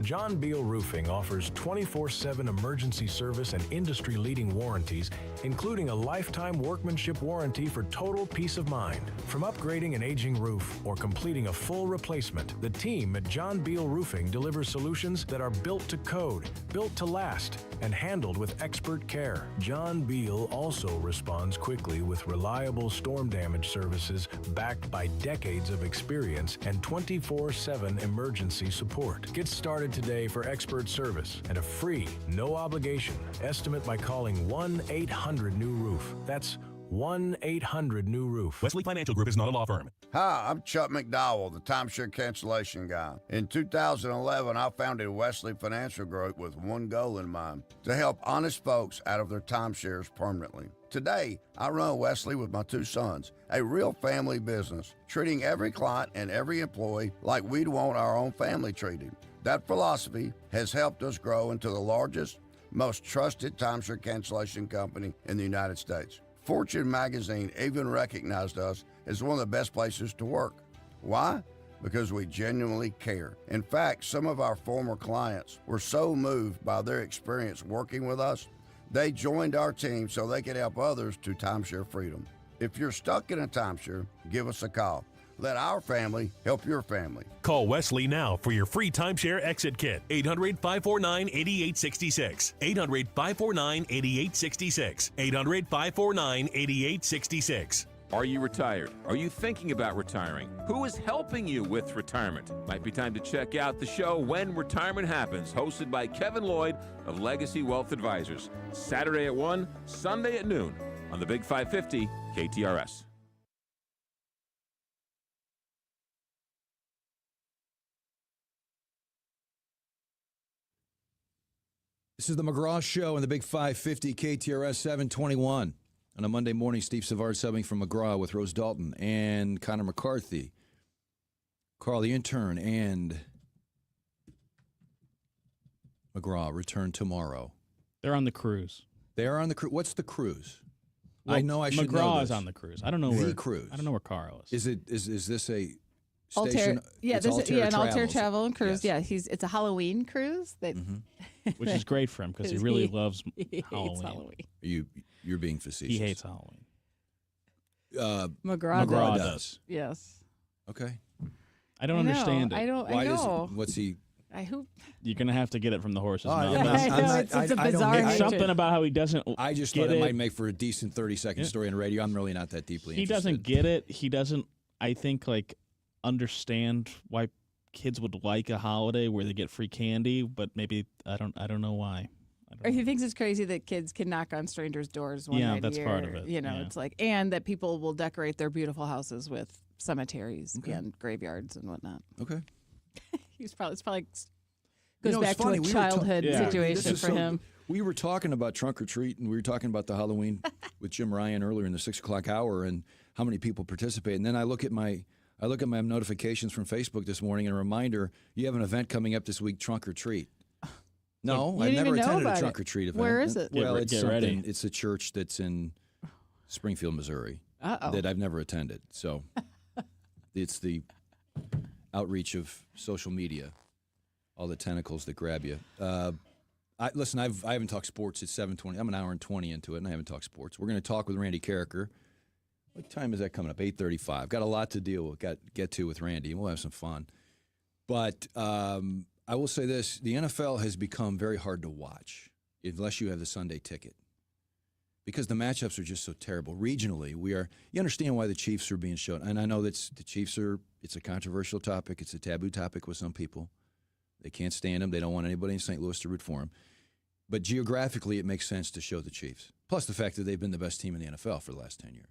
John Beal Roofing offers 24/7 emergency service and industry-leading warranties, including a lifetime workmanship warranty for total peace of mind. From upgrading an aging roof or completing a full replacement, the team at John Beal Roofing delivers solutions that are built to code, built to last, and handled with expert care. John Beal also responds quickly with reliable storm damage services backed by decades of experience and 24/7 emergency support. Get started today for expert service and a free, no-obligation estimate by calling 1-800-NEW-ROOF. That's 1-800-NEW-ROOF. Wesley Financial Group is not a law firm. Hi, I'm Chuck McDowell, the timeshare cancellation guy. In 2011, I founded Wesley Financial Group with one goal in mind: to help honest folks out of their timeshares permanently. Today, I run Wesley with my 2 sons, a real family business, treating every client and every employee like we'd want our own family treated. That philosophy has helped us grow into the largest, most trusted timeshare cancellation company in the United States. Fortune magazine even recognized us as one of the best places to work. Why? Because we genuinely care. In fact, some of our former clients were so moved by their experience working with us, they joined our team so they could help others to timeshare freedom. If you're stuck in a timeshare, give us a call. Let our family help your family. Call Wesley now for your free timeshare exit kit. 800-549-8866. 800-549-8866. 800-549-8866. Are you retired? Are you thinking about retiring? Who is helping you with retirement? Might be time to check out the show When Retirement Happens, hosted by Kevin Lloyd of Legacy Wealth Advisors. Saturday at 1, Sunday at noon on the Big 550 KTRS. This is the McGraw Show on the Big 550 KTRS 721. On a Monday morning, Steve Savard subbing from McGraw with Rose Dalton and Connor McCarthy. Carl, the intern, and McGraw return tomorrow. They're on the cruise. They are on the cruise. What's the cruise? I know I should know McGraw this. is on the cruise. I don't know the where cruise. I don't know where Carl is. Is this a Altair, station? yeah, It's there's Altair an Altair Travels. Travel and Cruise. Yeah, it's a Halloween cruise that Which is great for him because he really loves Halloween. hates Halloween. You're being facetious. He hates Halloween. McGraw does. Yes. Okay. I don't understand it. I don't. Why I does? know. What's he? You're gonna have to get it from the horse's mouth. It's a bizarre It's something about how he doesn't. I just get thought it might make for a decent 30-second story on radio. I'm really not that deeply He interested. doesn't get it. He doesn't. I think understand why kids would like a holiday where they get free candy, but maybe I don't know why. Or he thinks it's crazy that kids can knock on strangers' doors one night that's a year. part of it. It's and that people will decorate their beautiful houses with cemeteries and graveyards and whatnot. Okay. It's probably goes it's back to funny. a We were childhood This situation is for him. We were talking about trunk or treat, and we were talking about the Halloween with Jim Ryan earlier in the 6 o'clock hour, and how many people participate. And then I look at my notifications from Facebook this morning, and a reminder: you have an event coming up this week, trunk or treat. No, You I've didn't never even know attended a about trunk it. or treat event. Where is it? Well, it's Get something. ready. It's a church that's in Springfield, Missouri, Uh-oh. that I've never attended. So it's the outreach of social media, all the tentacles that grab you. Listen, I haven't talked sports. It's 7:20. I'm an hour and 20 into it, and I haven't talked sports. We're going to talk with Randy Carricker. What time is that coming up? 8:35. Got a lot to deal with. Get to with Randy, and we'll have some fun. But I will say this: the NFL has become very hard to watch unless you have the Sunday ticket, because the matchups are just so terrible. Regionally, you understand why the Chiefs are being shown, and I know that the Chiefs it's a controversial topic. It's a taboo topic with some people. They can't stand them. They don't want anybody in St. Louis to root for them. But geographically, it makes sense to show the Chiefs. Plus the fact that they've been the best team in the NFL for the last 10 years.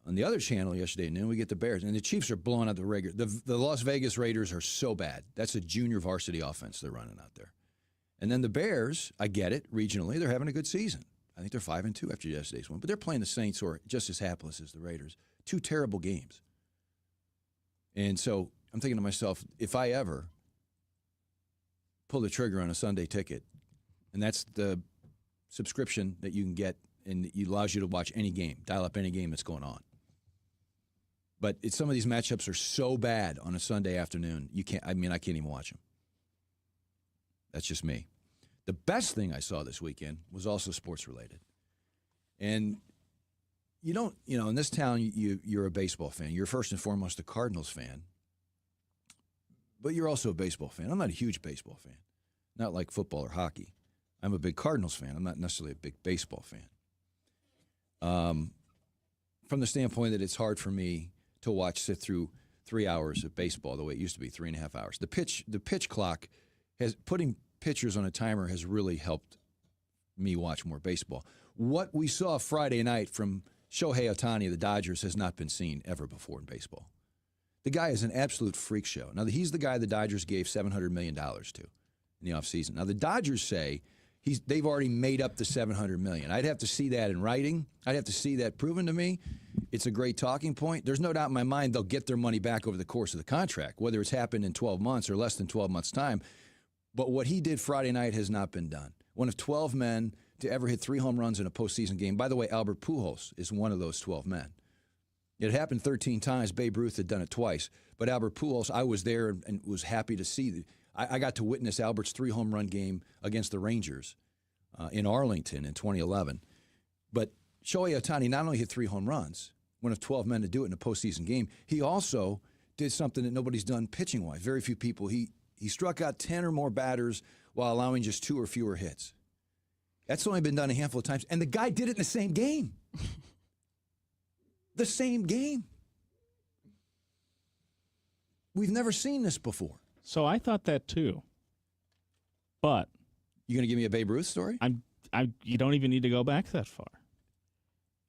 On the other channel yesterday at noon, we get the Bears. And the Chiefs are blowing out the regular. The Las Vegas Raiders are so bad. That's a junior varsity offense they're running out there. And then the Bears, I get it, regionally, they're having a good season. I think they're 5-2 after yesterday's win. But they're playing the Saints, who are just as hapless as the Raiders. 2 terrible games. And so I'm thinking to myself, if I ever pull the trigger on a Sunday ticket, and that's the subscription that you can get, and it allows you to watch any game, dial up any game that's going on. But some of these matchups are so bad on a Sunday afternoon, I can't even watch them. That's just me. The best thing I saw this weekend was also sports related. And in this town, you're a baseball fan. You're first and foremost a Cardinals fan. But you're also a baseball fan. I'm not a huge baseball fan. Not like football or hockey. I'm a big Cardinals fan. I'm not necessarily a big baseball fan. From the standpoint that it's hard for me to sit through 3 hours of baseball the way it used to be, 3.5 hours. The pitch clock putting pitchers on a timer has really helped me watch more baseball. What we saw Friday night from Shohei Ohtani of the Dodgers has not been seen ever before in baseball. The guy is an absolute freak show. Now, he's the guy the Dodgers gave $700 million to in the offseason. Now, the Dodgers say they've already made up the $700 million. I'd have to see that in writing. I'd have to see that proven to me. It's a great talking point. There's no doubt in my mind they'll get their money back over the course of the contract, whether it's happened in 12 months or less than 12 months' time. But what he did Friday night has not been done. One of 12 men to ever hit 3 home runs in a postseason game. By the way, Albert Pujols is one of those 12 men. It happened 13 times. Babe Ruth had done it twice. But Albert Pujols, I was there and was happy to see. I got to witness Albert's 3 home run game against the Rangers in Arlington in 2011. But Shohei Ohtani not only hit 3 home runs, one of 12 men to do it in a postseason game, he also did something that nobody's done pitching-wise. Very few people. He struck out 10 or more batters while allowing just 2 or fewer hits. That's only been done a handful of times. And the guy did it in the same game. The same game. We've never seen this before. So I thought that too. But you going to give me a Babe Ruth story? You don't even need to go back that far.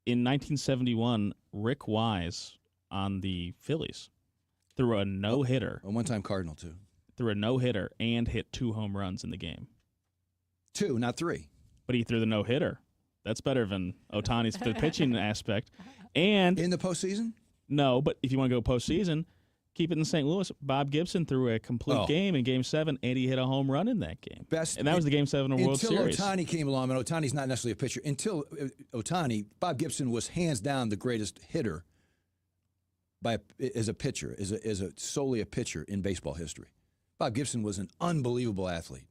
In 1971, Rick Wise on the Phillies threw a no-hitter. A one-time Cardinal, too. Threw a no-hitter and hit 2 home runs in the game. 2, not 3. But he threw the no-hitter. That's better than Ohtani's pitching aspect. And in the postseason? No, but if you want to go postseason, keep it in St. Louis. Bob Gibson threw a complete game in Game 7, and he hit a home run in that game. And that was the Game 7 of World Series. Until Ohtani came along, and Ohtani's not necessarily a pitcher. Until Ohtani, Bob Gibson was hands down the greatest hitter as a pitcher, solely a pitcher in baseball history. Bob Gibson was an unbelievable athlete.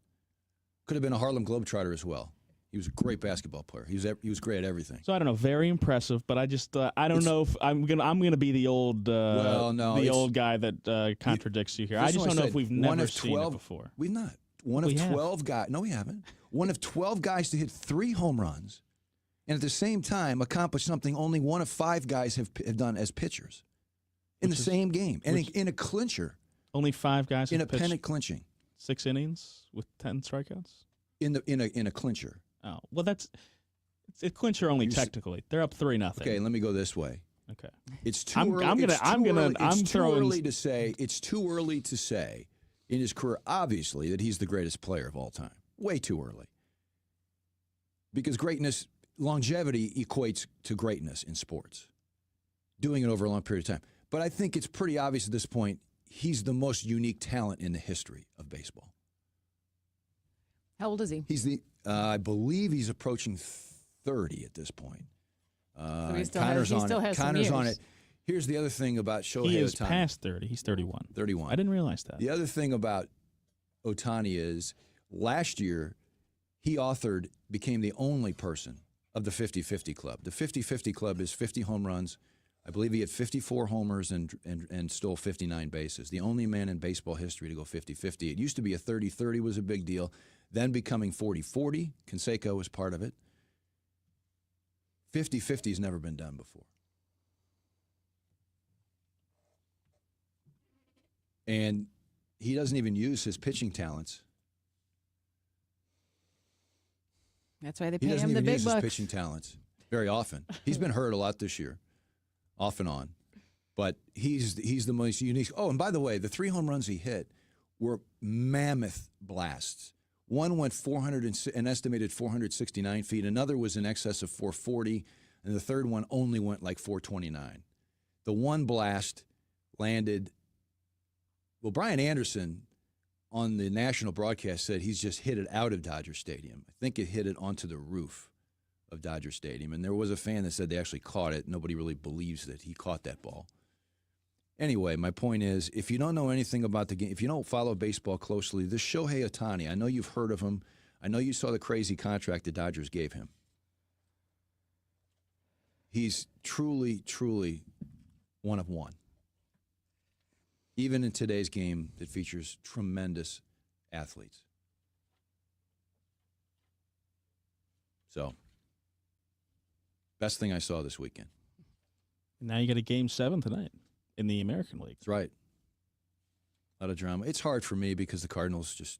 Could have been a Harlem Globetrotter as well. He was a great basketball player. He was great at everything. So I don't know, very impressive, but I just I don't know if I'm gonna be the old old guy that contradicts you here. I just don't know if we've never seen it before. We've not. One of 12 guys. No, we haven't. One of 12 guys to hit 3 home runs, and at the same time accomplish something only one of 5 guys have done as pitchers in the same game, and in a clincher. Only 5 guys in have a pennant clinching. 6 innings with 10 strikeouts in a clincher. Oh, well, it's a clincher only technically. They're up 3-0. Okay, let me go this way. Okay, it's too early. It's too early to say. It's too early to say in his career, obviously, that he's the greatest player of all time. Way too early. Because greatness, longevity equates to greatness in sports. Doing it over a long period of time. But I think it's pretty obvious at this point he's the most unique talent in the history of baseball. How old is he? I believe he's approaching 30 at this point. So he still has some years. On it. Here's the other thing about Shohei Ohtani. He is past 30. He's 31. 31. I didn't realize that. The other thing about Ohtani is last year he became the only person of the 50-50 club. The 50-50 club is 50 home runs. I believe he had 54 homers and stole 59 bases. The only man in baseball history to go 50-50. It used to be a 30-30 was a big deal. Then becoming 40-40. Canseco was part of it. 50-50 has never been done before. And he doesn't even use his pitching talents. That's why they pay him the big bucks. He doesn't even use his pitching talents very often. He's been hurt a lot this year, off and on. But he's the most unique. Oh, and by the way, the 3 home runs he hit were mammoth blasts. One went an estimated 469 feet. Another was in excess of 440. And the third one only went like 429. The one blast landed. Well, Brian Anderson on the national broadcast said he's just hit it out of Dodger Stadium. I think it hit it onto the roof of Dodger Stadium. And there was a fan that said they actually caught it. Nobody really believes that he caught that ball. Anyway, my point is, if you don't know anything about the game, if you don't follow baseball closely, this Shohei Ohtani, I know you've heard of him. I know you saw the crazy contract the Dodgers gave him. He's truly, truly one of one. Even in today's game that features tremendous athletes. So, best thing I saw this weekend. Now you got a Game 7 tonight in the American League. That's right. A lot of drama. It's hard for me because the Cardinals just,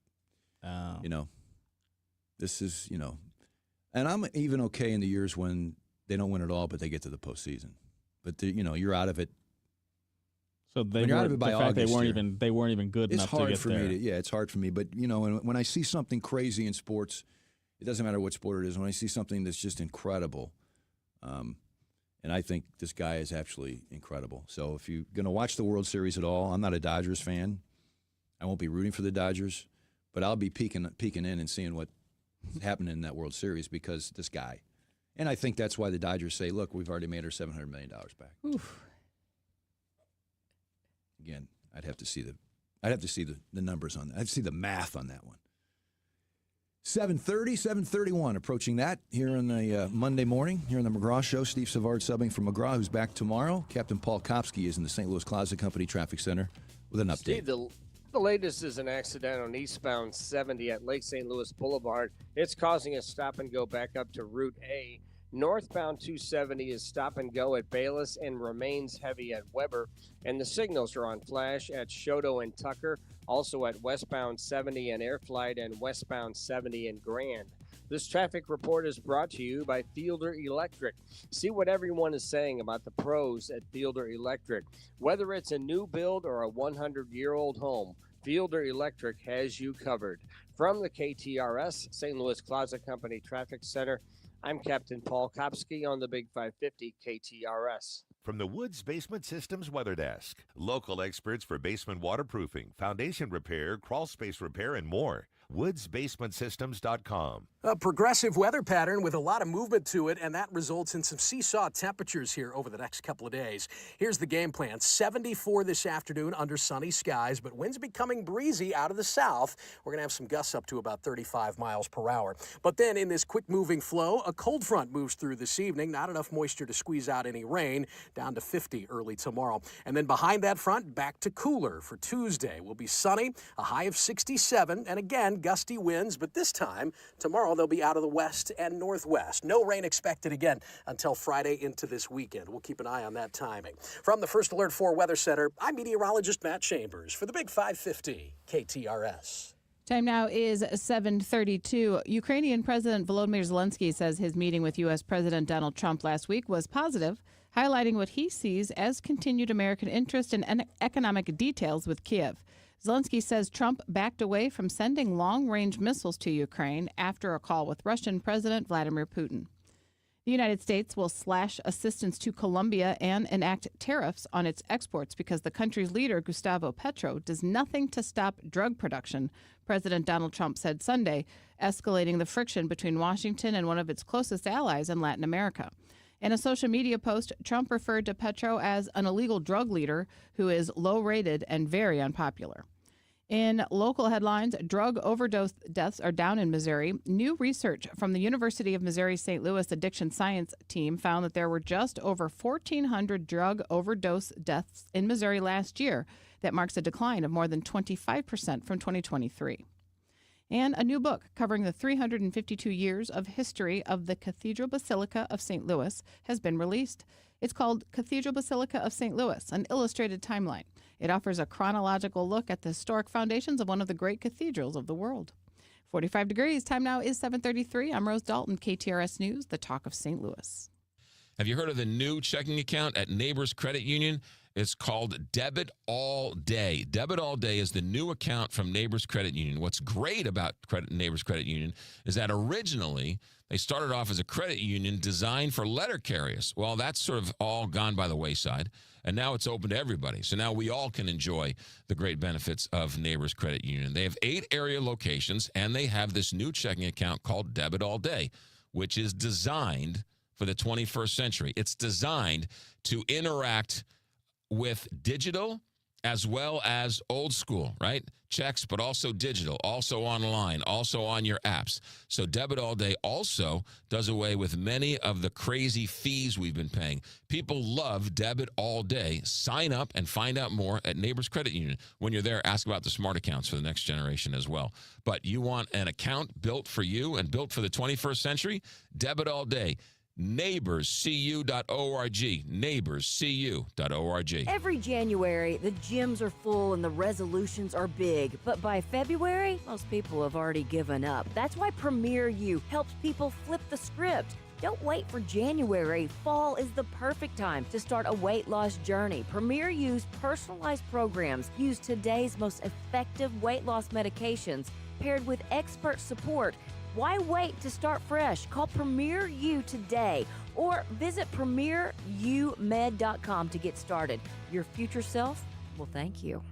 this is, and I'm even okay in the years when they don't win at all, but they get to the postseason. But you're out of it. So they were, the fact August, they weren't even good enough to get there. It's hard for me. It's hard for me. But when I see something crazy in sports, it doesn't matter what sport it is. When I see something that's just incredible, and I think this guy is absolutely incredible. So if you're going to watch the World Series at all, I'm not a Dodgers fan. I won't be rooting for the Dodgers, but I'll be peeking in and seeing what's happening in that World Series because this guy. And I think that's why the Dodgers say, look, we've already made our $700 million back. Oof. Again, I'd have to see the numbers on that. I'd have to see the math on that one. 7:30, 7:31, approaching that here on the Monday morning, here on the McGraw Show. Steve Savard subbing for McGraw, who's back tomorrow. Captain Paul Kopsky is in the St. Louis Closet Company Traffic Center with an update. Steve, the latest is an accident on eastbound 70 at Lake St. Louis Boulevard. It's causing a stop and go back up to Route A. Northbound 270 is stop and go at Bayless and remains heavy at Weber. And the signals are on flash at Shoto and Tucker, also at westbound 70 and Airflight and westbound 70 and Grand. This traffic report is brought to you by Fielder Electric. See what everyone is saying about the pros at Fielder Electric. Whether it's a new build or a 100-year-old home, Fielder Electric has you covered. From the KTRS, St. Louis Closet Company Traffic Center, I'm Captain Paul Kopsky on the Big 550 KTRS. From the Woods Basement Systems Weather Desk, local experts for basement waterproofing, foundation repair, crawl space repair, and more. WoodsBasementSystems.com. A progressive weather pattern with a lot of movement to it, and that results in some seesaw temperatures here over the next couple of days. Here's the game plan. 74 this afternoon under sunny skies, but winds becoming breezy out of the south. We're going to have some gusts up to about 35 miles per hour. But then in this quick-moving flow, a cold front moves through this evening. Not enough moisture to squeeze out any rain, down to 50 early tomorrow. And then behind that front, back to cooler for Tuesday. Will be sunny, a high of 67, and again, gusty winds, but this time, tomorrow, they'll be out of the west and northwest. No rain expected again until Friday into this weekend. We'll keep an eye on that timing. From the First Alert 4 Weather Center, I'm meteorologist Matt Chambers for the Big 550 KTRS. Time now is 7:32. Ukrainian President Volodymyr Zelensky says his meeting with U.S. President Donald Trump last week was positive, highlighting what he sees as continued American interest in economic details with Kiev. Zelensky says Trump backed away from sending long-range missiles to Ukraine after a call with Russian President Vladimir Putin. The United States will slash assistance to Colombia and enact tariffs on its exports because the country's leader, Gustavo Petro, does nothing to stop drug production, President Donald Trump said Sunday, escalating the friction between Washington and one of its closest allies in Latin America. In a social media post, Trump referred to Petro as an illegal drug leader who is low-rated and very unpopular. In local headlines, drug overdose deaths are down in Missouri. New research from the University of Missouri St. Louis Addiction Science team found that there were just over 1,400 drug overdose deaths in Missouri last year. That marks a decline of more than 25% from 2023. And a new book covering the 352 years of history of the Cathedral Basilica of St. Louis has been released. It's called Cathedral Basilica of St. Louis, an illustrated timeline. It offers a chronological look at the historic foundations of one of the great cathedrals of the world. 45 degrees. Time now is 7:33. I'm Rose Dalton, KTRS News, the talk of St. Louis. Have you heard of the new checking account at Neighbors Credit Union? It's called Debit All Day. Debit All Day is the new account from Neighbors Credit Union. What's great about Neighbors Credit Union is that originally they started off as a credit union designed for letter carriers. Well, that's sort of all gone by the wayside, and now it's open to everybody. So now we all can enjoy the great benefits of Neighbors Credit Union. They have 8 area locations, and they have this new checking account called Debit All Day, which is designed for the 21st century. It's designed to interact with digital as well as old school, right? Checks, but also digital, also online, also on your apps. So Debit All Day also does away with many of the crazy fees we've been paying. People love Debit All Day. Sign up and find out more at Neighbors Credit Union. When you're there, ask about the smart accounts for the next generation as well. But you want an account built for you and built for the 21st century? Debit All Day. NeighborsCU.org. NeighborsCU.org. Every January, the gyms are full and the resolutions are big. But by February, most people have already given up. That's why Premier U helps people flip the script. Don't wait for January. Fall is the perfect time to start a weight loss journey. Premier U's personalized programs use today's most effective weight loss medications paired with expert support. Why wait to start fresh? Call Premier U today or visit premierumed.com to get started. Your future self will thank you.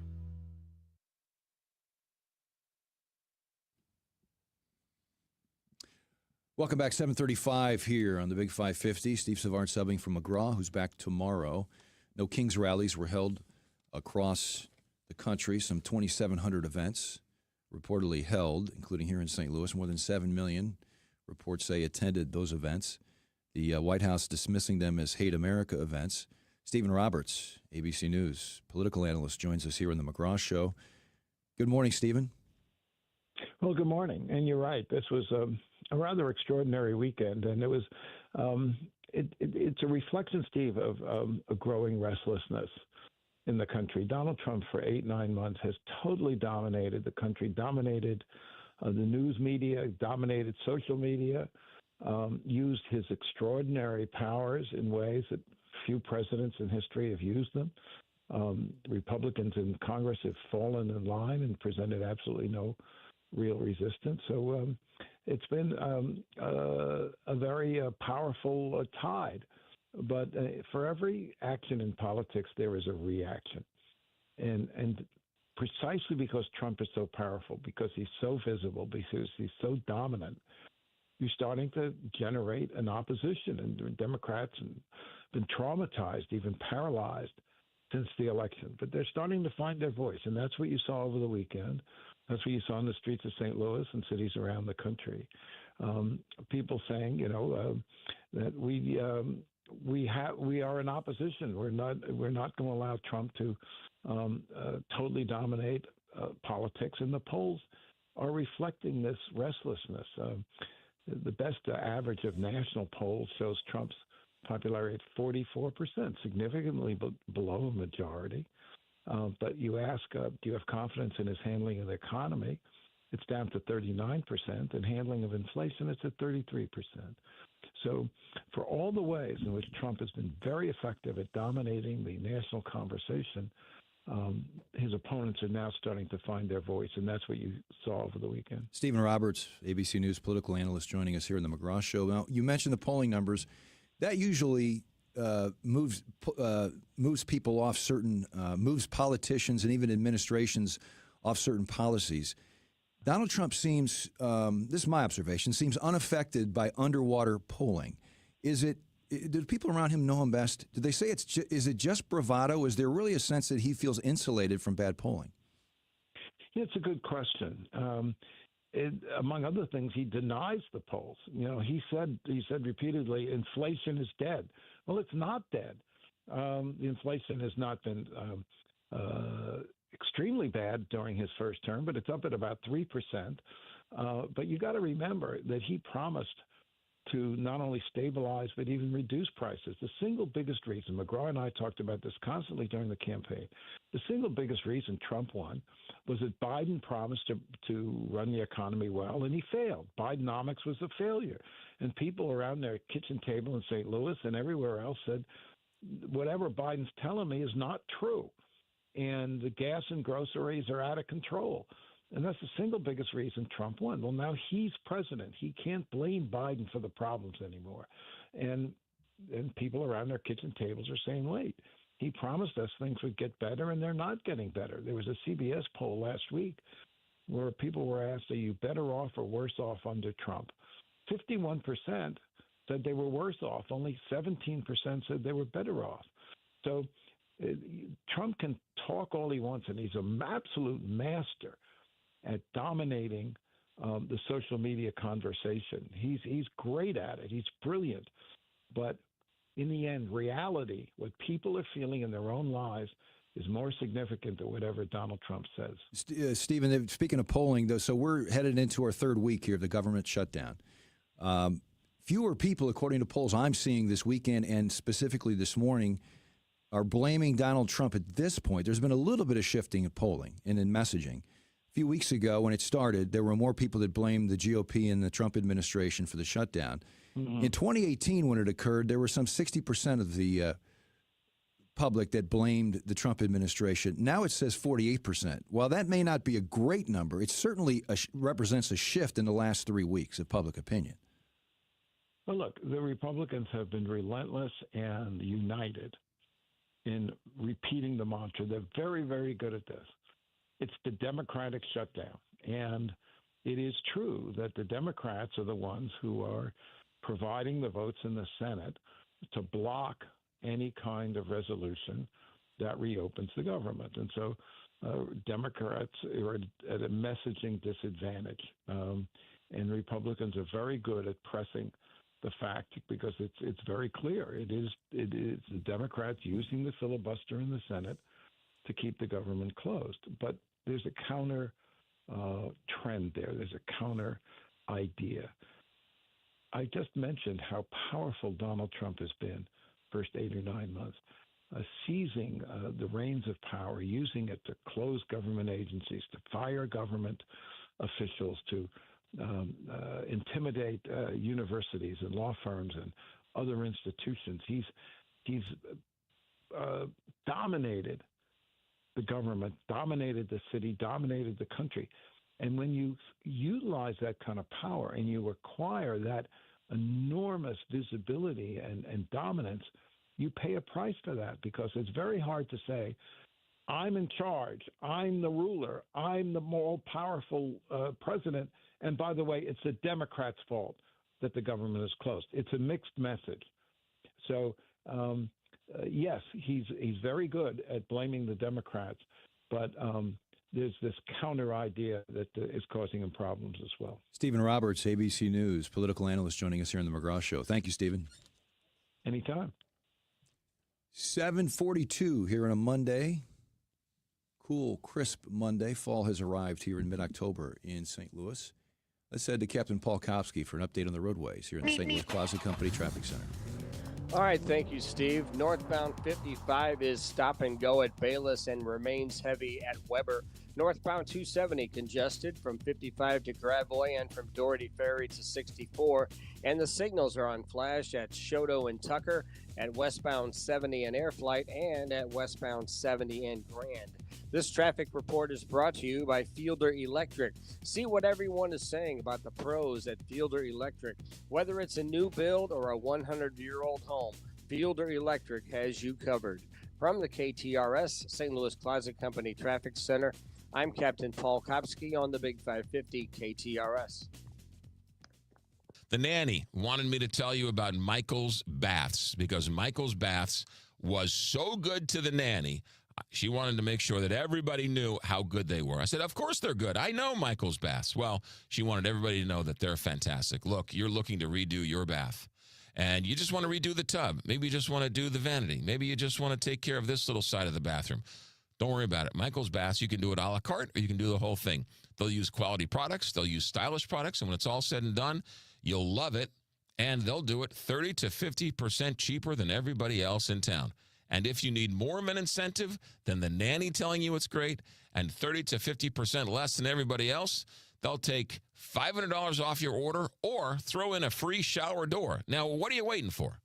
Welcome back, 7:35 here on the Big 550. Steve Savard subbing for McGraw, who's back tomorrow. No Kings rallies were held across the country, some 2,700 events reportedly held, including here in St. Louis. More than 7 million, reports say, attended those events. The White House dismissing them as hate America events. Stephen Roberts, ABC News, political analyst, joins us here on the McGraw Show. Good morning, Stephen. Well, good morning. And you're right. This was a rather extraordinary weekend, and it was it's a reflection, Steve, of a growing restlessness in the country. Donald Trump, for 8-9 months, has totally dominated the country, dominated the news media, dominated social media, used his extraordinary powers in ways that few presidents in history have used them. Republicans in Congress have fallen in line and presented absolutely no real resistance. So it's been a very powerful tide But for every action in politics, there is a reaction. And precisely because Trump is so powerful, because he's so visible, because he's so dominant, you're starting to generate an opposition. And Democrats have been traumatized, even paralyzed since the election. But they're starting to find their voice. And that's what you saw over the weekend. That's what you saw in the streets of St. Louis and cities around the country. People saying, that we are in opposition. We're not going to allow Trump to totally dominate politics, and the polls are reflecting this restlessness. The best average of national polls shows Trump's popularity at 44%, significantly below a majority. But you ask, do you have confidence in his handling of the economy? It's down to 39%, and handling of inflation, it's at 33%. So for all the ways in which Trump has been very effective at dominating the national conversation, his opponents are now starting to find their voice, and that's what you saw over the weekend. Stephen Roberts, ABC News political analyst, joining us here in the McGraw Show. Now, you mentioned the polling numbers. That usually moves people off certain, moves politicians and even administrations off certain policies. Donald Trump seems, this is my observation, seems unaffected by underwater polling. Do people around him know him best? Do they say is it just bravado? Is there really a sense that he feels insulated from bad polling? Yeah, it's a good question. Among other things, he denies the polls. He said repeatedly, inflation is dead. Well, it's not dead. The inflation has not been extremely bad during his first term, but it's up at about 3%. But you got to remember that he promised to not only stabilize but even reduce prices. The single biggest reason, McGraw and I talked about this constantly during the campaign, the single biggest reason Trump won was that Biden promised to run the economy well, and he failed. Bidenomics was a failure. And people around their kitchen table in St. Louis and everywhere else said, whatever Biden's telling me is not true. And the gas and groceries are out of control. And that's the single biggest reason Trump won. Well, now he's president. He can't blame Biden for the problems anymore. And people around their kitchen tables are saying, wait, he promised us things would get better, and they're not getting better. There was a CBS poll last week where people were asked, are you better off or worse off under Trump? 51% said they were worse off. Only 17% said they were better off. So Trump can talk all he wants, and he's an absolute master at dominating the social media conversation. He's great at it. He's brilliant. But in the end, reality, what people are feeling in their own lives, is more significant than whatever Donald Trump says. Stephen, speaking of polling, though, so we're headed into our third week here of the government shutdown. Fewer people, according to polls I'm seeing this weekend and specifically this morning, are blaming Donald Trump at this point. There's been a little bit of shifting in polling and in messaging. A few weeks ago, when it started, there were more people that blamed the GOP and the Trump administration for the shutdown. Mm-hmm. In 2018, when it occurred, there were some 60% of the public that blamed the Trump administration. Now it says 48%. While that may not be a great number, it certainly represents a shift in the last 3 weeks of public opinion. Well, look, the Republicans have been relentless and united in repeating the mantra. They're very, very good at this. It's the Democratic shutdown. And it is true that the Democrats are the ones who are providing the votes in the Senate to block any kind of resolution that reopens the government. And so Democrats are at a messaging disadvantage. And Republicans are very good at pressing the fact, because it's very clear. It is the Democrats using the filibuster in the Senate to keep the government closed. But there's a counter trend there. There's a counter idea. I just mentioned how powerful Donald Trump has been first 8 or 9 months, seizing the reins of power, using it to close government agencies, to fire government officials, to intimidate universities and law firms and other institutions. He's dominated the government, dominated the city, dominated the country. And when you utilize that kind of power and you acquire that enormous visibility and dominance, you pay a price for that, because it's very hard to say, I'm in charge, I'm the ruler, I'm the more powerful president, and by the way, it's the Democrats' fault that the government is closed. It's a mixed message. So, yes, he's very good at blaming the Democrats, but there's this counter idea that is causing him problems as well. Stephen Roberts, ABC News, political analyst, joining us here on the McGraw Show. Thank you, Stephen. Anytime. 7:42 here on a Monday. Cool, crisp Monday. Fall has arrived here in mid-October in St. Louis. Let's head to Captain Paul Kopsky for an update on the roadways here in the St. Louis Closet Company Traffic Center. All right, thank you, Steve. Northbound 55 is stop and go at Bayless and remains heavy at Weber. Northbound 270 congested from 55 to Gravois and from Doherty Ferry to 64. And the signals are on flash at Choteau and Tucker, at westbound 70 and Airflight, and at westbound 70 and Grand. This traffic report is brought to you by Fielder Electric. See what everyone is saying about the pros at Fielder Electric. Whether it's a new build or a 100-year-old home, Fielder Electric has you covered. From the KTRS St. Louis Closet Company Traffic Center, I'm Captain Paul Kopsky on the Big 550 KTRS. The nanny wanted me to tell you about Michael's Baths, because Michael's Baths was so good to the nanny. She wanted to make sure that everybody knew how good they were. I said, of course they're good. I know Michael's Baths. Well, she wanted everybody to know that they're fantastic. Look, you're looking to redo your bath, and you just want to redo the tub. Maybe you just want to do the vanity. Maybe you just want to take care of this little side of the bathroom. Don't worry about it. Michael's Baths, you can do it a la carte, or you can do the whole thing. They'll use quality products. They'll use stylish products, and when it's all said and done, you'll love it, and they'll do it 30 to 50% cheaper than everybody else in town. And if you need more of an incentive than the nanny telling you it's great, and 30 to 50% less than everybody else, they'll take $500 off your order or throw in a free shower door. Now, what are you waiting for?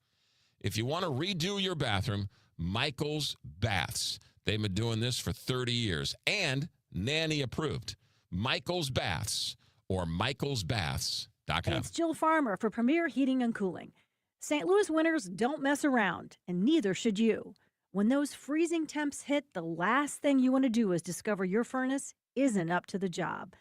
If you want to redo your bathroom, Michael's Baths. They've been doing this for 30 years, and nanny approved. Michael's Baths, or michaelsbaths.com. It's Jill Farmer for Premier Heating and Cooling. St. Louis winters don't mess around, and neither should you. When those freezing temps hit, the last thing you want to do is discover your furnace isn't up to the job.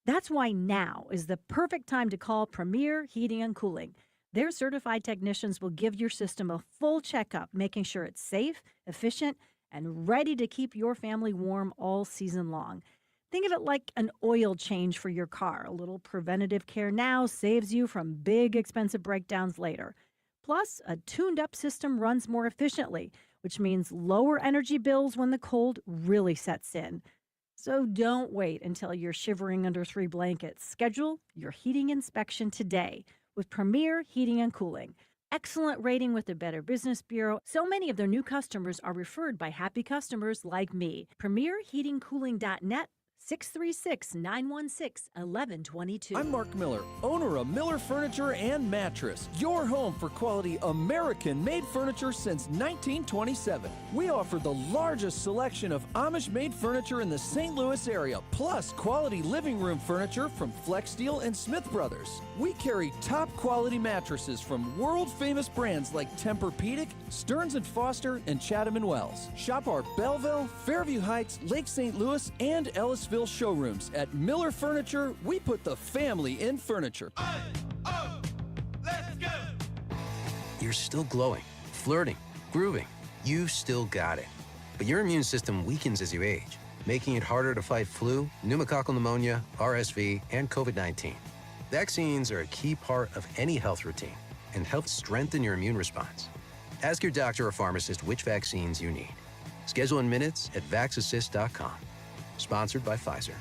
That's why now is the perfect time to call Premier Heating and Cooling. Their certified technicians will give your system a full checkup, making sure it's safe, efficient, and ready to keep your family warm all season long. Think of it like an oil change for your car. A little preventative care now saves you from big, expensive breakdowns later. Plus, a tuned-up system runs more efficiently, which means lower energy bills when the cold really sets in. So don't wait until you're shivering under 3 blankets. Schedule your heating inspection today with Premier Heating and Cooling. Excellent rating with the Better Business Bureau. So many of their new customers are referred by happy customers like me. PremierHeatingCooling.net. 636-916-1122. I'm Mark Miller, owner of Miller Furniture and Mattress, your home for quality American-made furniture since 1927. We offer the largest selection of Amish-made furniture in the St. Louis area, plus quality living room furniture from Flex Steel and Smith Brothers. We carry top-quality mattresses from world-famous brands like Tempur-Pedic, Stearns & Foster, and Chatham & Wells. Shop our Belleville, Fairview Heights, Lake St. Louis, and Ellisville showrooms. At Miller Furniture, we put the family in furniture. Let's go! You're still glowing, flirting, grooving. You still got it. But your immune system weakens as you age, making it harder to fight flu, pneumococcal pneumonia, RSV, and COVID-19. Vaccines are a key part of any health routine and help strengthen your immune response. Ask your doctor or pharmacist which vaccines you need. Schedule in minutes at vaxassist.com. Sponsored by Pfizer.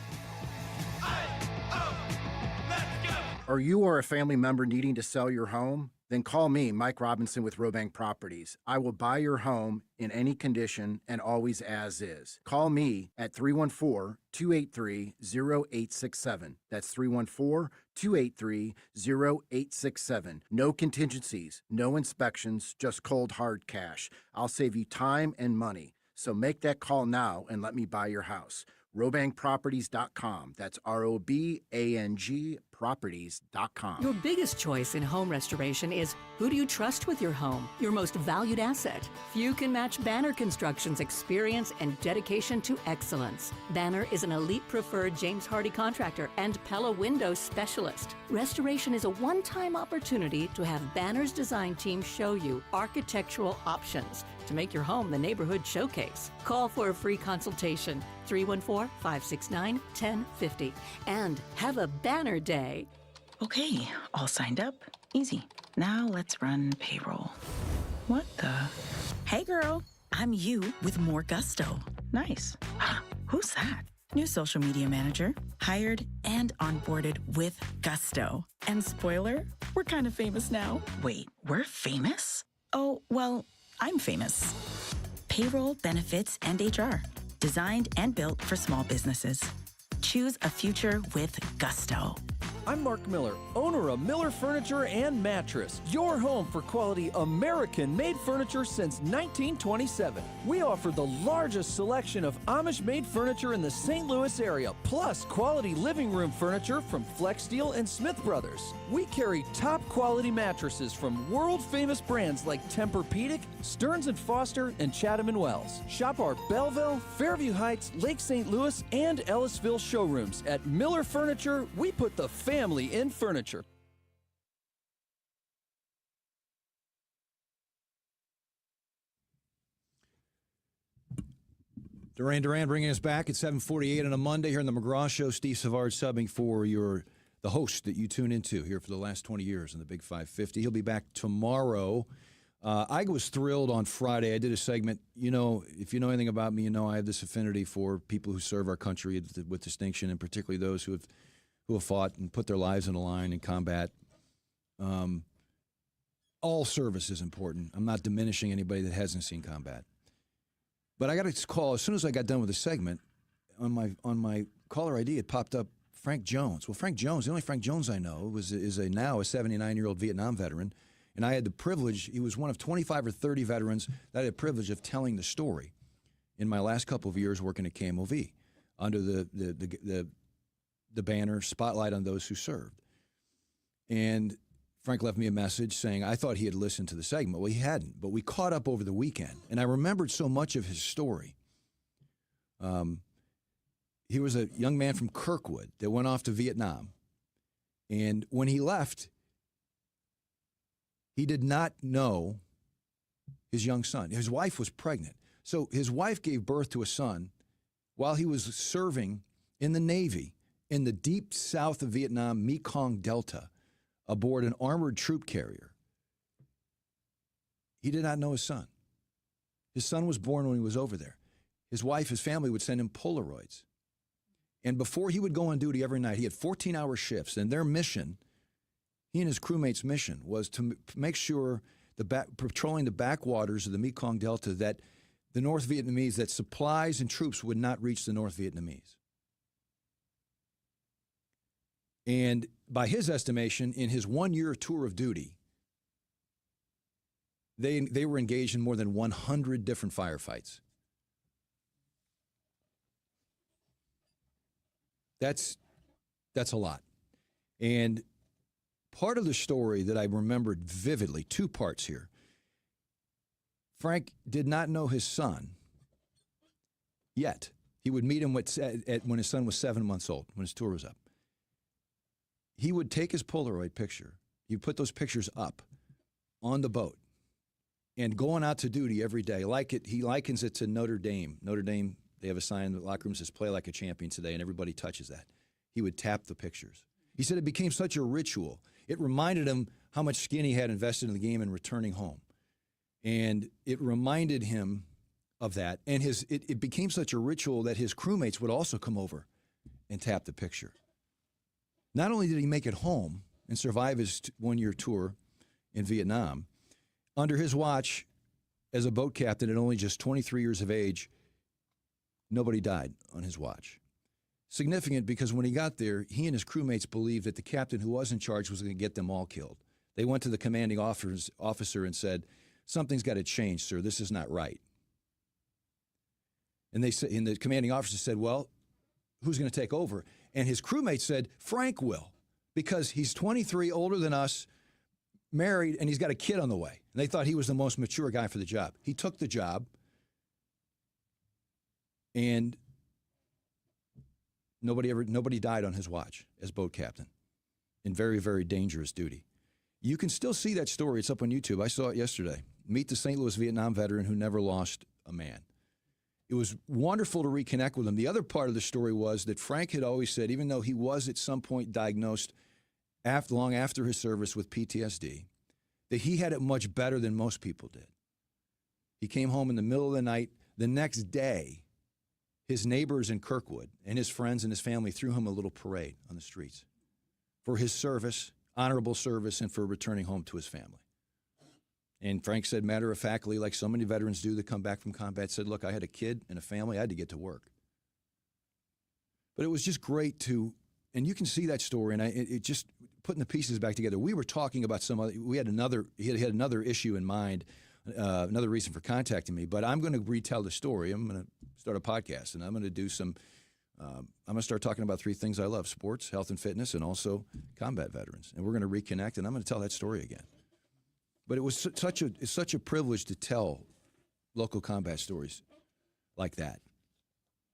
Are you or a family member needing to sell your home? Then call me, Mike Robinson with Robank Properties. I will buy your home in any condition and always as is. Call me at 314-283-0867. That's 314-283-0867. No contingencies, no inspections, just cold hard cash. I'll save you time and money. So make that call now and let me buy your house. RobankProperties.com. That's ROBANG Properties.com. Your biggest choice in home restoration is who do you trust with your home, your most valued asset. Few can match Banner Construction's experience and dedication to excellence. Banner is an elite preferred James Hardy contractor and Pella Window specialist. Restoration is a one-time opportunity to have Banner's design team show you architectural options to make your home the neighborhood showcase. Call for a free consultation, 314-569-1050. And have a Banner day. Okay, all signed up. Easy. Now let's run payroll. What the? Hey girl, I'm you with more gusto. Nice. Who's that? New social media manager, hired and onboarded with gusto. And spoiler, we're kind of famous now. Wait, we're famous? Oh, well, I'm famous. Payroll, benefits, and HR. Designed and built for small businesses. Choose a future with gusto. I'm Mark Miller, owner of Miller Furniture and Mattress, your home for quality American-made furniture since 1927. We offer the largest selection of Amish-made furniture in the St. Louis area, plus quality living room furniture from Flex Steel and Smith Brothers. We carry top-quality mattresses from world-famous brands like Tempur-Pedic, Stearns & Foster, and Chatham & Wells. Shop our Belleville, Fairview Heights, Lake St. Louis, and Ellisville showrooms. At Miller Furniture, we put the family in furniture. Duran Duran bringing us back at 7:48 on a Monday here on the McGraw Show. Steve Savard subbing for the host that you tune into here for the last 20 years in the Big 550. He'll be back tomorrow. I was thrilled on Friday. I did a segment. You know, if you know anything about me, you know I have this affinity for people who serve our country with distinction, and particularly those who have fought and put their lives on the line in combat. All service is important. I'm not diminishing anybody that hasn't seen combat. But I got a call as soon as I got done with the segment. On my caller ID, it popped up Frank Jones. Well, Frank Jones, the only Frank Jones I know is now a 79-year-old Vietnam veteran, and I had the privilege. He was one of 25 or 30 veterans that I had the privilege of telling the story in my last couple of years working at KMOV under the banner Spotlight on Those Who Served. And Frank left me a message saying I thought he had listened to the segment. Well, he hadn't, but we caught up over the weekend, and I remembered so much of his story. He was a young man from Kirkwood that went off to Vietnam, and when he left, he did not know his young son. His wife was pregnant, so his wife gave birth to a son while he was serving in the Navy in the deep south of Vietnam, Mekong Delta, aboard an armored troop carrier. He did not know his son. His son was born when he was over there. His wife, his family would send him Polaroids. And before he would go on duty every night, he had 14-hour shifts, and their mission, he and his crewmates' mission, was to make sure, patrolling the backwaters of the Mekong Delta, that the North Vietnamese, that supplies and troops would not reach the North Vietnamese. And by his estimation, in his one-year tour of duty, they were engaged in more than 100 different firefights. That's a lot. And part of the story that I remembered vividly, two parts here. Frank did not know his son yet. He would meet him when his son was 7 months old, when his tour was up. He would take his Polaroid picture. He'd put those pictures up on the boat and going out to duty every day. He likens it to Notre Dame. Notre Dame, they have a sign in the locker room that says, "Play like a champion today," and everybody touches that. He would tap the pictures. He said it became such a ritual. It reminded him how much skin he had invested in the game and returning home. And it reminded him of that. And it became such a ritual that his crewmates would also come over and tap the picture. Not only did he make it home and survive his one-year tour in Vietnam, under his watch as a boat captain at only just 23 years of age, nobody died on his watch. Significant because when he got there, he and his crewmates believed that the captain who was in charge was going to get them all killed. They went to the commanding officer and said, "Something's got to change, sir. This is not right." And the commanding officer said, well, who's going to take over? And his crewmate said, Frank will, because he's 23, older than us, married, and he's got a kid on the way. And they thought he was the most mature guy for the job. He took the job, and nobody died on his watch as boat captain in very, very dangerous duty. You can still see that story. It's up on YouTube. I saw it yesterday. Meet the St. Louis Vietnam veteran who never lost a man. It was wonderful to reconnect with him. The other part of the story was that Frank had always said, even though he was at some point diagnosed long after his service with PTSD, that he had it much better than most people did. He came home in the middle of the night. The next day, his neighbors in Kirkwood and his friends and his family threw him a little parade on the streets for his service, honorable service, and for returning home to his family. And Frank said, matter-of-factly, like so many veterans do that come back from combat, said, look, I had a kid and a family. I had to get to work. But it was just great to, and you can see that story, and it just putting the pieces back together. We were talking about he had another issue in mind, another reason for contacting me, but I'm going to retell the story. I'm going to start a podcast, and I'm going to do I'm going to start talking about three things I love: sports, health and fitness, and also combat veterans. And we're going to reconnect, and I'm going to tell that story again. But it was such a privilege to tell local combat stories like that.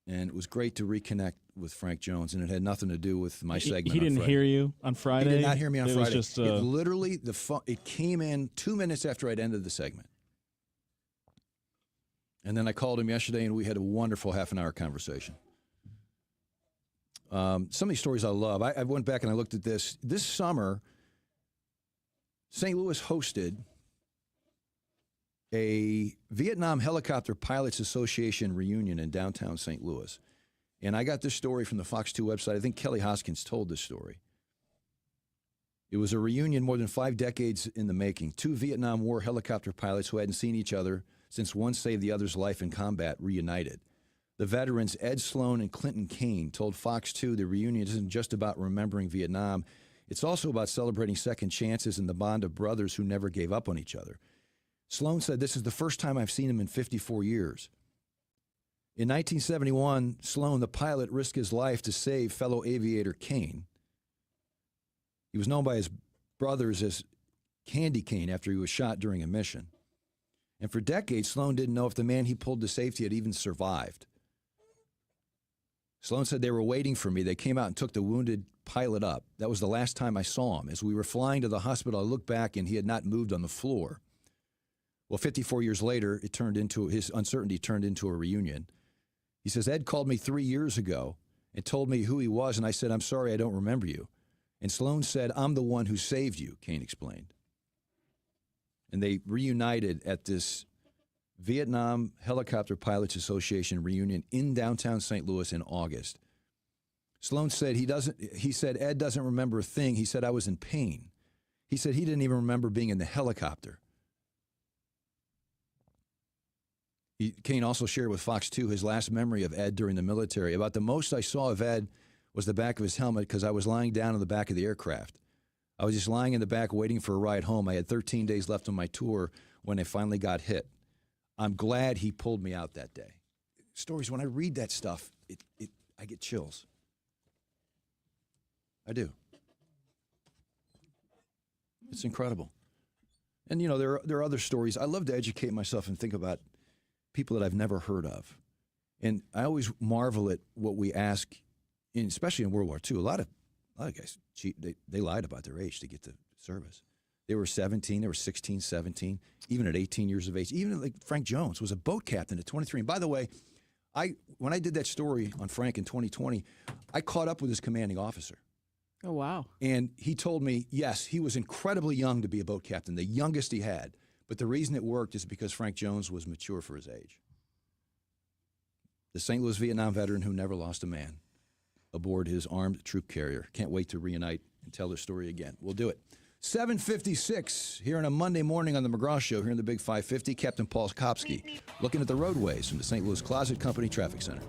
And it was great to reconnect with Frank Jones, and it had nothing to do with my segment. He didn't hear you on Friday? He did not hear me on Friday. Was just, It literally, it came in 2 minutes after I'd ended the segment. And then I called him yesterday, and we had a wonderful half-an-hour conversation. Some of these stories I love. I went back and I looked at this. This summer, St. Louis hosted a Vietnam Helicopter Pilots Association reunion in downtown St. Louis. And I got this story from the Fox 2 website. I think Kelly Hoskins told this story. It was a reunion more than 5 decades in the making. 2 Vietnam War helicopter pilots who hadn't seen each other since one saved the other's life in combat reunited. The veterans Ed Sloan and Clinton Kane told Fox 2 the reunion isn't just about remembering Vietnam. It's also about celebrating second chances and the bond of brothers who never gave up on each other. Sloan said, this is the first time I've seen him in 54 years. In 1971, Sloan, the pilot, risked his life to save fellow aviator Kane. He was known by his brothers as Candy Kane after he was shot during a mission. And for decades, Sloan didn't know if the man he pulled to safety had even survived. Sloan said, they were waiting for me. They came out and took the wounded pilot up. That was the last time I saw him. As we were flying to the hospital, I looked back and he had not moved on the floor. Well, 54 years later, his uncertainty turned into a reunion. He says, Ed called me 3 years ago and told me who he was, and I said, I'm sorry, I don't remember you. And Sloan said, I'm the one who saved you, Kane explained. And they reunited at this Vietnam Helicopter Pilots Association reunion in downtown St. Louis in August. Sloan said he said, Ed doesn't remember a thing. He said, I was in pain. He said he didn't even remember being in the helicopter. Kane also shared with Fox 2 his last memory of Ed during the military. About the most I saw of Ed was the back of his helmet because I was lying down in the back of the aircraft. I was just lying in the back waiting for a ride home. I had 13 days left on my tour when I finally got hit. I'm glad he pulled me out that day. Stories, when I read that stuff, I get chills. I do. It's incredible. And, you know, there are other stories. I love to educate myself and think about people that I've never heard of. And I always marvel at what we ask, especially in World War II. A lot of guys cheat. They lied about their age to get to service. They were 17, they were 16, 17, even at 18 years of age. Even like Frank Jones was a boat captain at 23. And by the way, when I did that story on Frank in 2020, I caught up with his commanding officer. Oh, wow. And he told me, yes, he was incredibly young to be a boat captain, the youngest he had. But the reason it worked is because Frank Jones was mature for his age. The St. Louis Vietnam veteran who never lost a man aboard his armed troop carrier. Can't wait to reunite and tell their story again. We'll do it. 7:56 here on a Monday morning on the McGraw Show here in the Big 550. Captain Paul Kopsky looking at the roadways from the St. Louis Closet Company Traffic Center.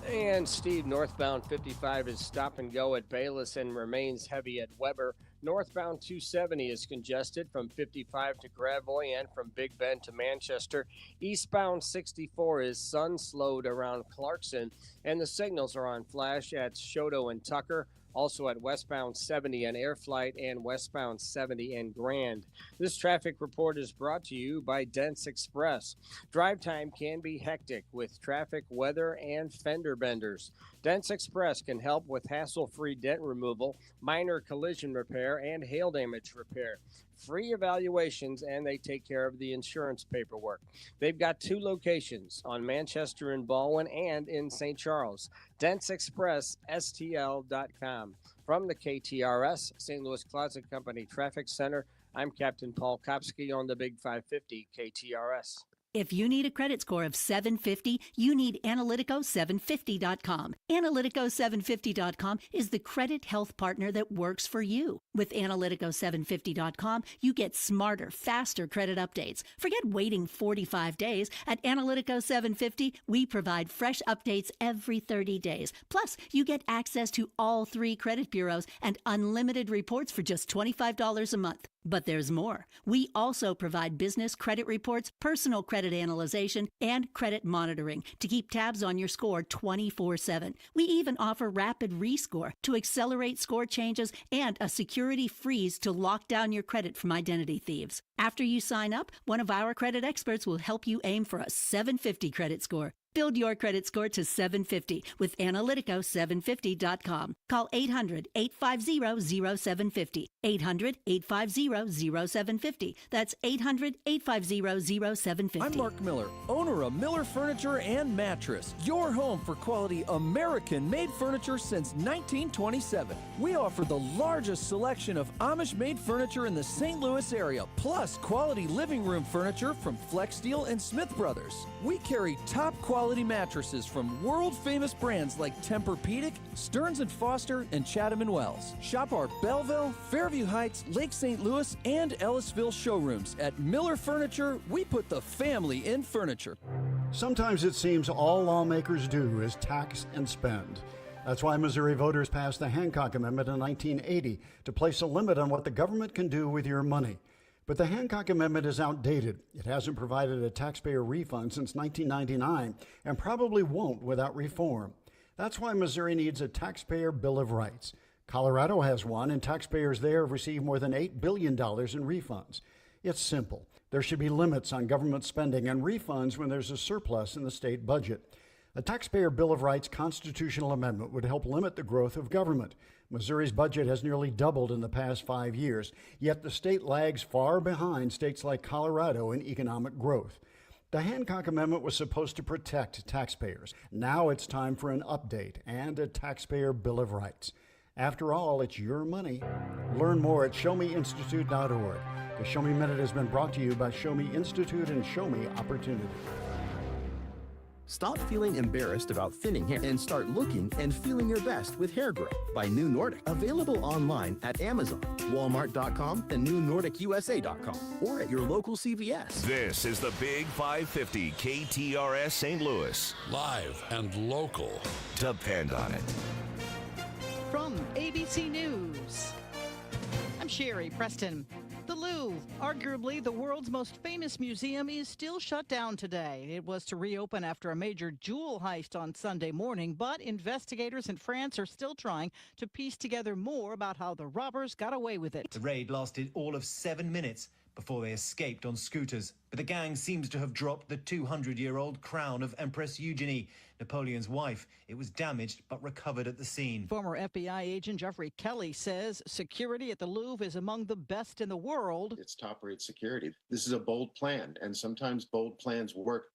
And Steve, northbound 55 is stop and go at Bayless and remains heavy at Weber. Northbound 270 is congested from 55 to Gravois and from Big Bend to Manchester. Eastbound 64 is sun-slowed around Clarkson, and the signals are on flash at Shoto and Tucker. Also at westbound 70 and Air Flight and westbound 70 and Grand. This traffic report is brought to you by Dents Express. Drive time can be hectic with traffic, weather, and fender benders. Dents Express can help with hassle-free dent removal, minor collision repair, and hail damage repair. Free evaluations, and they take care of the insurance paperwork. They've got 2 locations on Manchester and Baldwin and in St. Charles. DentsExpressSTL.com. From the KTRS, St. Louis Closet Company Traffic Center, I'm Captain Paul Kopsky on the Big 550 KTRS. If you need a credit score of 750, you need Analytico750.com. Analytico750.com is the credit health partner that works for you. With Analytico750.com, you get smarter, faster credit updates. Forget waiting 45 days. At Analytico750, we provide fresh updates every 30 days. Plus, you get access to all 3 credit bureaus and unlimited reports for just $25 a month. But there's more. We also provide business credit reports, personal credit analyzation, and credit monitoring to keep tabs on your score 24/7. We even offer rapid rescore to accelerate score changes and a security freeze to lock down your credit from identity thieves. After you sign up, one of our credit experts will help you aim for a 750 credit score. Build your credit score to 750 with Analytico750.com. Call 800-850-0750. 800-850-0750. That's 800-850-0750. I'm Mark Miller, owner of Miller Furniture and Mattress, your home for quality American-made furniture since 1927. We offer the largest selection of Amish-made furniture in the St. Louis area, plus quality living room furniture from Flex Steel and Smith Brothers. We carry top-quality mattresses from world-famous brands like Tempur-Pedic, Stearns & Foster, and Chatham & Wells. Shop our Belleville, Fairview Heights, Lake St. Louis, and Ellisville showrooms. At Miller Furniture, we put the family in furniture. Sometimes it seems all lawmakers do is tax and spend. That's why Missouri voters passed the Hancock Amendment in 1980 to place a limit on what the government can do with your money. But the Hancock Amendment is outdated. It hasn't provided a taxpayer refund since 1999 and probably won't without reform. That's why Missouri needs a taxpayer Bill of Rights. Colorado has one, and taxpayers there have received more than $8 billion in refunds. It's simple. There should be limits on government spending and refunds when there's a surplus in the state budget. A taxpayer Bill of Rights constitutional amendment would help limit the growth of government. Missouri's budget has nearly doubled in the past 5 years, yet the state lags far behind states like Colorado in economic growth. The Hancock Amendment was supposed to protect taxpayers. Now it's time for an update and a taxpayer Bill of Rights. After all, it's your money. Learn more at showmeinstitute.org. The Show Me Minute has been brought to you by Show Me Institute and Show Me Opportunity. Stop feeling embarrassed about thinning hair and start looking and feeling your best with Hair Grow by New Nordic. Available online at Amazon, Walmart.com, and NewNordicUSA.com, or at your local CVS. This is the Big 550 KTRS St. Louis. Live and local. Depend on it. From ABC News, I'm Sherry Preston. The Louvre, arguably the world's most famous museum, is still shut down today. It was to reopen after a major jewel heist on Sunday morning, but investigators in France are still trying to piece together more about how the robbers got away with it. The raid lasted all of 7 minutes before they escaped on scooters. But the gang seems to have dropped the 200-year-old crown of Empress Eugenie, Napoleon's wife. It was damaged but recovered at the scene. Former FBI agent Jeffrey Kelly says security at the Louvre is among the best in the world. It's top-rate security. This is a bold plan, and sometimes bold plans work.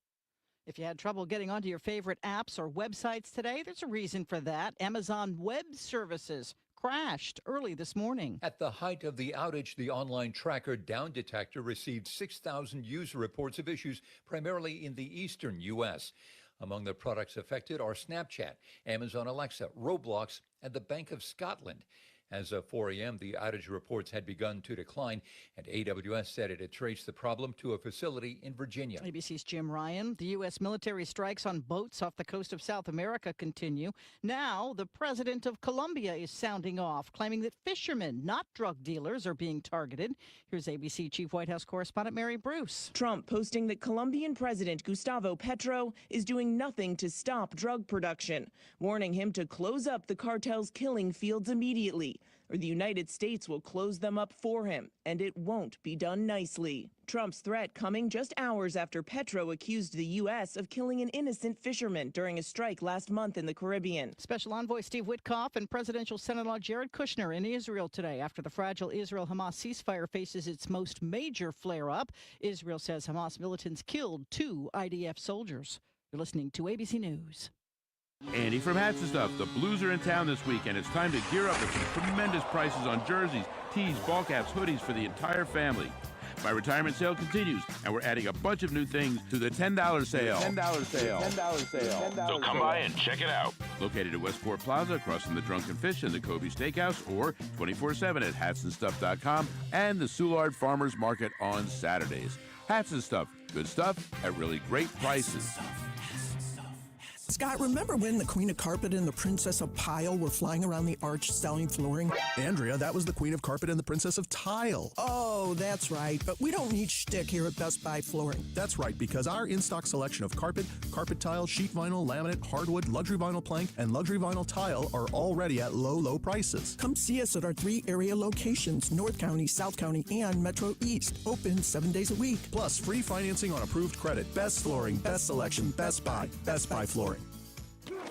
If you had trouble getting onto your favorite apps or websites today, there's a reason for that. Amazon Web Services crashed early this morning. At the height of the outage, the online tracker Down Detector received 6,000 user reports of issues, primarily in the eastern U.S. Among the products affected are Snapchat, Amazon Alexa, Roblox, and the Bank of Scotland. As of 4 a.m., the outage reports had begun to decline, and AWS said it had traced the problem to a facility in Virginia. ABC's Jim Ryan. The U.S. military strikes on boats off the coast of South America continue. Now, the president of Colombia is sounding off, claiming that fishermen, not drug dealers, are being targeted. Here's ABC Chief White House correspondent Mary Bruce. Trump posting that Colombian President Gustavo Petro is doing nothing to stop drug production, warning him to close up the cartel's killing fields immediately, or the United States will close them up for him, and it won't be done nicely. Trump's threat coming just hours after Petro accused the U.S. of killing an innocent fisherman during a strike last month in the Caribbean. Special Envoy Steve Witkoff and Presidential Son-in-Law Jared Kushner in Israel today after the fragile Israel-Hamas ceasefire faces its most major flare-up. Israel says Hamas militants killed 2 IDF soldiers. You're listening to ABC News. Andy from Hats and Stuff. The Blues are in town this week, and it's time to gear up with some tremendous prices on jerseys, tees, ball caps, hoodies for the entire family. My retirement sale continues, and we're adding a bunch of new things to the $10 sale. So come by and check it out. Located at Westport Plaza, across from the Drunken Fish and the Kobe Steakhouse, or 24/7 at hatsandstuff.com and the Soulard Farmers Market on Saturdays. Hats and Stuff. Good stuff at really great prices. Scott, remember when the Queen of Carpet and the Princess of Pile were flying around the arch selling flooring? Andrea, that was the Queen of Carpet and the Princess of Tile. Oh, that's right. But we don't need shtick here at Best Buy Flooring. That's right, because our in-stock selection of carpet, carpet tile, sheet vinyl, laminate, hardwood, luxury vinyl plank, and luxury vinyl tile are already at low, low prices. Come see us at our 3 area locations, North County, South County, and Metro East. Open 7 days a week. Plus, free financing on approved credit. Best flooring, best selection, Best Buy Flooring.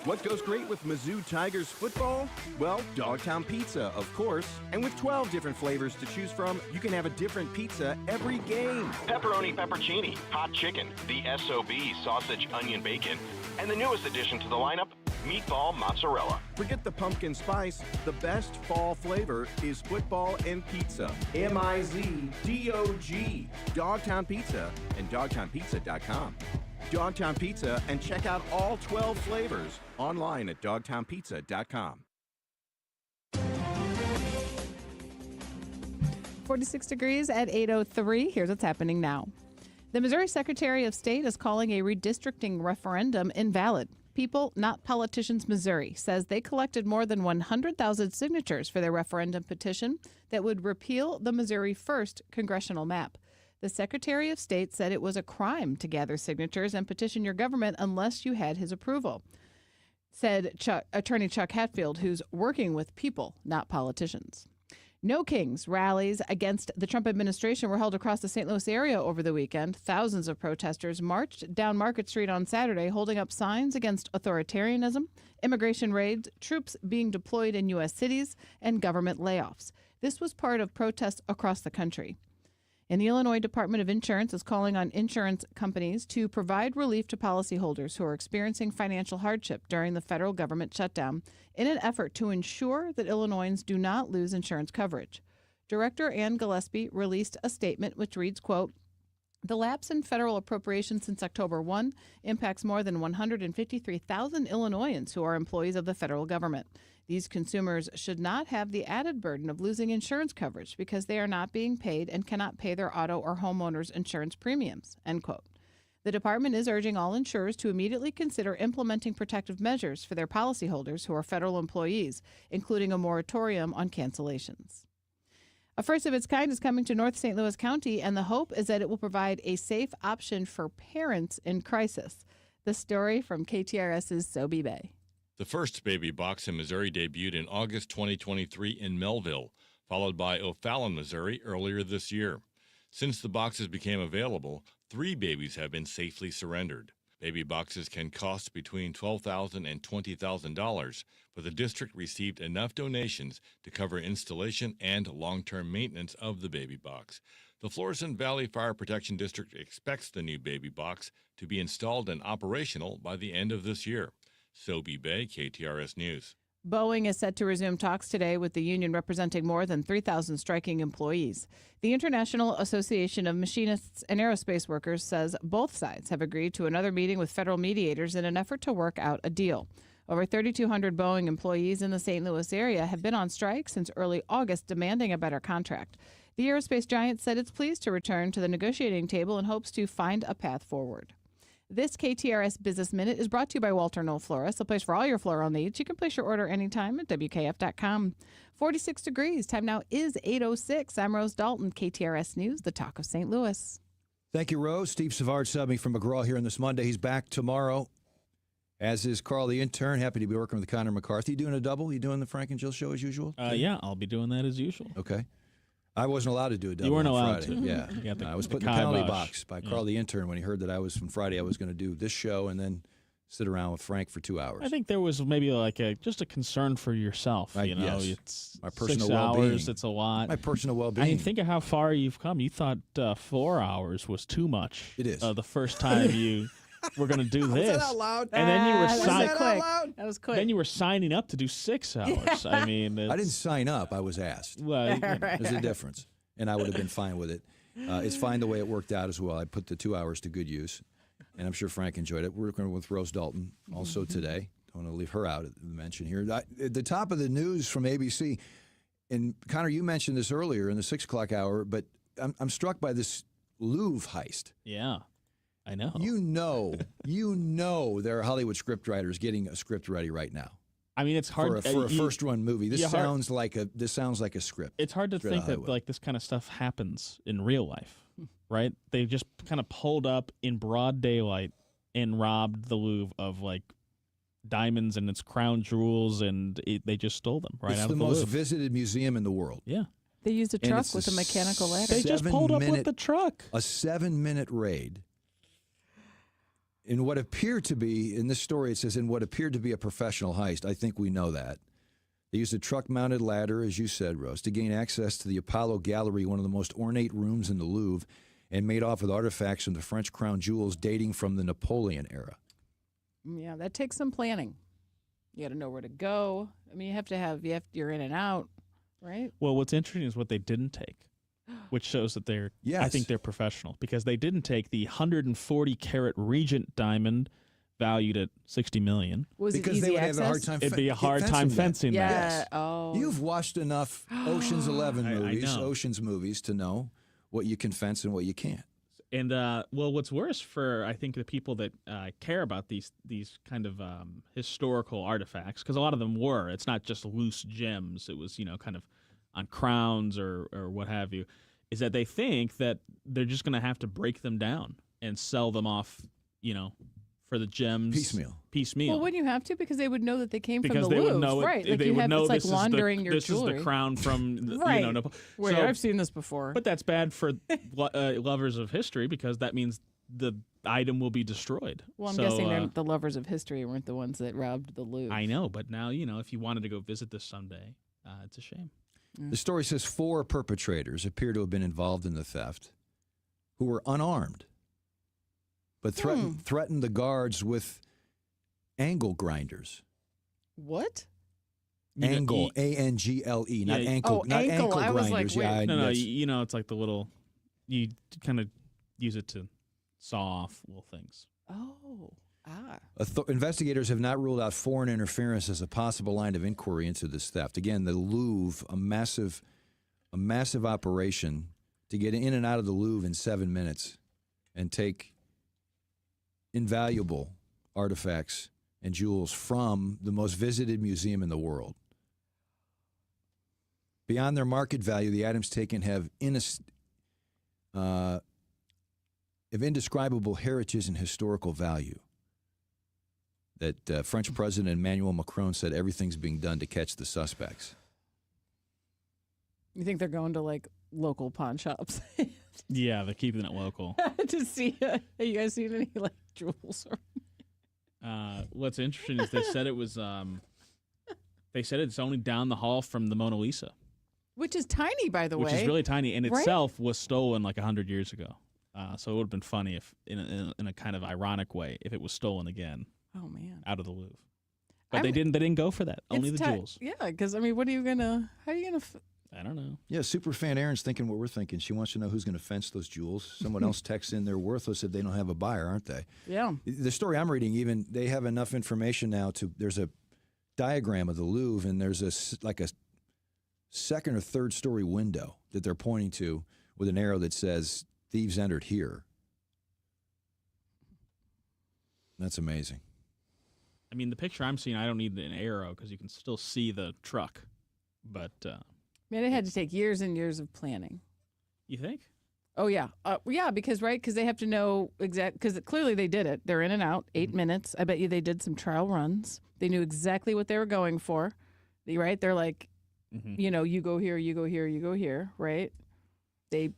What goes great with Mizzou Tigers football? Well, Dogtown Pizza, of course. And with 12 different flavors to choose from, you can have a different pizza every game. Pepperoni peppercini, hot chicken, the SOB sausage onion bacon, and the newest addition to the lineup, meatball mozzarella. Forget the pumpkin spice. The best fall flavor is football and pizza. MIZDOG. Dogtown Pizza and dogtownpizza.com. Dogtown Pizza, and check out all 12 flavors online at dogtownpizza.com. 46 degrees at 8:03. Here's what's happening now. The Missouri Secretary of State is calling a redistricting referendum invalid. People, Not Politicians Missouri says they collected more than 100,000 signatures for their referendum petition that would repeal the Missouri 1st congressional map. The Secretary of State said it was a crime to gather signatures and petition your government unless you had his approval, said Attorney Chuck Hatfield, who's working with people, not politicians. No Kings rallies against the Trump administration were held across the St. Louis area over the weekend. Thousands of protesters marched down Market Street on Saturday, holding up signs against authoritarianism, immigration raids, troops being deployed in U.S. cities, and government layoffs. This was part of protests across the country. And the Illinois Department of Insurance is calling on insurance companies to provide relief to policyholders who are experiencing financial hardship during the federal government shutdown in an effort to ensure that Illinoisans do not lose insurance coverage. Director Ann Gillespie released a statement which reads, quote, "The lapse in federal appropriations since October 1 impacts more than 153,000 Illinoisans who are employees of the federal government. These consumers should not have the added burden of losing insurance coverage because they are not being paid and cannot pay their auto or homeowners insurance premiums," end quote. The department is urging all insurers to immediately consider implementing protective measures for their policyholders who are federal employees, including a moratorium on cancellations. A first of its kind is coming to North St. Louis County, and the hope is that it will provide a safe option for parents in crisis. The story from KTRS's Sobe Bay. The first baby box in Missouri debuted in August 2023 in Melville, followed by O'Fallon, Missouri, earlier this year. Since the boxes became available, 3 babies have been safely surrendered. Baby boxes can cost between $12,000 and $20,000, but the district received enough donations to cover installation and long-term maintenance of the baby box. The Florissant Valley Fire Protection District expects the new baby box to be installed and operational by the end of this year. Sobe Bay, KTRS News. Boeing is set to resume talks today with the union representing more than 3,000 striking employees. The International Association of Machinists and Aerospace Workers says both sides have agreed to another meeting with federal mediators in an effort to work out a deal. Over 3,200 Boeing employees in the St. Louis area have been on strike since early August, demanding a better contract. The aerospace giant said it's pleased to return to the negotiating table and hopes to find a path forward. This KTRS Business Minute is brought to you by Walter Knoll Florist, a place for all your floral needs. You can place your order anytime at WKF.com. 46 degrees. Time now is 8:06. I'm Rose Dalton, KTRS News, the talk of St. Louis. Thank you, Rose. Steve Savard subbing from McGraw here on this Monday. He's back tomorrow, as is Carl the intern. Happy to be working with Connor McCarthy. You doing a double? You doing the Frank and Jill show as usual? Yeah, I'll be doing that as usual. Okay. I wasn't allowed to do a double. You weren't on allowed Friday. to. Yeah. The, I was the put in the penalty kibosh. box by Carl the intern when he heard that I was from Friday. I was going to do this show and then sit around with Frank for 2 hours. I think there was maybe like just a concern for yourself. Right, You know, yes. it's My personal 6 well-being. hours. It's a lot. My personal well-being. I mean, think of how far you've come. You thought 4 hours was too much. It is. The first time you were going to do Was this. that out loud? And then you were That was quick. Then you were signing up to do 6 hours. I mean, I didn't sign up. I was asked. Well, you know. There's a difference. And I would have been fine with it. It's fine the way it worked out as well. I put the 2 hours to good use. And I'm sure Frank enjoyed it. We're working with Rose Dalton also today. Don't want to leave her out of the mention here. At the top of the news from ABC, and Connor, you mentioned this earlier in the 6 o'clock hour, but I'm struck by this Louvre heist. Yeah, I know. You know there are Hollywood scriptwriters getting a script ready right now. I mean, it's hard for a first-run movie. This Yeah, hard- sounds like a script. It's hard to straight think out of that Hollywood. like this kind of stuff happens in real life, right? They just kind of pulled up in broad daylight and robbed the Louvre of like diamonds and its crown jewels, and they just stole them right It's out the of the most Louvre. visited museum in the world. Yeah, They used a And truck it's with a mechanical ladder. they just pulled up with 7-minute the truck. A 7-minute raid in what appeared to be, in this story it says, in what appeared to be a professional heist. I think we know that. They used a truck-mounted ladder, as you said, Rose, to gain access to the Apollo Gallery, one of the most ornate rooms in the Louvre, and made off with artifacts from the French crown jewels dating from the Napoleon era. Yeah, that takes some planning. You got to know where to go. I mean, you're in and out, right? Well, what's interesting is what they didn't take, which shows that I Yes. think they're professional, because they didn't take the 140 carat Regent diamond valued at $60 million. Was Because it they easy would access? have a hard time It'd be a hard time fencing Yeah. that. Yes. Oh. You've watched enough Ocean's 11 I movies, know. Ocean's movies, to know what you can fence and what you can't. And well, what's worse for I think the people that care about these kind of historical artifacts, because a lot of them were. It's not just loose gems. It was kind of on crowns or what have you. Is that they think that they're just going to have to break them down and sell them off, for the gems piecemeal. Well, wouldn't you have to? Because they would know that they came Because from the they Louvre, would know it. right? They would know it's this like laundering is your this jewelry. is the crown from Right. Wait, So- I've seen this before. But that's bad for lovers of history, because that means the item will be destroyed. Well, I'm So, guessing the lovers of history weren't the ones that robbed the Louvre. I know, but now if you wanted to go visit this someday, it's a shame. The story says 4 perpetrators appear to have been involved in the theft who were unarmed, but threatened the guards with angle grinders. What? Angle, A-N-G-L-E, not ankle, not ankle. ankle I was grinders. like, wait. No, that's- it's like the little, you kind of use it to saw off little things. Oh, Investigators have not ruled out foreign interference as a possible line of inquiry into this theft. Again, the Louvre, a massive operation to get in and out of the Louvre in 7 minutes and take invaluable artifacts and jewels from the most visited museum in the world. Beyond their market value, the items taken have indescribable heritage and historical value. That French President Emmanuel Macron said everything's being done to catch the suspects. You think they're going to like local pawn shops Yeah, they're keeping it local. to see? Have you guys seen any like jewels? What's interesting is they said it was. They said it's only down the hall from the Mona Lisa, Which is tiny, by the way. which is really tiny, and Right? itself was stolen like 100 years ago. So it would have been funny if, in a kind of ironic way, if it was stolen again. Oh man! Out of the Louvre, but they didn't go for that. Only the jewels. Yeah, because I mean, how are you gonna? I don't know. Yeah, superfan Erin's thinking what we're thinking. She wants to know who's going to fence those jewels. Someone else texts in they're worthless if they don't have a buyer, aren't they? Yeah. The story I'm reading, even they have enough information now to. There's a diagram of the Louvre, and there's a second or third story window that they're pointing to with an arrow that says thieves entered here. That's amazing. I mean, the picture I'm seeing, I don't need an arrow because you can still see the truck. But Man, it had to take years and years of planning. You think? Oh yeah, because they have to know because clearly they did it. They're in and out 8 minutes. I bet you they did some trial runs. They knew exactly what they were going for. Right? They're like, you go here, you go here, you go here. Right? They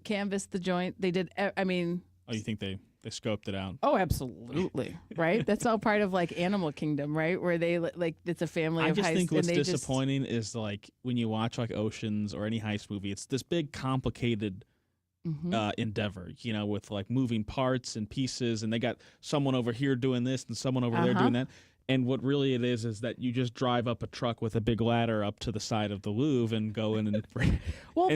canvassed the joint. They did. I mean. Oh, you think they scoped it out? Oh, absolutely. Right? That's all part of like Animal Kingdom, right? Where they like it's a family of heists. I just think what's disappointing is like when you watch like Oceans or any heist movie, it's this big complicated endeavor, with like moving parts and pieces, and they got someone over here doing this and someone over there doing that. And what really it is that you just drive up a truck with a big ladder up to the side of the Louvre and go in and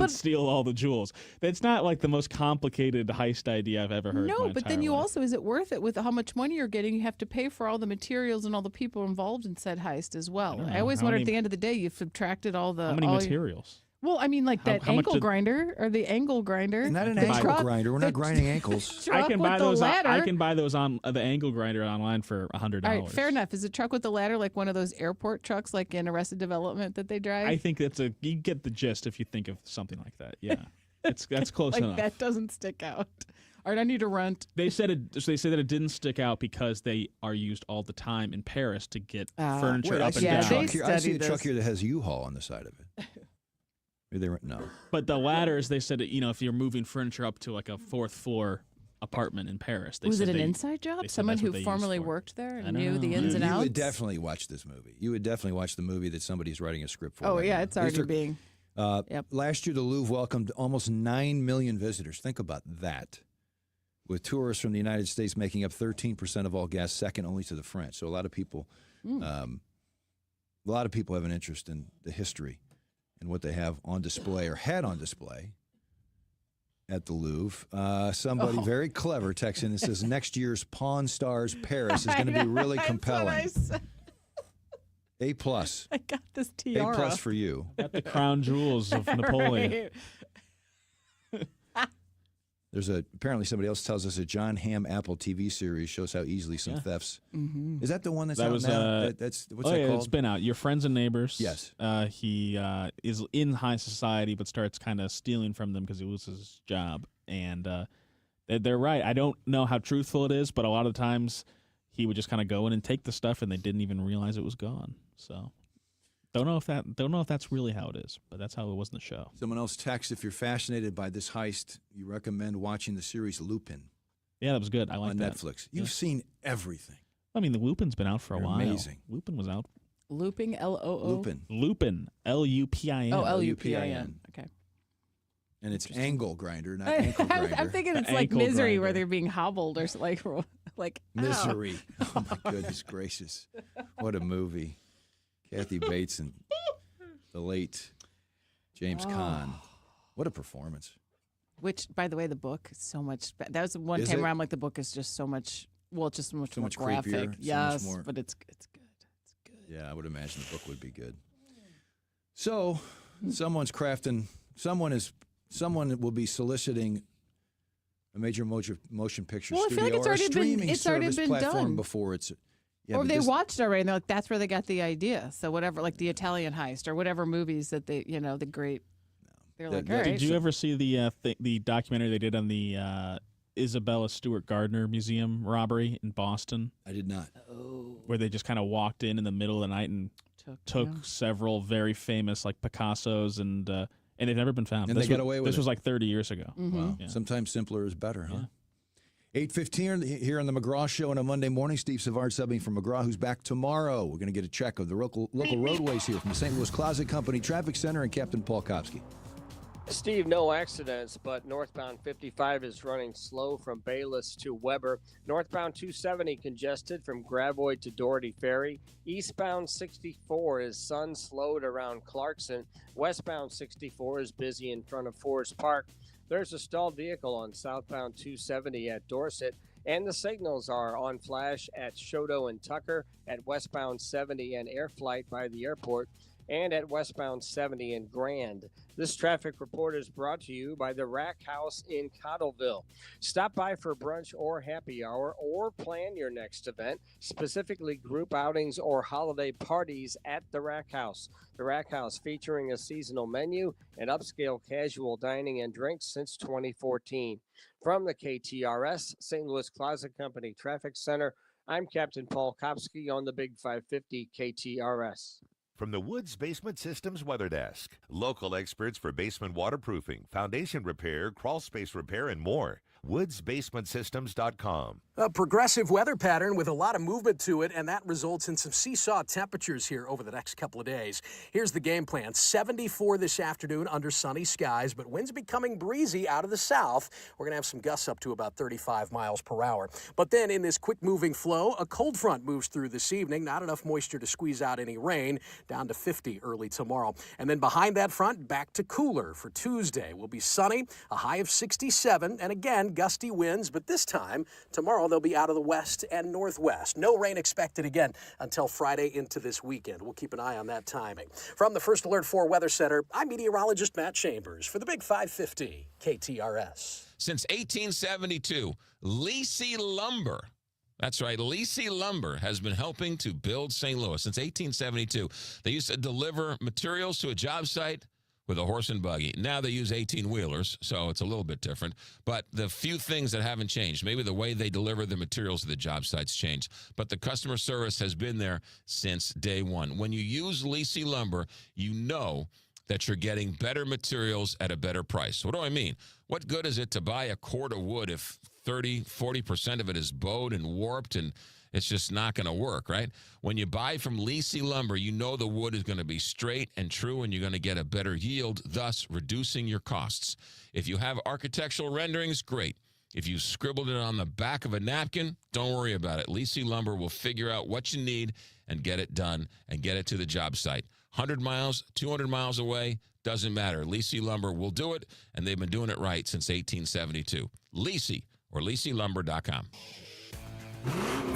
steal all the jewels. It's not like the most complicated heist idea I've ever heard. No, but then you also, is it worth it with how much money you're getting? You have to pay for all the materials and all the people involved in said heist as well. I always wonder at the end of the day, you've subtracted all the... How many materials? Well, I mean, like that ankle grinder or the angle grinder. Not an ankle grinder. We're not grinding ankles. I can buy those. I can buy those on the angle grinder online for $100. All right, fair enough. Is a truck with the ladder like one of those airport trucks, like in Arrested Development, that they drive? I think you get the gist if you think of something like that. Yeah, that's close like enough. That doesn't stick out. All right, I need to rent. They said that it didn't stick out because they are used all the time in Paris to get furniture up and down. I see a truck here that has U-Haul on the side of it. No. But the ladders, they said, if you're moving furniture up to like a 4th floor apartment in Paris. Was it an inside job? Someone who formerly worked there and knew the ins and outs? You would definitely watch this movie. You would definitely watch the movie that somebody's writing a script for. Oh, yeah, it's already being. Last year, the Louvre welcomed almost 9 million visitors. Think about that. With tourists from the United States making up 13% of all guests, second only to the French. So a lot of people have an interest in the history and what they have on display or had on display at the Louvre. Somebody very clever texts in and says next year's Pawn Stars Paris is going to be really compelling. A+. I got this tiara. A+ for you. Got the crown jewels of Napoleon. Right. There's apparently somebody else tells us a John Hamm Apple TV series shows how easily some thefts. Mm-hmm. Is that the one that's that out was, now? What's that called? It's been out. Your Friends and Neighbors. Yes. He is in high society but starts kind of stealing from them because he loses his job. And they're right. I don't know how truthful it is, but a lot of times he would just kind of go in and take the stuff, and they didn't even realize it was gone. So. Don't know if that's really how it is, but that's how it was in the show. Someone else texts, if you're fascinated by this heist, you recommend watching the series Lupin. Yeah, that was good. I like on that. Netflix. You've seen everything. I mean, the Lupin's been out for a while. Amazing. Lupin was out. Looping, L-O-O? Lupin, L-U-P-I-N. Oh, L-U-P-I-n. Okay. And it's angle grinder, not ankle grinder. I'm thinking it's like Misery, where they're being hobbled or like Misery. Oh my goodness gracious! What a movie. Kathy Bates and the late James Caan. What a performance. Which, by the way, the book is so much. That was one Is time it? where I'm like, the book is just so much. Well, it's just so much more graphic. Creepier, yes, so much more. but it's good. It's good. Yeah, I would imagine the book would be good. So, someone's crafting. Someone will be soliciting a major motion picture Well, I feel studio like or a streaming service been platform done. before it's. Yeah, or but they this- watched already, and they're like, that's where they got the idea. So whatever, like the Italian Heist or whatever movies that they, the great. They're like, all right. Did you ever see the documentary they did on the Isabella Stewart Gardner Museum robbery in Boston? I did not. Oh. Where they just kind of walked in the middle of the night and took several very famous like Picassos and they've never been found. And they got away with This it. was like 30 years ago. Mm-hmm. Wow. Yeah. Sometimes simpler is better, huh? 8:15 here on the McGraw Show on a Monday morning. Steve Savard subbing for McGraw, who's back tomorrow. We're going to get a check of the local roadways here from the St. Louis Closet Company Traffic Center and Captain Paul Kopsky. Steve, no accidents, but northbound 55 is running slow from Bayless to Weber. Northbound 270 congested from Gravois to Doherty Ferry. Eastbound 64 is sun slowed around Clarkson. Westbound 64 is busy in front of Forest Park. There's a stalled vehicle on southbound 270 at Dorset. And the signals are on flash at Choteau and Tucker, at westbound 70 and Air Flight by the airport, and at westbound 70 in Grand. This traffic report is brought to you by the Rack House in Cottleville. Stop by for brunch or happy hour, or plan your next event, specifically group outings or holiday parties at the Rack House. The Rack House, featuring a seasonal menu and upscale casual dining and drinks since 2014. From the KTRS St. Louis Closet Company Traffic Center, I'm Captain Paul Kopsky on the Big 550 KTRS. From the Woods Basement Systems Weather Desk, local experts for basement waterproofing, foundation repair, crawl space repair, and more. WoodsBasementSystems.com. A progressive weather pattern with a lot of movement to it, and that results in some seesaw temperatures here over the next couple of days. Here's the game plan. 74 this afternoon under sunny skies, but winds becoming breezy out of the south. We're going to have some gusts up to about 35 miles per hour. But then in this quick-moving flow, a cold front moves through this evening. Not enough moisture to squeeze out any rain, down to 50 early tomorrow. And then behind that front, back to cooler for Tuesday. Will be sunny, a high of 67, and again, gusty winds, but this time, tomorrow, they'll be out of the west and northwest. No rain expected again until Friday into this weekend. We'll keep an eye on that timing. From the First Alert 4 Weather Center, I'm meteorologist Matt Chambers for the Big 550 KTRS. Since 1872, Lacey Lumber, that's right, Lacey Lumber has been helping to build St. Louis since 1872. They used to deliver materials to a job site with a horse and buggy. Now they use 18-wheelers, so it's a little bit different. But the few things that haven't changed, maybe the way they deliver the materials to the job sites changed, but the customer service has been there since day one. When you use Lacey Lumber, you know that you're getting better materials at a better price. What do I mean? What good is it to buy a cord of wood if 30, 40% of it is bowed and warped and it's just not going to work, right? When you buy from Lacey Lumber, you know the wood is going to be straight and true, and you're going to get a better yield, thus reducing your costs. If you have architectural renderings, great. If you scribbled it on the back of a napkin, don't worry about it. Lacey Lumber will figure out what you need and get it done and get it to the job site. 100 miles, 200 miles away, doesn't matter. Lacey Lumber will do it, and they've been doing it right since 1872. Lacey, or LaceyLumber.com.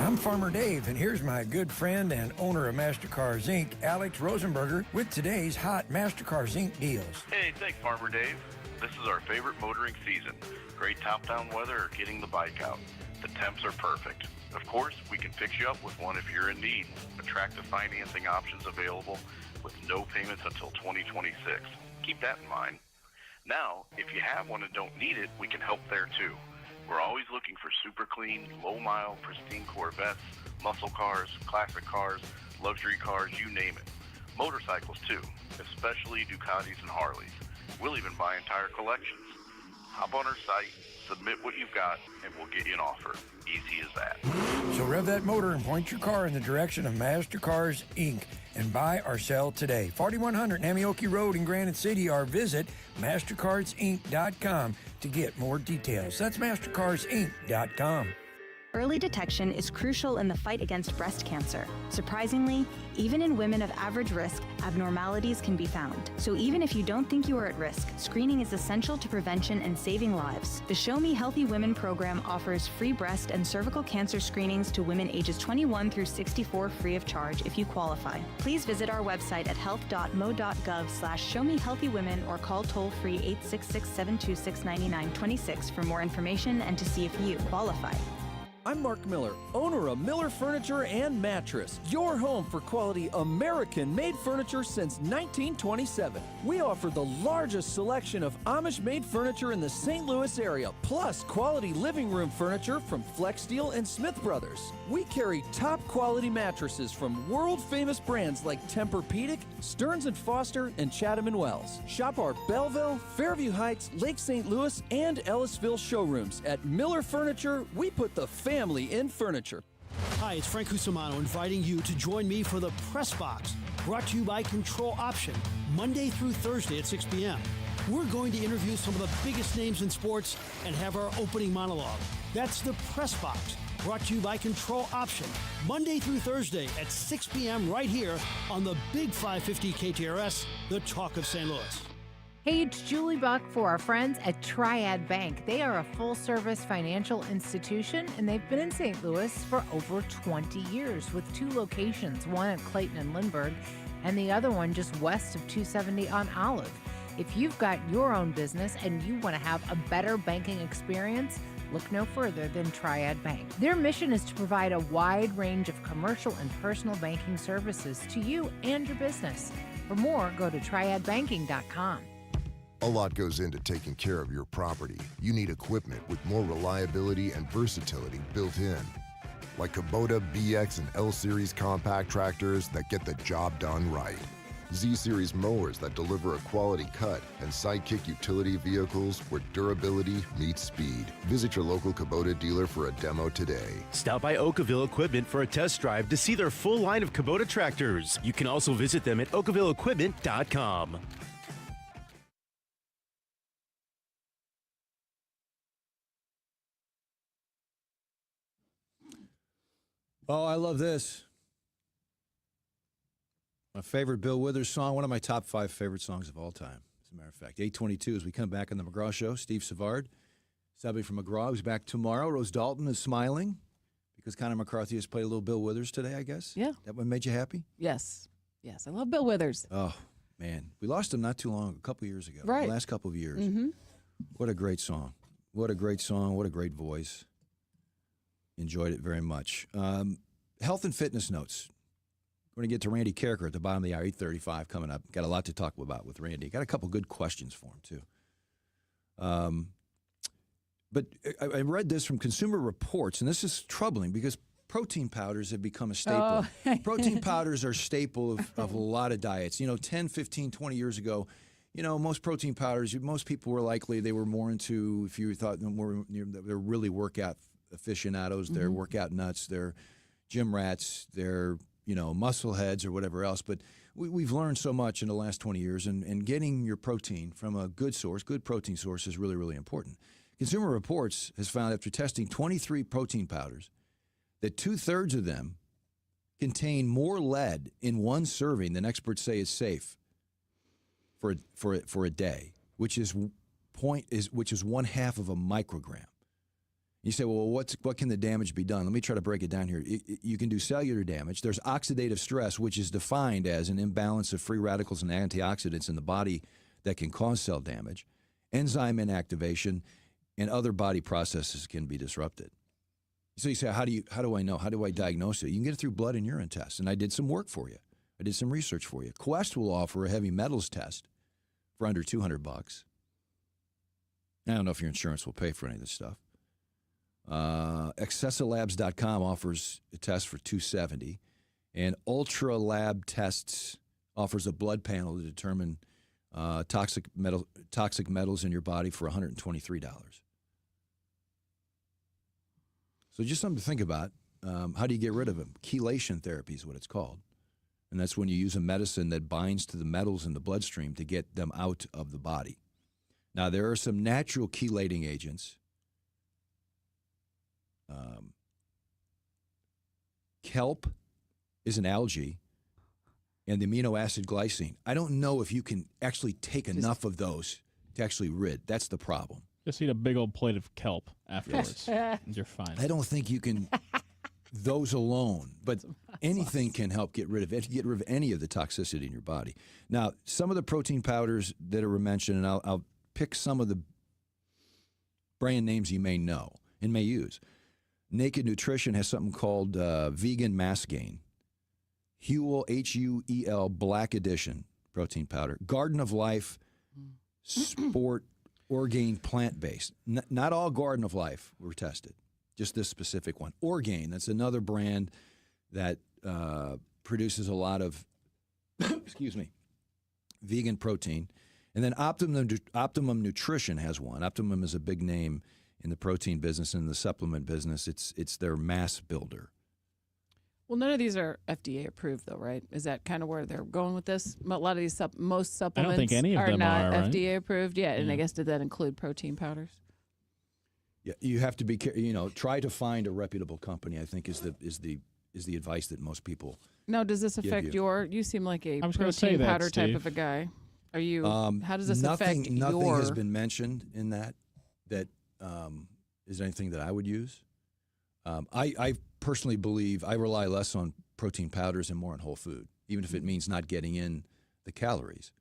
I'm Farmer Dave, and here's my good friend and owner of MasterCars Inc., Alex Rosenberger, with today's hot MasterCars Inc. deals. Hey, thanks, Farmer Dave. This is our favorite motoring season. Great top-down weather or getting the bike out. The temps are perfect. Of course, we can fix you up with one if you're in need. Attractive financing options available with no payments until 2026. Keep that in mind. Now, if you have one and don't need it, we can help there too. We're always looking for super clean, low-mile, pristine Corvettes, muscle cars, classic cars, luxury cars, you name it. Motorcycles, too, especially Ducatis and Harleys. We'll even buy entire collections. Hop on our site, submit what you've got, and we'll get you an offer. Easy as that. So rev that motor and point your car in the direction of MasterCars Inc. and buy or sell today. 4100 Namioki Road in Granite City, or visit MasterCarsInc.com to get more details. That's MasterCarsInc.com. Early detection is crucial in the fight against breast cancer. Surprisingly, even in women of average risk, abnormalities can be found. So even if you don't think you are at risk, screening is essential to prevention and saving lives. The Show Me Healthy Women program offers free breast and cervical cancer screenings to women ages 21 through 64 free of charge if you qualify. Please visit our website at health.mo.gov/showmehealthywomen or call toll-free 866-726-9926 for more information and to see if you qualify. I'm Mark Miller, owner of Miller Furniture and Mattress, your home for quality American-made furniture since 1927. We offer the largest selection of Amish-made furniture in the St. Louis area, plus quality living room furniture from Flex Steel and Smith Brothers. We carry top-quality mattresses from world-famous brands like Tempur-Pedic, Stearns & Foster, and Chatham & Wells. Shop our Belleville, Fairview Heights, Lake St. Louis, and Ellisville showrooms. At Miller Furniture, we put the family in furniture. Hi, it's Frank Cusimano inviting you to join me for the Press Box, brought to you by Control Option, Monday through Thursday at 6 p.m. We're going to interview some of the biggest names in sports and have our opening monologue. That's the Press Box, brought to you by Control Option, Monday through Thursday at 6 p.m. right here on the Big 550 KTRS, the Talk of St. Louis. Hey, it's Julie Buck for our friends at Triad Bank. They are a full-service financial institution, and they've been in St. Louis for over 20 years with 2 locations, one at Clayton and Lindbergh, and the other one just west of 270 on Olive. If you've got your own business and you want to have a better banking experience, look no further than Triad Bank. Their mission is to provide a wide range of commercial and personal banking services to you and your business. For more, go to triadbanking.com. A lot goes into taking care of your property. You need equipment with more reliability and versatility built in. Like Kubota BX and L-Series compact tractors that get the job done right. Z-Series mowers that deliver a quality cut, and Sidekick utility vehicles where durability meets speed. Visit your local Kubota dealer for a demo today. Stop by Oakville Equipment for a test drive to see their full line of Kubota tractors. You can also visit them at oakvilleequipment.com. Oh, I love this. My favorite Bill Withers song, one of my top 5 favorite songs of all time, as a matter of fact. 8:22 as we come back on the McGraw Show. Steve Savard, Subby from McGraw, who's back tomorrow. Rose Dalton is smiling because Connor McCarthy has played a little Bill Withers today, I guess. Yeah. That one made you happy? Yes. Yes, I love Bill Withers. Oh, man. We lost him not too long, a couple years ago. Right. The last couple of years. Mm-hmm. What a great song. What a great song. What a great voice. Enjoyed it very much. Health and fitness notes. We're going to get to Randy Carricker at the bottom of the hour, 8:35 coming up. Got a lot to talk about with Randy. Got a couple good questions for him, too. But I read this from Consumer Reports, and this is troubling because protein powders have become a staple. Oh. Protein powders are a staple of a lot of diets. 10, 15, 20 years ago, most protein powders, most people were likely, they were more into, if you thought they're really workout aficionados, they're workout nuts, they're gym rats, they're muscle heads or whatever else. But we've learned so much in the last 20 years, and getting your protein from a good protein source is really, really important. Consumer Reports has found after testing 23 protein powders that 2/3 of them contain more lead in one serving than experts say is safe for a day, which is 1/2 of a microgram. You say, well, what can the damage be done? Let me try to break it down here. You can do cellular damage. There's oxidative stress, which is defined as an imbalance of free radicals and antioxidants in the body that can cause cell damage. Enzyme inactivation and other body processes can be disrupted. So you say, how do I know? How do I diagnose it? You can get it through blood and urine tests, and I did some work for you. I did some research for you. Quest will offer a heavy metals test for under $200. I don't know if your insurance will pay for any of this stuff. Accessilabs.com offers a test for $270, and Ultra Lab Tests offers a blood panel to determine toxic metals in your body for $123. So just something to think about. How do you get rid of them? Chelation therapy is what it's called, and that's when you use a medicine that binds to the metals in the bloodstream to get them out of the body. Now, there are some natural chelating agents. Kelp is an algae, and the amino acid glycine. I don't know if you can actually take enough of those to actually rid. That's the problem. Just eat a big old plate of kelp afterwards, and you're fine. I don't think you can those alone, but anything can help get rid of any of the toxicity in your body. Now, some of the protein powders that are mentioned, and I'll pick some of the brand names you may know and may use. Naked Nutrition has something called Vegan Mass Gain. Huel, Huel Black Edition protein powder. Garden of Life Sport Orgain plant-based. Not all Garden of Life were tested, just this specific one. Orgain, that's another brand that produces a lot of, vegan protein. And then Optimum Nutrition has one. Optimum is a big name in the protein business and the supplement business. It's their mass builder. Well, none of these are FDA approved, though, right? Is that kind of where they're going with this? A lot of these, most supplements think any of are them not are, right? FDA approved. Yeah, and I guess did that include protein powders? Yeah, you have to be, try to find a reputable company. I think is the advice that most people. No, does this give affect you. You seem like a I was gonna say protein that, powder type Steve. of a guy. Are you? How does this nothing, affect Nothing your? has been mentioned in that is anything that I would use. I personally believe I rely less on protein powders and more on whole food, even if it means not getting in the calories.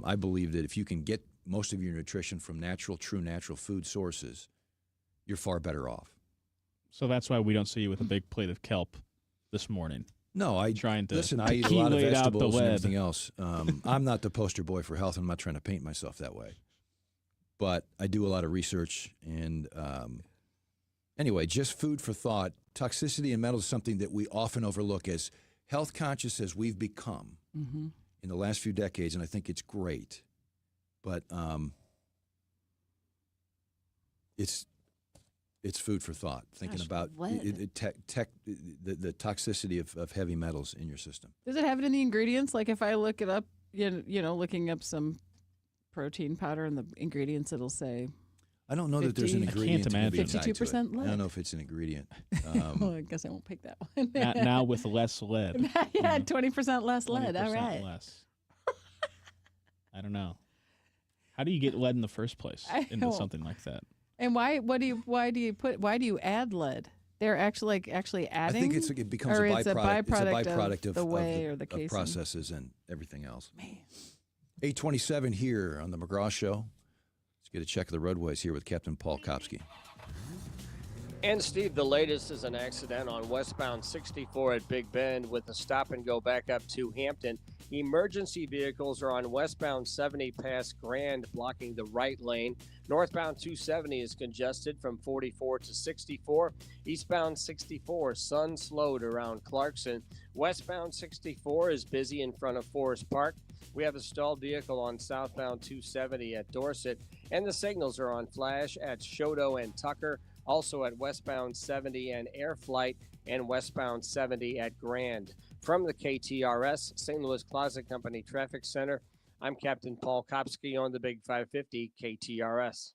I believe that if you can get most of your nutrition from true natural food sources, you're far better off. So that's why we don't see you with a big plate of kelp this morning. No, I trying to listen. I eat a lot of chelate out the vegetables and lead. everything else. I'm not the poster boy for health. I'm not trying to paint myself that way, but I do a lot of research. And anyway, just food for thought. Toxicity in metals is something that we often overlook as health conscious as we've become in the last few decades, and I think it's great. But it's food for thought, thinking about the toxicity of heavy metals in your system. Does it have it in the ingredients? Like if I look it up, looking up some protein powder in the ingredients, it'll say. I don't know that there's an ingredient. I can't imagine. 52% lead. I don't know if it's an ingredient. Well, I guess I won't pick that one. Now with less lead. Yeah, 20% less lead. 20% All right. less. I don't know. How do you get lead in the first place into something like that? And why do you add lead? They're actually adding. I think it becomes a byproduct. It's a byproduct of the whey or the of casing. processes and everything else. Man. 827 here on the McGraw Show. Let's get a check of the roadways here with Captain Paul Kopsky. And Steve, the latest is an accident on westbound 64 at Big Bend with a stop and go back up to Hampton. Emergency vehicles are on westbound 70 past Grand, blocking the right lane. Northbound 270 is congested from 44 to 64. Eastbound 64, sun slowed around Clarkson. Westbound 64 is busy in front of Forest Park. We have a stalled vehicle on southbound 270 at Dorset. And the signals are on flash at Shodo and Tucker. Also at westbound 70 and Air Flight, and westbound 70 at Grand. From the KTRS, St. Louis Closet Company Traffic Center, I'm Captain Paul Kopsky on the Big 550 KTRS.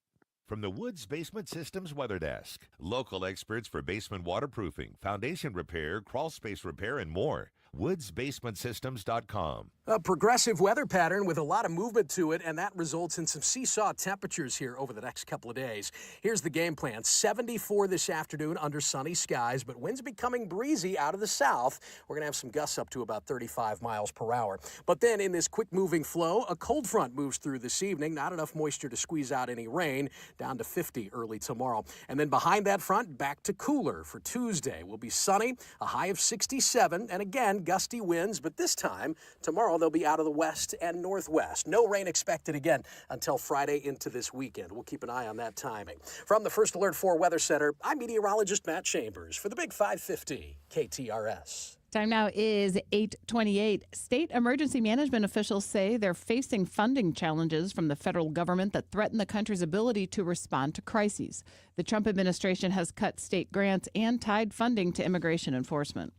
From the Woods Basement Systems Weather Desk, local experts for basement waterproofing, foundation repair, crawl space repair, and more. WoodsBasementSystems.com. A progressive weather pattern with a lot of movement to it, and that results in some seesaw temperatures here over the next couple of days. Here's the game plan. 74 this afternoon under sunny skies, but winds becoming breezy out of the south. We're going to have some gusts up to about 35 miles per hour. But then in this quick-moving flow, a cold front moves through this evening. Not enough moisture to squeeze out any rain, down to 50 early tomorrow. And then behind that front, back to cooler for Tuesday. Will be sunny, a high of 67, and again, gusty winds, but this time, tomorrow, they'll be out of the west and northwest. No rain expected again until Friday into this weekend. We'll keep an eye on that timing. From the First Alert 4 Weather Center, I'm meteorologist Matt Chambers for the Big 550 KTRS. Time now is 8:28. State emergency management officials say they're facing funding challenges from the federal government that threaten the country's ability to respond to crises. The Trump administration has cut state grants and tied funding to immigration enforcement.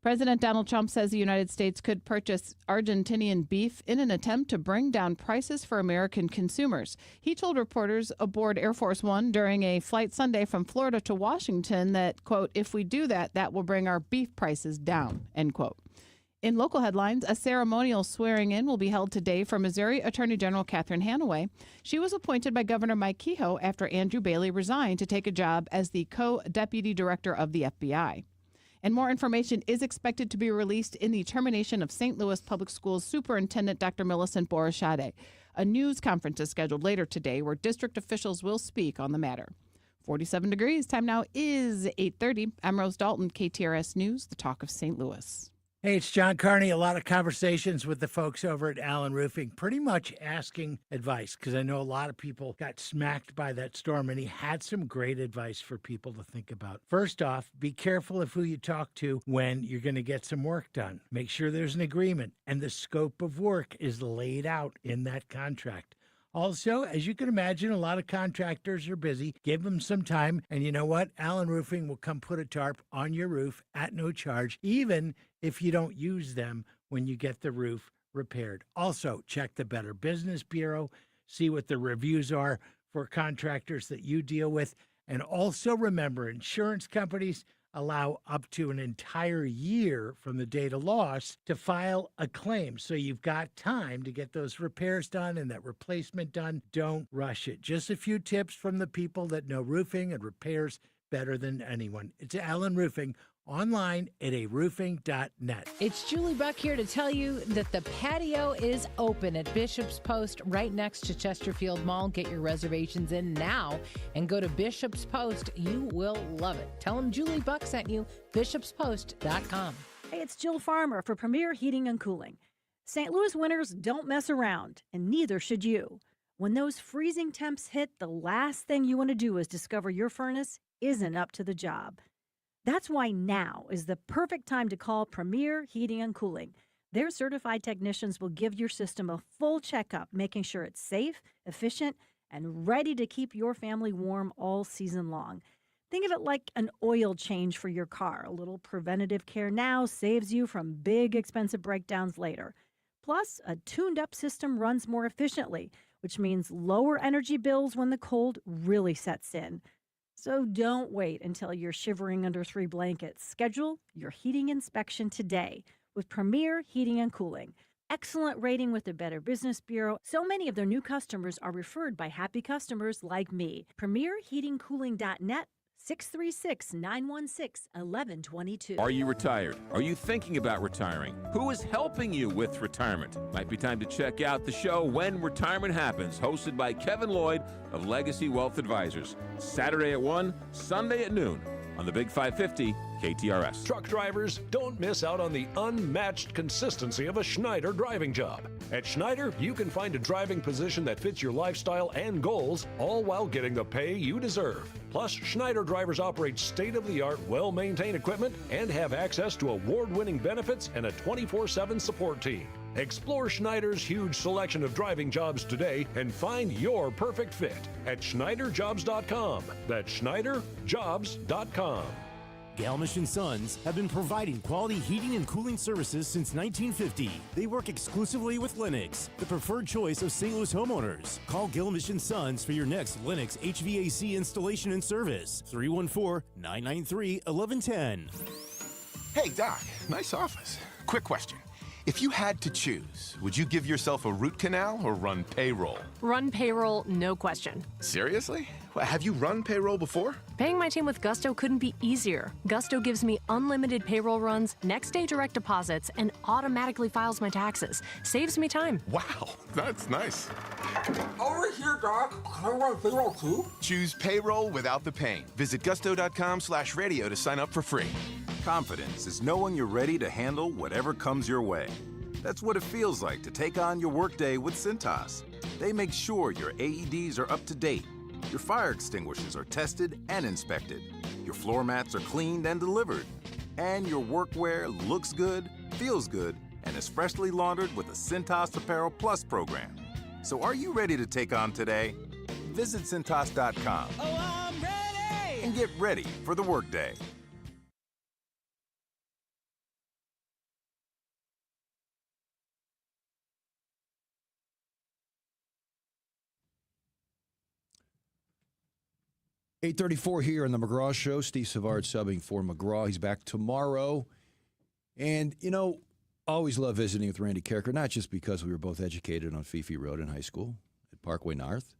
President Donald Trump says the United States could purchase Argentinian beef in an attempt to bring down prices for American consumers. He told reporters aboard Air Force One during a flight Sunday from Florida to Washington that, quote, if we do that, that will bring our beef prices down, end quote. In local headlines, a ceremonial swearing-in will be held today for Missouri Attorney General Catherine Hanaway. She was appointed by Governor Mike Kehoe after Andrew Bailey resigned to take a job as the co-deputy director of the FBI. And more information is expected to be released in the termination of St. Louis Public Schools Superintendent Dr. Millicent Borishade. A news conference is scheduled later today where district officials will speak on the matter. 47 degrees. Time now is 8:30. I'm Rose Dalton, KTRS News, the talk of St. Louis. Hey, it's John Carney. A lot of conversations with the folks over at Allen Roofing, pretty much asking advice, because I know a lot of people got smacked by that storm, and he had some great advice for people to think about. First off, be careful of who you talk to when you're going to get some work done. Make sure there's an agreement, and the scope of work is laid out in that contract. Also, as you can imagine, a lot of contractors are busy. Give them some time, and you know what? Allen Roofing will come put a tarp on your roof at no charge, even if you don't use them when you get the roof repaired. Also, check the Better Business Bureau, see what the reviews are for contractors that you deal with, and also remember, insurance companies, allow up to an entire year from the date of loss to file a claim. So you've got time to get those repairs done and that replacement done. Don't rush it. Just a few tips from the people that know roofing and repairs better than anyone. It's Allen Roofing, online at aroofing.net. It's Julie Buck here to tell you that the patio is open at Bishop's Post right next to Chesterfield Mall. Get your reservations in now and go to Bishop's Post. You will love it. Tell them Julie Buck sent you, bishopspost.com. Hey, it's Jill Farmer for Premier Heating and Cooling. St. Louis winters don't mess around, and neither should you. When those freezing temps hit, the last thing you want to do is discover your furnace isn't up to the job. That's why now is the perfect time to call Premier Heating and Cooling. Their certified technicians will give your system a full checkup, making sure it's safe, efficient, and ready to keep your family warm all season long. Think of it like an oil change for your car. A little preventative care now saves you from big, expensive breakdowns later. Plus, a tuned-up system runs more efficiently, which means lower energy bills when the cold really sets in. So don't wait until you're shivering under 3 blankets. Schedule your heating inspection today with Premier Heating and Cooling. Excellent rating with the Better Business Bureau. So many of their new customers are referred by happy customers like me. PremierHeatingCooling.net, 636-916-1122. Are you retired? Are you thinking about retiring? Who is helping you with retirement? Might be time to check out the show When Retirement Happens, hosted by Kevin Lloyd of Legacy Wealth Advisors. Saturday at 1, Sunday at noon on the Big 550 KTRS. Truck drivers, don't miss out on the unmatched consistency of a Schneider driving job. At Schneider, you can find a driving position that fits your lifestyle and goals, all while getting the pay you deserve. Plus, Schneider drivers operate state-of-the-art, well-maintained equipment and have access to award-winning benefits and a 24/7 support team. Explore Schneider's huge selection of driving jobs today and find your perfect fit at SchneiderJobs.com. That's SchneiderJobs.com. Galmish & Sons have been providing quality heating and cooling services since 1950. They work exclusively with Lennox, the preferred choice of St. Louis homeowners. Call Galmish & Sons for your next Lennox HVAC installation and service. 314-993-1110. Hey, Doc, nice office. Quick question. If you had to choose, would you give yourself a root canal or run payroll? Run payroll, no question. Seriously? Well, have you run payroll before? Paying my team with Gusto couldn't be easier. Gusto gives me unlimited payroll runs, next day direct deposits, and automatically files my taxes. Saves me time. Wow, that's nice. Over here, Doc. Can I run payroll too? Choose payroll without the pain. Visit gusto.com/radio to sign up for free. Confidence is knowing you're ready to handle whatever comes your way. That's what it feels like to take on your workday with Cintas. They make sure your AEDs are up to date, your fire extinguishers are tested and inspected, your floor mats are cleaned and delivered, and your workwear looks good, feels good, and is freshly laundered with the Cintas Apparel Plus program. So are you ready to take on today? Visit Cintas.com. Oh, I'm ready! And get ready for the workday. $8:34 here on the McGraw Show. Steve Savard subbing for McGraw. He's back tomorrow. And, you know, always love visiting with Randy Kerker, not just because we were both educated on Fifi Road in high school at Parkway North.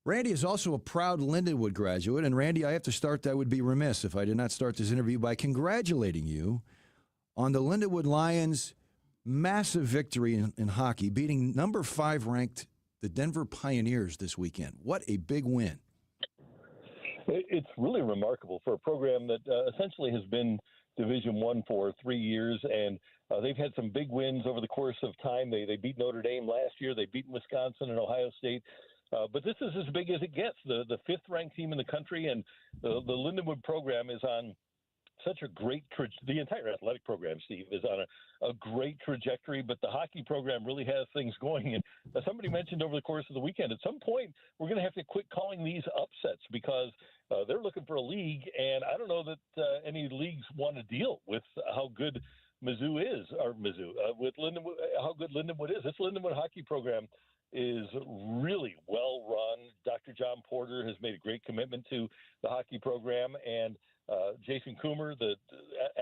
Randy is also a proud Lindenwood graduate. And, Randy, I would be remiss if I did not start this interview by congratulating you on the Lindenwood Lions' massive victory in hockey, beating number 5 ranked the Denver Pioneers this weekend. What a big win. It's really remarkable for a program that essentially has been Division I for 3 years, and they've had some big wins over the course of time. They beat Notre Dame last year. They beat Wisconsin and Ohio State. But this is as big as it gets, the 5th-ranked team in the country, and the Lindenwood program is on such a great the entire athletic program, Steve, is on a great trajectory, but the hockey program really has things going. And somebody mentioned over the course of the weekend, at some point, we're going to have to quit calling these upsets because they're looking for a league, and I don't know that any leagues want to deal with how good with Lindenwood, how good Lindenwood is. This Lindenwood hockey program is really well run. Dr. John Porter has made a great commitment to the hockey program, and Jason Coomer, the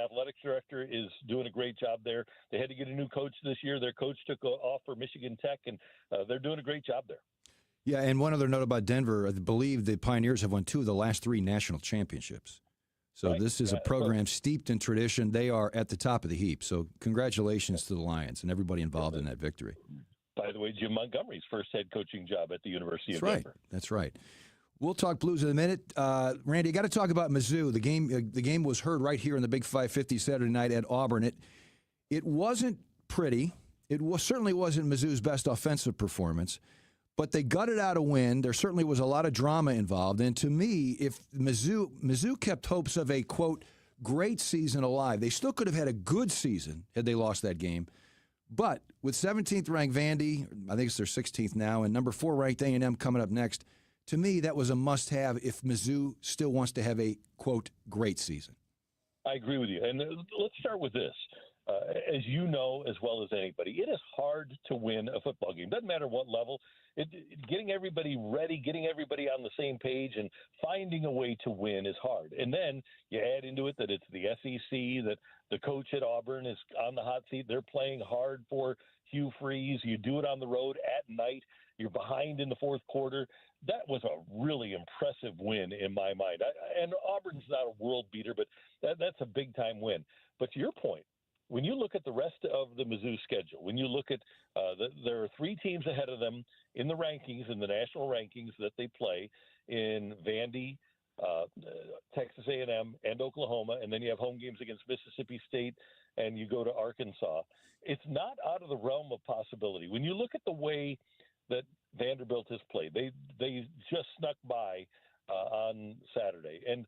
athletics director, is doing a great job there. They had to get a new coach this year. Their coach took off for Michigan Tech, and they're doing a great job there. Yeah, and one other note about Denver, I believe the Pioneers have won 2 of the last 3 national championships. So this is a program steeped in tradition. They are at the top of the heap. So congratulations to the Lions and everybody involved in that victory. By the way, Jim Montgomery's first head coaching job at the University of Denver. That's right. We'll talk Blues in a minute. Randy, I got to talk about Mizzou. The game was heard right here in the Big 550 Saturday night at Auburn. It wasn't pretty. It certainly wasn't Mizzou's best offensive performance, but they gutted out a win. There certainly was a lot of drama involved. And to me, if Mizzou kept hopes of a, quote, great season alive, they still could have had a good season had they lost that game. But with 17th ranked Vandy, I think it's their 16th now, and number 4 ranked A&M coming up next, to me, that was a must-have if Mizzou still wants to have a, quote, great season. I agree with you. And let's start with this. As you know as well as anybody, it is hard to win a football game. Doesn't matter what level. Getting everybody ready, getting everybody on the same page, and finding a way to win is hard. And then you add into it that it's the SEC, that the coach at Auburn is on the hot seat. They're playing hard for Hugh Freeze. You do it on the road at night. You're behind in the fourth quarter. That was a really impressive win in my mind. And Auburn's not a world beater, but that's a big-time win. But to your point, when you look at the rest of the Mizzou schedule, when you look at there are 3 teams ahead of them in the rankings, in the national rankings that they play in Vandy, Texas A&M, and Oklahoma, and then you have home games against Mississippi State, and you go to Arkansas. It's not out of the realm of possibility. When you look at the way that Vanderbilt has played, they just snuck by on Saturday, and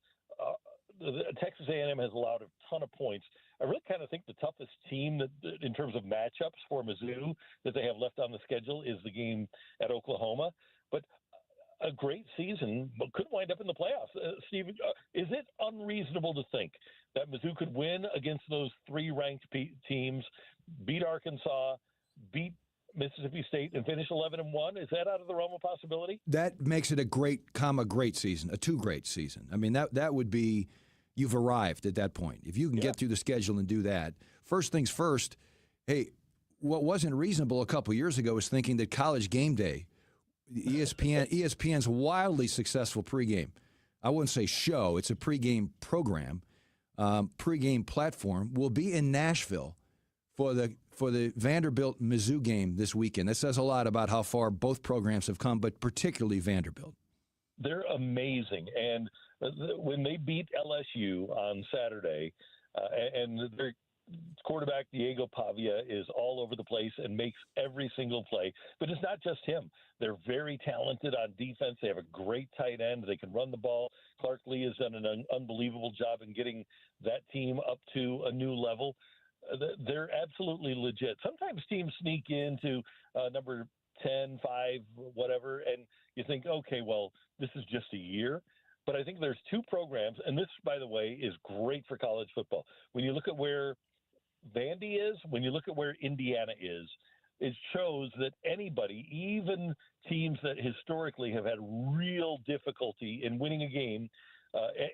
Texas A&M has allowed a ton of points. I really kind of think the toughest team that, in terms of matchups for Mizzou that they have left on the schedule is the game at Oklahoma. But a great season, but could wind up in the playoffs. Steve, is it unreasonable to think that Mizzou could win against those 3 ranked teams, beat Arkansas, beat Mississippi State, and finish 11-1? Is that out of the realm of possibility? That makes it a great season, a 2 great season. I mean, that would be, you've arrived at that point. If you can get through the schedule and do that. First things first, hey, what wasn't reasonable a couple years ago was thinking that College Game Day, ESPN's wildly successful pregame, I wouldn't say show, it's a pregame program, pregame platform, will be in Nashville for the Vanderbilt Mizzou game this weekend. That says a lot about how far both programs have come, but particularly Vanderbilt. They're amazing. And when they beat LSU on Saturday, and their quarterback Diego Pavia is all over the place and makes every single play. But it's not just him. They're very talented on defense. They have a great tight end. They can run the ball. Clark Lee has done an unbelievable job in getting that team up to a new level. They're absolutely legit. Sometimes teams sneak into number 10, 5, whatever, and you think, okay, well, this is just a year. But I think there's two programs, and this, by the way, is great for college football. When you look at where Vandy is, when you look at where Indiana is, it shows that anybody, even teams that historically have had real difficulty in winning a game,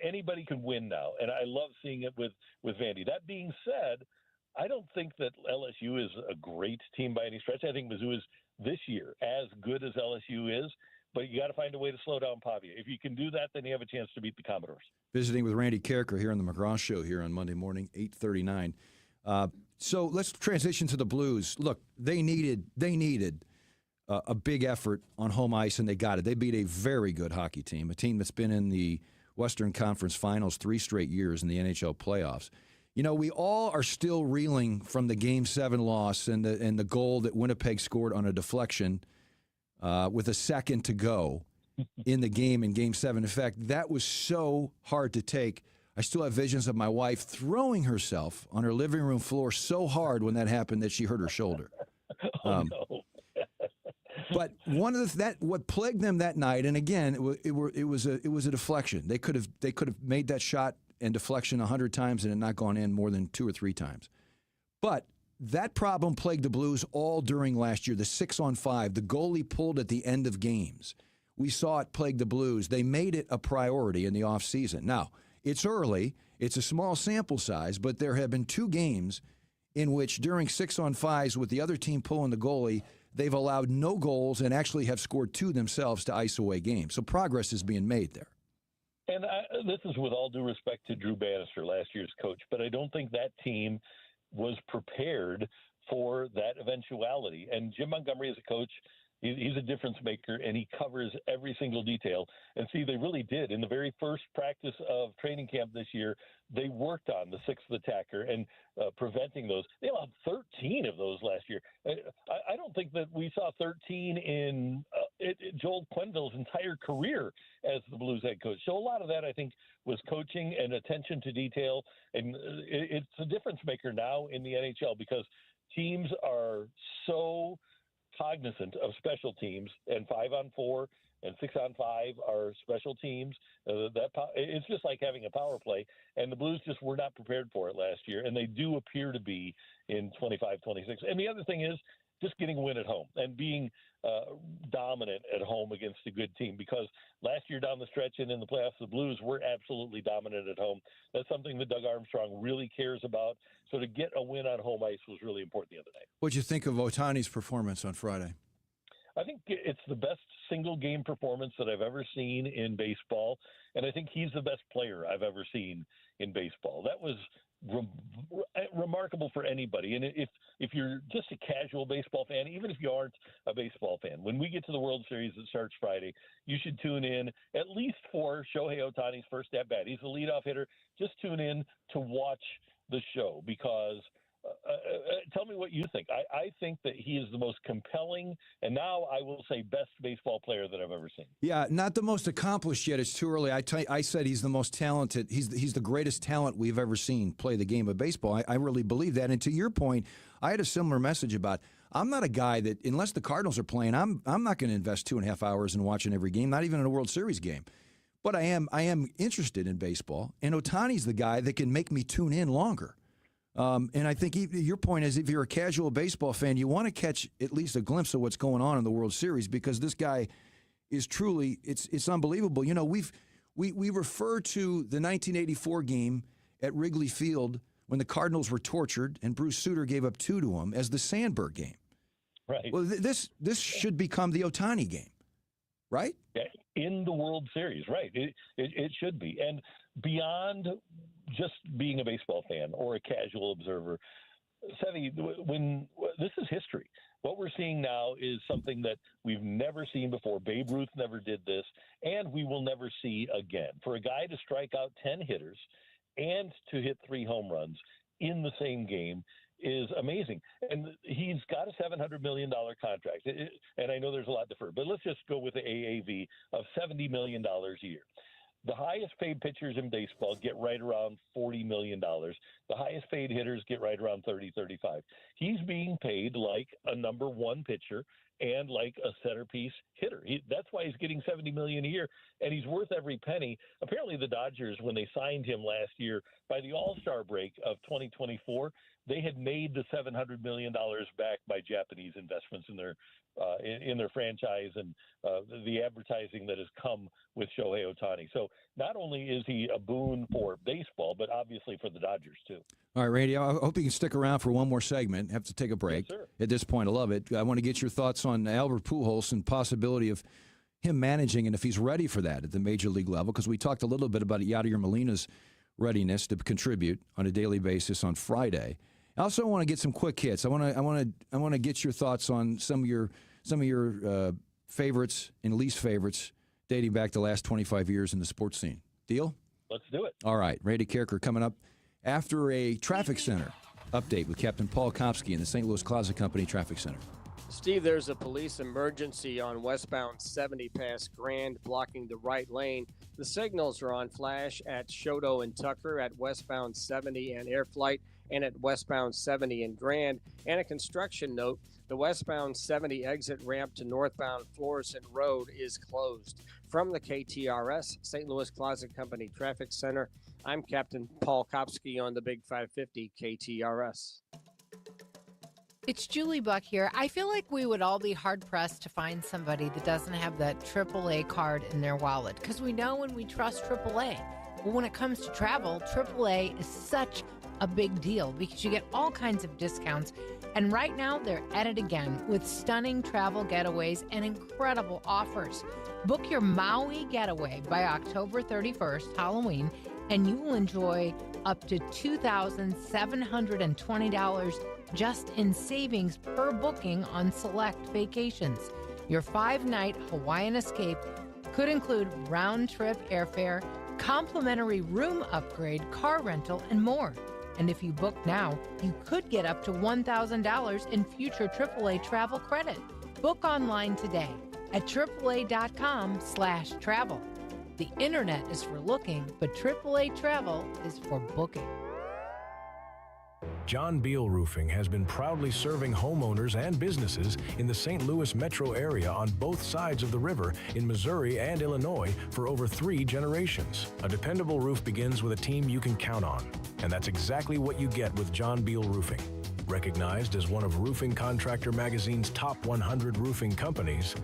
anybody can win now. And I love seeing it with Vandy. That being said, I don't think that LSU is a great team by any stretch. I think Mizzou is this year as good as LSU is, but you got to find a way to slow down Pavia. If you can do that, then you have a chance to beat the Commodores. Visiting with Randy Carricker here on the McGraw Show here on Monday morning, 8:39. So let's transition to the Blues. Look, they needed a big effort on home ice, and they got it. They beat a very good hockey team, a team that's been in the Western Conference Finals 3 straight years in the NHL playoffs. You know, we all are still reeling from the Game 7 loss and the goal that Winnipeg scored on a deflection with a second to go in the game in Game 7. In fact, that was so hard to take. I still have visions of my wife throwing herself on her living room floor so hard when that happened that she hurt her shoulder. No. But what plagued them that night, and again, it was a deflection. They could have made that shot and deflection 100 times and it not gone in more than 2 or 3 times. But that problem plagued the Blues all during last year. The 6-on-5, the goalie pulled at the end of games. We saw it plague the Blues. They made it a priority in the offseason. Now, it's early. It's a small sample size, but there have been 2 games in which during 6-on-5s with the other team pulling the goalie, they've allowed no goals and actually have scored 2 themselves to ice away games. So progress is being made there. And this is with all due respect to Drew Bannister, last year's coach, but I don't think that team was prepared for that eventuality. And Jim Montgomery is a coach. He's a difference maker, and he covers every single detail. And see, they really did. In the very first practice of training camp this year, they worked on the 6th attacker and preventing those. They allowed 13 of those last year. I don't think that we saw 13 in Joel Quenneville's entire career as the Blues head coach. So a lot of that, I think, was coaching and attention to detail. And it's a difference maker now in the NHL because teams are so cognizant of special teams, and 5-on-4 and 6-on-5 are special teams. It's just like having a power play, and the Blues just were not prepared for it last year, and they do appear to be in 25-26. And the other thing is just getting a win at home and being dominant at home against a good team, because last year down the stretch and in the playoffs, the Blues were absolutely dominant at home. That's something that Doug Armstrong really cares about. So to get a win on home ice was really important the other night. What'd you think of Ohtani's performance on Friday? I think it's the best single game performance that I've ever seen in baseball, and I think he's the best player I've ever seen in baseball. That was remarkable for anybody. And if you're just a casual baseball fan, even if you aren't a baseball fan, when we get to the World Series that starts Friday, you should tune in at least for Shohei Ohtani's first at bat. He's the leadoff hitter. Just tune in to watch the show because tell me what you think. I think that he is the most compelling, and now I will say best baseball player that I've ever seen. Yeah, not the most accomplished yet. It's too early. I said he's the most talented. He's the greatest talent we've ever seen play the game of baseball. I really believe that. And to your point, I had a similar message about I'm not a guy that, unless the Cardinals are playing, I'm not going to invest 2.5 hours in watching every game, not even in a World Series game. But I am interested in baseball, and Ohtani's the guy that can make me tune in longer. And I think your point is if you're a casual baseball fan, you want to catch at least a glimpse of what's going on in the World Series because this guy is truly, it's unbelievable. You know, we refer to the 1984 game at Wrigley Field when the Cardinals were tortured and Bruce Sutter gave up 2 to him as the Sandberg game. Right. Well, this should become the Ohtani game, right? In the World Series, right. It should be. And beyond just being a baseball fan or a casual observer, Sevy, when this is history. What we're seeing now is something that we've never seen before. Babe Ruth never did this, and we will never see again. For a guy to strike out 10 hitters and to hit 3 home runs in the same game is amazing. And he's got a $700 million contract. And I know there's a lot deferred, but let's just go with the AAV of $70 million a year. The highest paid pitchers in baseball get right around $40 million. The highest paid hitters get right around 30, 35. He's being paid like a number 1 pitcher and like a centerpiece hitter. That's why he's getting $70 million a year, and he's worth every penny. Apparently the Dodgers, when they signed him last year, by the All-Star break of 2024, they had made the $700 million back by Japanese investments in their franchise and the advertising that has come with Shohei Ohtani. So not only is he a boon for baseball, but obviously for the Dodgers too. All right, Randy, I hope you can stick around for one more segment. I have to take a break. Yes, sir. At this point, I love it. I want to get your thoughts on Albert Pujols and possibility of him managing and if he's ready for that at the major league level, because we talked a little bit about Yadier Molina's readiness to contribute on a daily basis on Friday. I also want to get some quick hits. I want to get your thoughts on some of your favorites and least favorites dating back the last 25 years in the sports scene. Deal? Let's do it. All right. Randy Kerker coming up after a traffic center update with Captain Paul Kopsky in the St. Louis Closet Company Traffic Center. Steve, there's a police emergency on westbound 70 past Grand, blocking the right lane. The signals are on flash at Choteau and Tucker, at westbound 70 and Air Flight, and at westbound 70 and Grand. And a construction note, the westbound 70 exit ramp to northbound Florissant Road is closed. From the KTRS, St. Louis Closet Company Traffic Center, I'm Captain Paul Kopsky on the Big 550 KTRS. It's Julie Buck here. I feel like we would all be hard-pressed to find somebody that doesn't have that AAA card in their wallet, because we know when we trust AAA, Well, when it comes to travel, AAA is such a big deal because you get all kinds of discounts. And right now, they're at it again with stunning travel getaways and incredible offers. Book your Maui getaway by October 31st, Halloween, and you will enjoy up to $2,720 just in savings per booking on select vacations. Your 5-night Hawaiian escape could include round-trip airfare, complimentary room upgrade, car rental, and more. And if you book now, you could get up to $1,000 in future AAA travel credit. Book online today at AAA.com/travel. The internet is for looking, but AAA Travel is for booking. John Beal Roofing has been proudly serving homeowners and businesses in the St. Louis metro area on both sides of the river in Missouri and Illinois for over 3 generations. A dependable roof begins with a team you can count on, and that's exactly what you get with John Beal Roofing. Recognized as one of Roofing Contractor Magazine's top 100 roofing companies,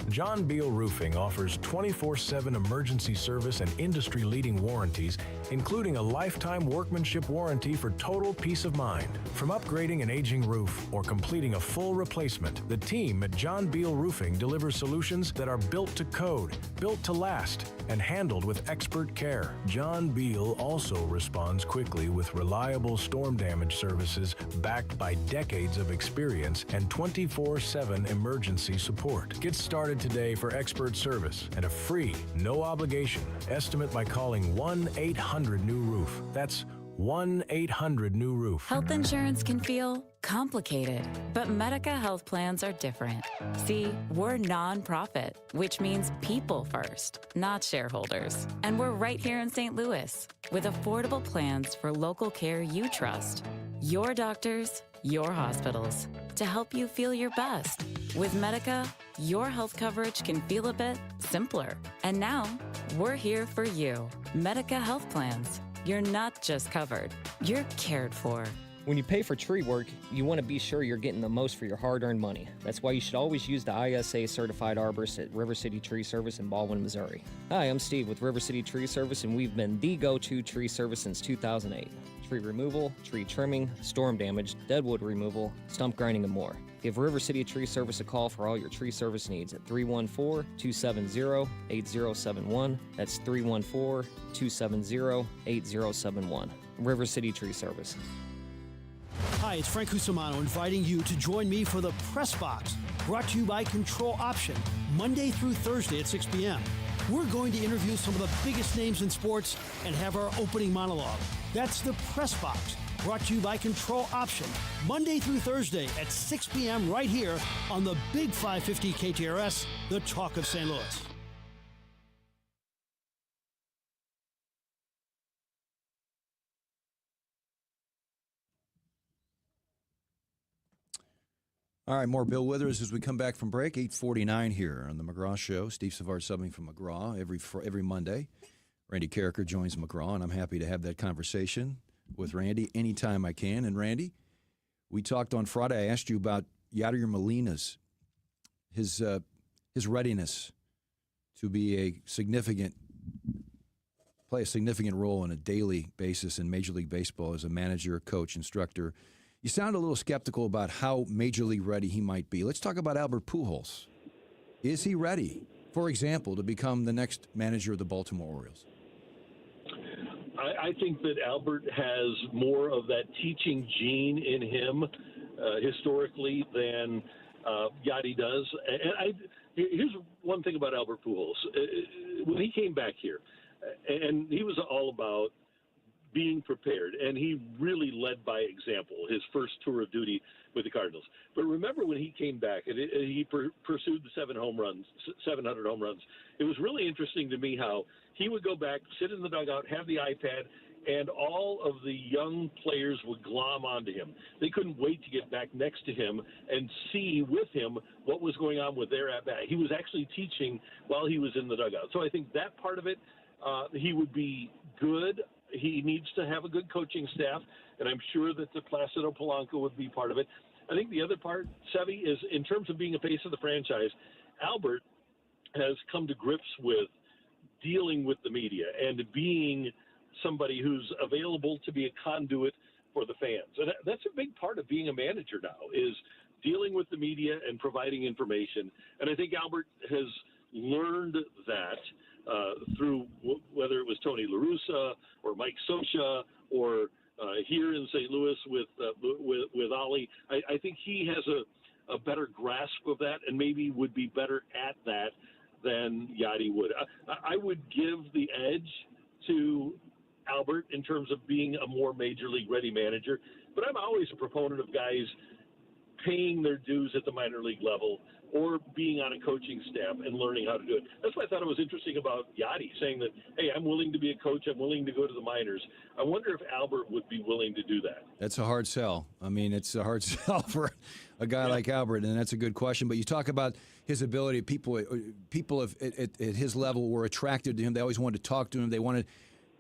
John Beal Roofing offers 24/7 emergency service and industry-leading warranties, including a lifetime workmanship warranty for total peace of mind. From upgrading an aging roof or completing a full replacement, the team at John Beal Roofing delivers solutions that are built to code, built to last, and handled with expert care. John Beal also responds quickly with reliable storm damage services backed by decades of experience and 24/7 emergency support. Get started today for expert service and a free, no-obligation estimate by calling 1-800-NEW-ROOF. That's 1-800-NEW-ROOF. Health insurance can feel complicated, but Medica health plans are different. See, we're nonprofit, which means people first, not shareholders. And we're right here in St. Louis with affordable plans for local care you trust. Your doctors, your hospitals, to help you feel your best. With Medica, your health coverage can feel a bit simpler. And now, we're here for you. Medica Health Plans. You're not just covered, you're cared for. When you pay for tree work, you want to be sure you're getting the most for your hard-earned money. That's why you should always use the ISA certified arborist at River City Tree Service in Baldwin, Missouri. Hi, I'm Steve with River City Tree Service, and we've been the go-to tree service since 2008. Tree removal, tree trimming, storm damage, deadwood removal, stump grinding, and more. Give River City Tree Service a call for all your tree service needs at 314-270-8071. That's 314-270-8071. River City Tree Service. Hi, it's Frank Cusimano inviting you to join me for the Press Box, brought to you by Control Option, Monday through Thursday at 6 p.m. We're going to interview some of the biggest names in sports and have our opening monologue. That's the Press Box, brought to you by Control Option, Monday through Thursday at 6 p.m. right here on the Big 550 KTRS, the talk of St. Louis. All right, more Bill Withers as we come back from break. 8:49 here on the McGraw Show. Steve Savard subbing from McGraw every Monday. Randy Carricker joins McGraw, and I'm happy to have that conversation with Randy anytime I can. And Randy, we talked on Friday. I asked you about Yadier Molina's his readiness to be play a significant role on a daily basis in Major League Baseball as a manager, coach, instructor. You sound a little skeptical about how Major League ready he might be. Let's talk about Albert Pujols. Is he ready, for example, to become the next manager of the Baltimore Orioles? I think that Albert has more of that teaching gene in him historically than Yadi does. And here's one thing about Albert Pujols. When he came back here, and he was all about being prepared, and he really led by example his first tour of duty with the Cardinals. But remember when he came back and he pursued the 700 home runs. It was really interesting to me how he would go back, sit in the dugout, have the iPad, and all of the young players would glom onto him. They couldn't wait to get back next to him and see with him what was going on with their at-bat. He was actually teaching while he was in the dugout. So I think that part of it, he would be good. He needs to have a good coaching staff, and I'm sure that the Placido Polanco would be part of it. I think the other part, Sevy, is in terms of being a face of the franchise, Albert has come to grips with dealing with the media and being somebody who's available to be a conduit for the fans. And that's a big part of being a manager now, is dealing with the media and providing information. And I think Albert has learned that through whether it was Tony La Russa or Mike Scioscia or here in St. Louis with Ollie. I think he has a better grasp of that and maybe would be better at that than Yadi would. I would give the edge to Albert in terms of being a more major league ready manager, but I'm always a proponent of guys paying their dues at the minor league level or being on a coaching staff and learning how to do it. That's why I thought it was interesting about Yadi saying that, hey, I'm willing to be a coach. I'm willing to go to the minors. I wonder if Albert would be willing to do that. That's a hard sell. I mean, it's a hard sell for a guy like Albert, and that's a good question. But you talk about his ability. People at his level were attracted to him. They always wanted to talk to him. They wanted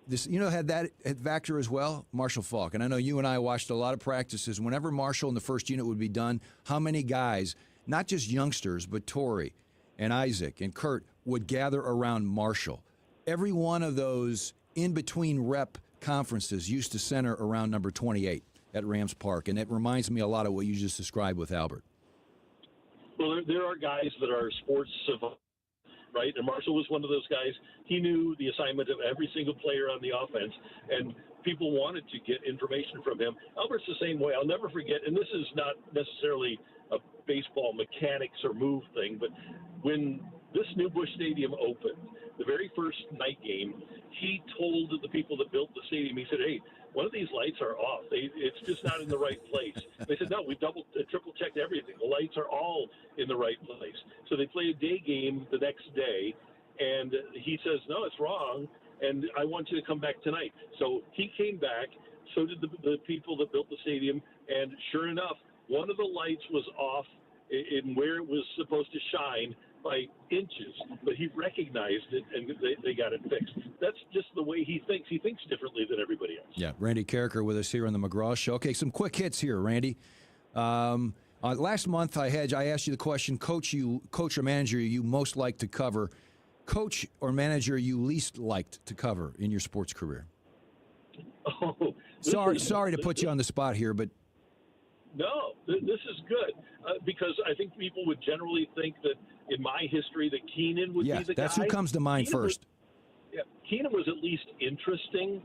this, had that factor as well, Marshall Faulk. And I know you and I watched a lot of practices. Whenever Marshall in the first unit would be done, how many guys, not just youngsters, but Torrey and Isaac and Kurt, would gather around Marshall. Every one of those in-between rep conferences used to center around number 28 at Rams Park, and it reminds me a lot of what you just described with Albert. Well, there are guys that are sports savants, right? And Marshall was one of those guys. He knew the assignment of every single player on the offense, and people wanted to get information from him. Albert's the same way. I'll never forget, and this is not necessarily a baseball mechanics or move thing, but when this new Busch Stadium opened, the very first night game, he told the people that built the stadium, he said, hey, one of these lights are off. It's just not in the right place. They said, no, we triple checked everything. The lights are all in the right place. So they play a day game the next day, and he says, no, it's wrong, and I want you to come back tonight. So he came back, so did the people that built the stadium, and sure enough, one of the lights was off in where it was supposed to shine by inches, but he recognized it, and they got it fixed. That's just the way he thinks. He thinks differently than everybody else. Yeah, Randy Carricker with us here on the McGraw Show. Okay, some quick hits here, Randy. Last month, I asked you the question, coach or manager you most like to cover, coach or manager you least liked to cover in your sports career. Oh, sorry to put you on the spot here, but no, this is good because I think people would generally think that in my history that Keenan would be the guy. That's who comes to mind first. Keenan was at least interesting.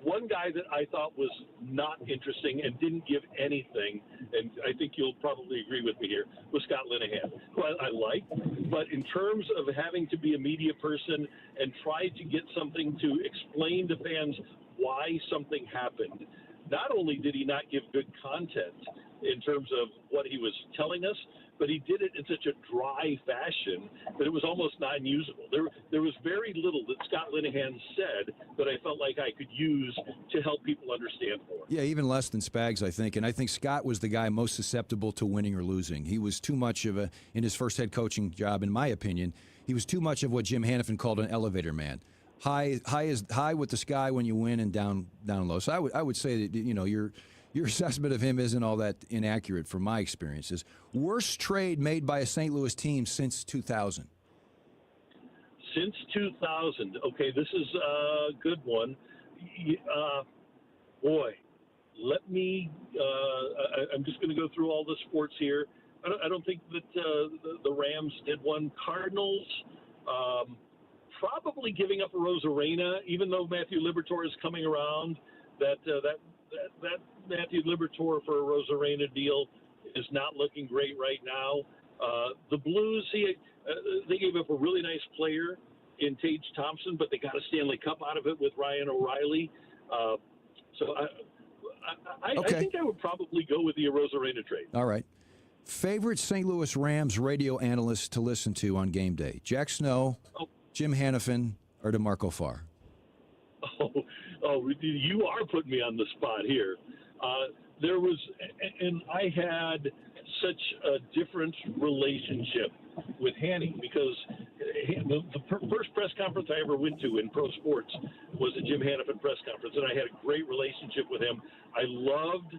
One guy that I thought was not interesting and didn't give anything, and I think you'll probably agree with me here, was Scott Linehan, who I like. But in terms of having to be a media person and try to get something to explain to fans why something happened, not only did he not give good content in terms of what he was telling us, but he did it in such a dry fashion that it was almost non-usable. There was very little that Scott Linehan said that I felt like I could use to help people understand more. Yeah, even less than Spags, I think. And I think Scott was the guy most susceptible to winning or losing. He was too much of in his first head coaching job, in my opinion, he was too much of what Jim Hanifin called an elevator man. High with the sky when you win, and down low. So I would say that your assessment of him isn't all that inaccurate from my experiences. Worst trade made by a St. Louis team since 2000. Since 2000, okay, this is a good one. Boy, let me. I'm just going to go through all the sports here. I don't think that the Rams did one. Cardinals. Probably giving up a Rosarena, even though Matthew Liberatore is coming around. That Matthew Liberatore for a Rosarena deal is not looking great right now. The Blues, they gave up a really nice player in Tage Thompson, but they got a Stanley Cup out of it with Ryan O'Reilly. So I think I would probably go with the Rosarena trade. All right. Favorite St. Louis Rams radio analyst to listen to on game day? Jack Snow, Jim Hanifin, or DeMarco Farr? Oh, you are putting me on the spot here. There was, and I had such a different relationship with Hanny because the first press conference I ever went to in pro sports was a Jim Hanifin press conference, and I had a great relationship with him. I loved,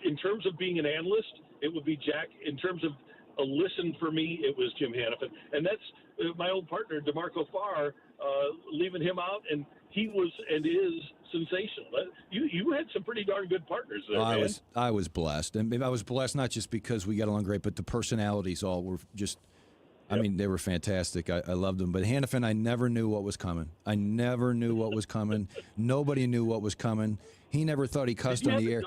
in terms of being an analyst, it would be Jack. In terms of a listen for me, it was Jim Hannafin. And that's my old partner, DeMarco Farr, leaving him out, and he was and is sensational. You had some pretty darn good partners there, man. I was blessed. And I was blessed not just because we got along great, but the personalities all were just, I mean, they were fantastic. I loved them. But Hannafin, I never knew what was coming. Nobody knew what was coming. He never thought he cussed on the air.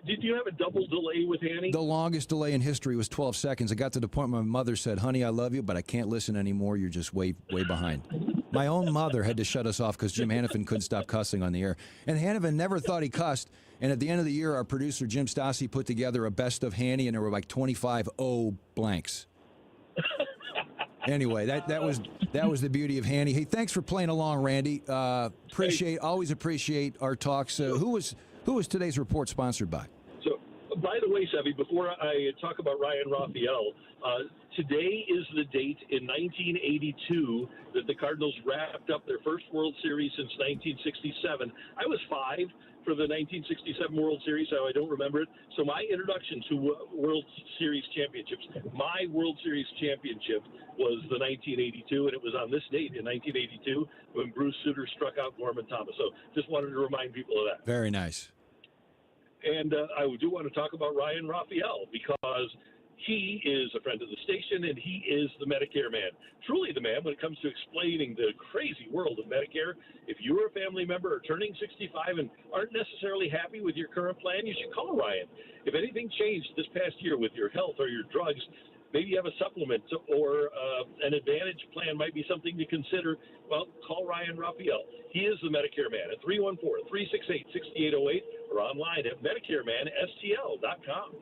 Did you have a double delay with Hanny? The longest delay in history was 12 seconds. I got to the point where my mother said, "Honey, I love you, but I can't listen anymore. You're just way behind." My own mother had to shut us off because Jim Hannafin couldn't stop cussing on the air. And Hannafin never thought he cussed. And at the end of the year, our producer, Jim Stassi, put together a best of Hanny, and there were like 25 blanks. Anyway, that was the beauty of Hanny. Hey, thanks for playing along, Randy. Always appreciate our talks. Who was today's report sponsored by? So, by the way, Sevy, before I talk about Ryan Raphael, today is the date in 1982 that the Cardinals wrapped up their first World Series since 1967. I was 5 for the 1967 World Series, so I don't remember it. So my introduction to World Series championships, my World Series championship was the 1982, and it was on this date in 1982 when Bruce Sutter struck out Norman Thomas. So just wanted to remind people of that. Very nice. And I do want to talk about Ryan Raphael because he is a friend of the station, and he is the Medicare man. Truly the man when it comes to explaining the crazy world of Medicare. If you're a family member or turning 65 and aren't necessarily happy with your current plan, you should call Ryan. If anything changed this past year with your health or your drugs, maybe you have a supplement or an Advantage plan might be something to consider, well, call Ryan Raphael. He is the Medicare man at 314-368-6808 or online at MedicareManSTL.com.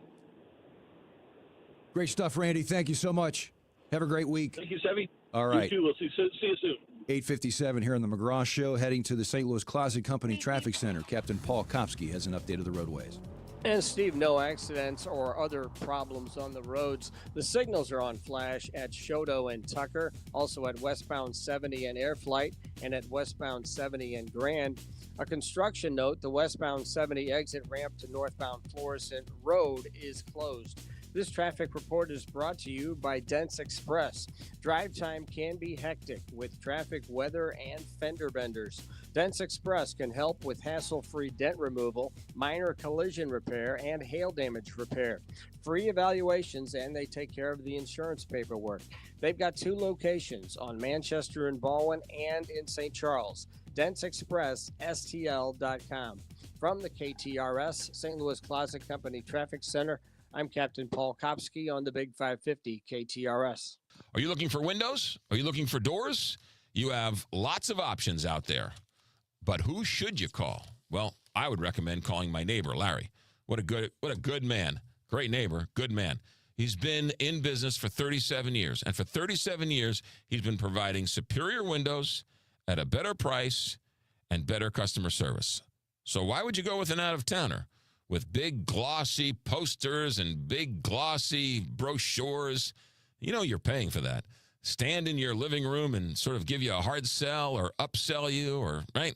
Great stuff, Randy. Thank you so much. Have a great week. Thank you, Sevy. All right. You too. We'll see you soon. 8:57 here on the McGraw Show, heading to the St. Louis Closet Company Traffic Center. Captain Paul Kopsky has an update of the roadways. And Steve, no accidents or other problems on the roads. The signals are on flash at Choteau and Tucker, also at westbound 70 and Air Flight, and at westbound 70 and Grand. A construction note, the westbound 70 exit ramp to northbound Florissant Road is closed. This traffic report is brought to you by Dents Express. Drive time can be hectic with traffic, weather, and fender benders. Dents Express can help with hassle-free dent removal, minor collision repair, and hail damage repair. Free evaluations, and they take care of the insurance paperwork. They've got 2 locations on Manchester and Baldwin and in St. Charles. DentsExpressSTL.com. From the KTRS St. Louis Closet Company Traffic Center, I'm Captain Paul Kopsky on the Big 550 KTRS. Are you looking for windows? Are you looking for doors? You have lots of options out there. But who should you call? Well, I would recommend calling my neighbor, Larry. What a good man. Great neighbor, good man. He's been in business for 37 years. And for 37 years, he's been providing superior windows at a better price and better customer service. So why would you go with an out-of-towner? With big glossy posters and big glossy brochures, you know you're paying for that. Stand in your living room and sort of give you a hard sell or upsell you, or right?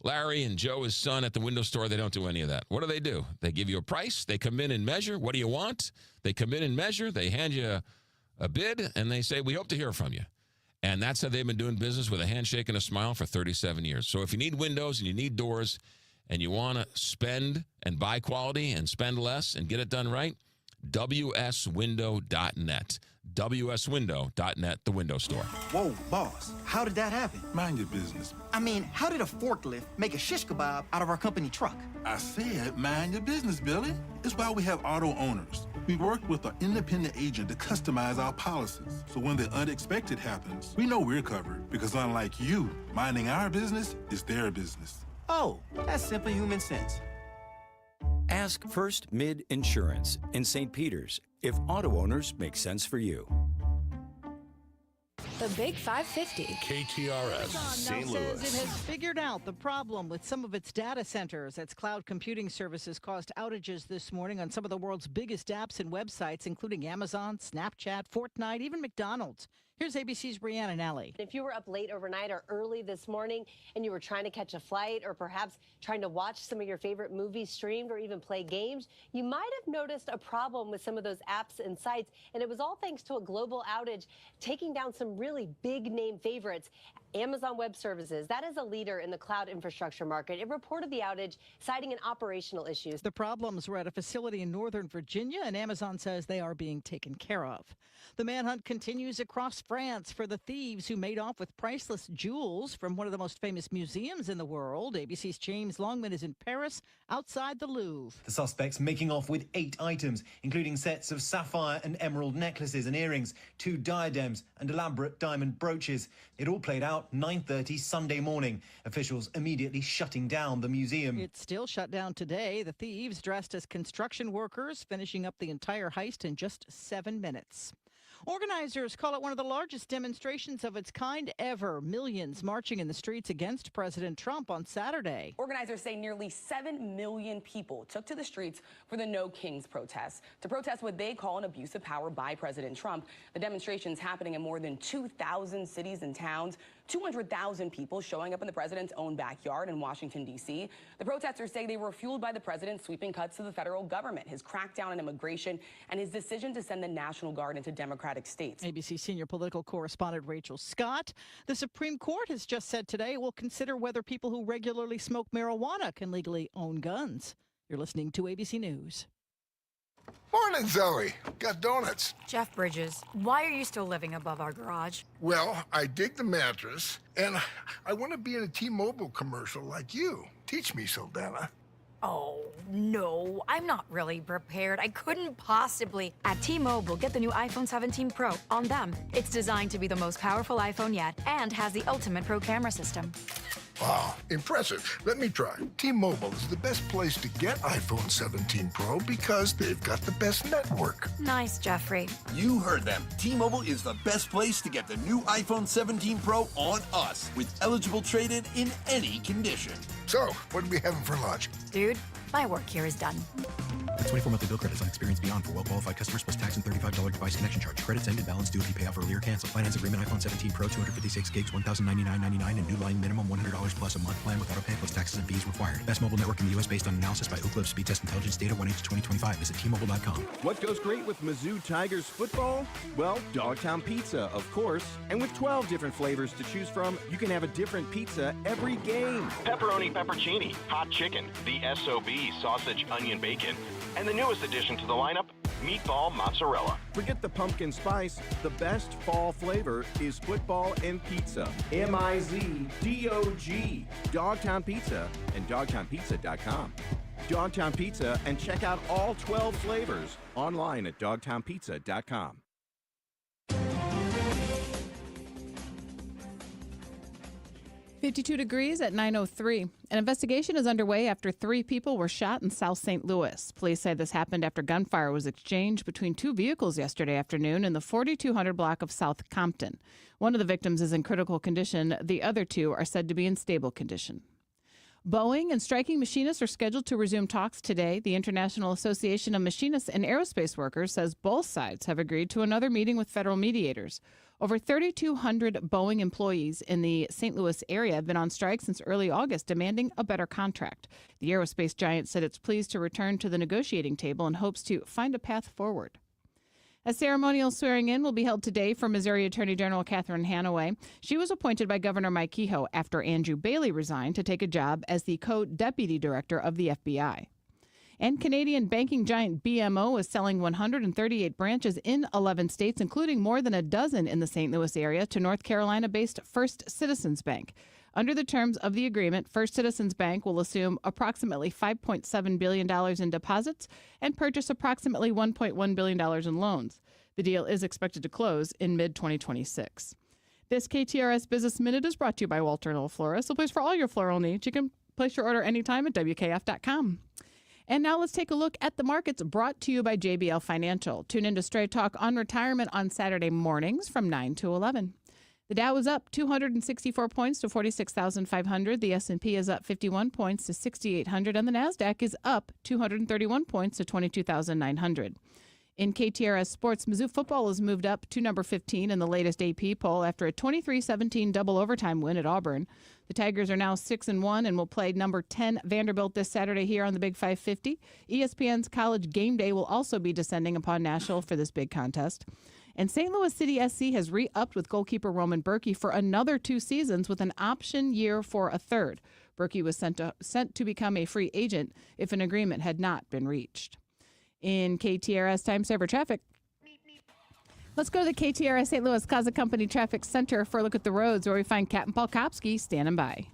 Larry and Joe, his son, at the window store, they don't do any of that. What do? They give you a price. They come in and measure. What do you want? They come in and measure. They hand you a bid, and they say, we hope to hear from you. And that's how they've been doing business, with a handshake and a smile, for 37 years. So if you need windows and you need doors, and you want to spend and buy quality and spend less and get it done right, WSWindow.net. WSWindow.net, the window store. Whoa, boss, how did that happen? Mind your business. I mean, how did a forklift make a shish kebab out of our company truck? I said mind your business, Billy. It's why we have auto owners. We work with an independent agent to customize our policies. So when the unexpected happens, we know we're covered, because unlike you, minding our business is their business. Oh, that's simple human sense. Ask First Mid Insurance in St. Peters if auto owners make sense for you. The Big 550. KTRS, St. Louis. Says it has figured out the problem with some of its data centers. Its cloud computing services caused outages this morning on some of the world's biggest apps and websites, including Amazon, Snapchat, Fortnite, even McDonald's. Here's ABC's Brianna Nelly. If you were up late overnight or early this morning and you were trying to catch a flight or perhaps trying to watch some of your favorite movies streamed or even play games, you might have noticed a problem with some of those apps and sites. And it was all thanks to a global outage taking down some really big name favorites. Amazon Web Services, that is a leader in the cloud infrastructure market. It reported the outage, citing an operational issues. The problems were at a facility in Northern Virginia, and Amazon says they are being taken care of. The manhunt continues across France for the thieves who made off with priceless jewels from one of the most famous museums in the world. ABC's James Longman is in Paris, outside the Louvre. The suspects making off with 8 items, including sets of sapphire and emerald necklaces and earrings, 2 diadems and elaborate diamond brooches. It all played out 9:30 Sunday morning. Officials immediately shutting down the museum. It's still shut down today. The thieves, dressed as construction workers, finishing up the entire heist in just 7 minutes. Organizers call it one of the largest demonstrations of its kind ever. Millions marching in the streets against President Trump on Saturday. Organizers say nearly 7 million people took to the streets for the No Kings protests to protest what they call an abuse of power by President Trump. The demonstrations happening in more than 2,000 cities and towns. 200,000 people showing up in the president's own backyard in Washington, D.C. The protesters say they were fueled by the president's sweeping cuts to the federal government, his crackdown on immigration, and his decision to send the National Guard into Democratic states. ABC senior political correspondent Rachel Scott. The Supreme Court has just said today it will consider whether people who regularly smoke marijuana can legally own guns. You're listening to ABC News. Morning, Zoe. Got donuts. Jeff Bridges, why are you still living above our garage? Well, I dig the mattress, and I want to be in a T-Mobile commercial like you. Teach me, Saldana. Oh, no, I'm not really prepared. I couldn't possibly. At T-Mobile, get the new iPhone 17 Pro on them. It's designed to be the most powerful iPhone yet and has the ultimate pro camera system. Wow, impressive. Let me try. T-Mobile is the best place to get iPhone 17 Pro because they've got the best network. Nice, Jeffrey. You heard them. T-Mobile is the best place to get the new iPhone 17 Pro on us with eligible trade-in in any condition. So, what are we having for lunch? Dude, my work here is done. 24 monthly bill credits on Experience Beyond for well-qualified customers plus tax and $35 device connection charge. Credits ended, balance due if you pay off earlier. Cancel. Finance agreement iPhone 17 Pro, 256 gigs, $1,099.99 and new line minimum $100 plus a month plan with auto pay plus taxes and fees required. Best mobile network in the U.S. based on analysis by Ookla Speed Test Intelligence data 1H2025. Visit T-Mobile.com. What goes great with Mizzou Tigers football? Well, Dogtown Pizza, of course. And with 12 different flavors to choose from, you can have a different pizza every game. Pepperoni peppercini, hot chicken, the SOB, sausage, onion, bacon, and the newest addition to the lineup, meatball mozzarella. Forget the pumpkin spice. The best fall flavor is football and pizza. MIZDOG. Dogtown Pizza and dogtownpizza.com. Dogtown Pizza, and check out all 12 flavors online at dogtownpizza.com. 52 degrees at 9:03. An investigation is underway after 3 people were shot in South St. Louis. Police say this happened after gunfire was exchanged between 2 vehicles yesterday afternoon in the 4200 block of South Compton. One of the victims is in critical condition. The other 2 are said to be in stable condition. Boeing and striking machinists are scheduled to resume talks today. The International Association of Machinists and Aerospace Workers says both sides have agreed to another meeting with federal mediators. Over 3,200 Boeing employees in the St. Louis area have been on strike since early August, demanding a better contract. The aerospace giant said it's pleased to return to the negotiating table and hopes to find a path forward. A ceremonial swearing-in will be held today for Missouri Attorney General Catherine Hanaway. She was appointed by Governor Mike Kehoe after Andrew Bailey resigned to take a job as the co-deputy director of the FBI. And Canadian banking giant BMO is selling 138 branches in 11 states, including more than a dozen in the St. Louis area, to North Carolina-based First Citizens Bank. Under the terms of the agreement, First Citizens Bank will assume approximately $5.7 billion in deposits and purchase approximately $1.1 billion in loans. The deal is expected to close in mid-2026. This KTRS Business Minute is brought to you by Walter & Old Florists, a place for all your floral needs. You can place your order anytime at WKF.com. And now let's take a look at the markets, brought to you by JBL Financial. Tune in to Straight Talk on Retirement on Saturday mornings from 9 to 11. The Dow is up 264 points to 46,500. The S&P is up 51 points to 6,800. And the NASDAQ is up 231 points to 22,900. In KTRS sports, Mizzou football has moved up to number 15 in the latest AP poll after a 23-17 double overtime win at Auburn. The Tigers are now 6-1 and will play number 10 Vanderbilt this Saturday here on the Big 550. ESPN's College Game Day will also be descending upon Nashville for this big contest. And St. Louis City SC has re-upped with goalkeeper Roman Berkey for another 2 seasons with an option year for a third. Berkey was sent to become a free agent if an agreement had not been reached. In KTRS Time Saver Traffic, let's go to the KTRS St. Louis Closet Company Traffic Center for a look at the roads, where we find Captain Paul Kopsky standing by.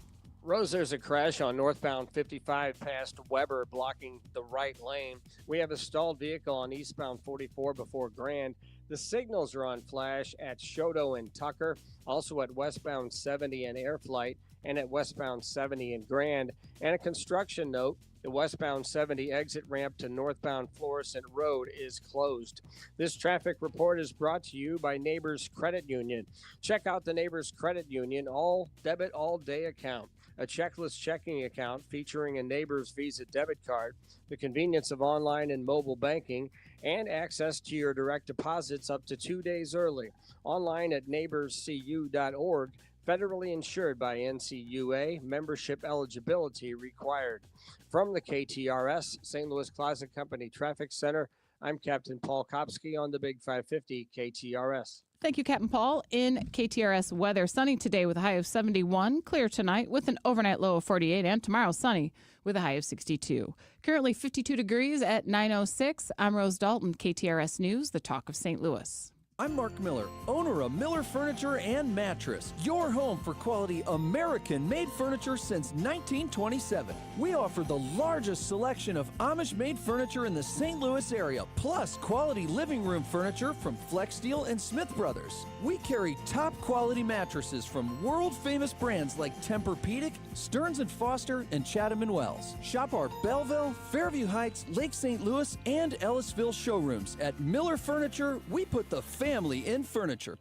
Rose, there's a crash on northbound 55 past Weber, blocking the right lane. We have a stalled vehicle on eastbound 44 before Grand. The signals are on flash at Shoto and Tucker, also at westbound 70 and Air Flight, and at westbound 70 and Grand. And a construction note, the westbound 70 exit ramp to northbound Florissant Road is closed. This traffic report is brought to you by Neighbors Credit Union. Check out the Neighbors Credit Union all debit all day account, a checklist checking account featuring a Neighbors Visa debit card, the convenience of online and mobile banking, and access to your direct deposits up to 2 days early. Online at neighborscu.org. Federally insured by NCUA, membership eligibility required. From the KTRS St. Louis Closet Company Traffic Center, I'm Captain Paul Kopsky on the Big 550 KTRS. Thank you, Captain Paul. In KTRS weather, sunny today with a high of 71, clear tonight with an overnight low of 48, and tomorrow sunny with a high of 62. Currently 52 degrees at 9:06. I'm Rose Dalton, KTRS News, the talk of St. Louis. I'm Mark Miller, owner of Miller Furniture and Mattress, your home for quality American-made furniture since 1927. We offer the largest selection of Amish-made furniture in the St. Louis area, plus quality living room furniture from Flex Steel and Smith Brothers. We carry top-quality mattresses from world-famous brands like Tempur-Pedic, Stearns & Foster, and Chatham & Wells. Shop our Belleville, Fairview Heights, Lake St. Louis, and Ellisville showrooms. At Miller Furniture, we put the family in furniture.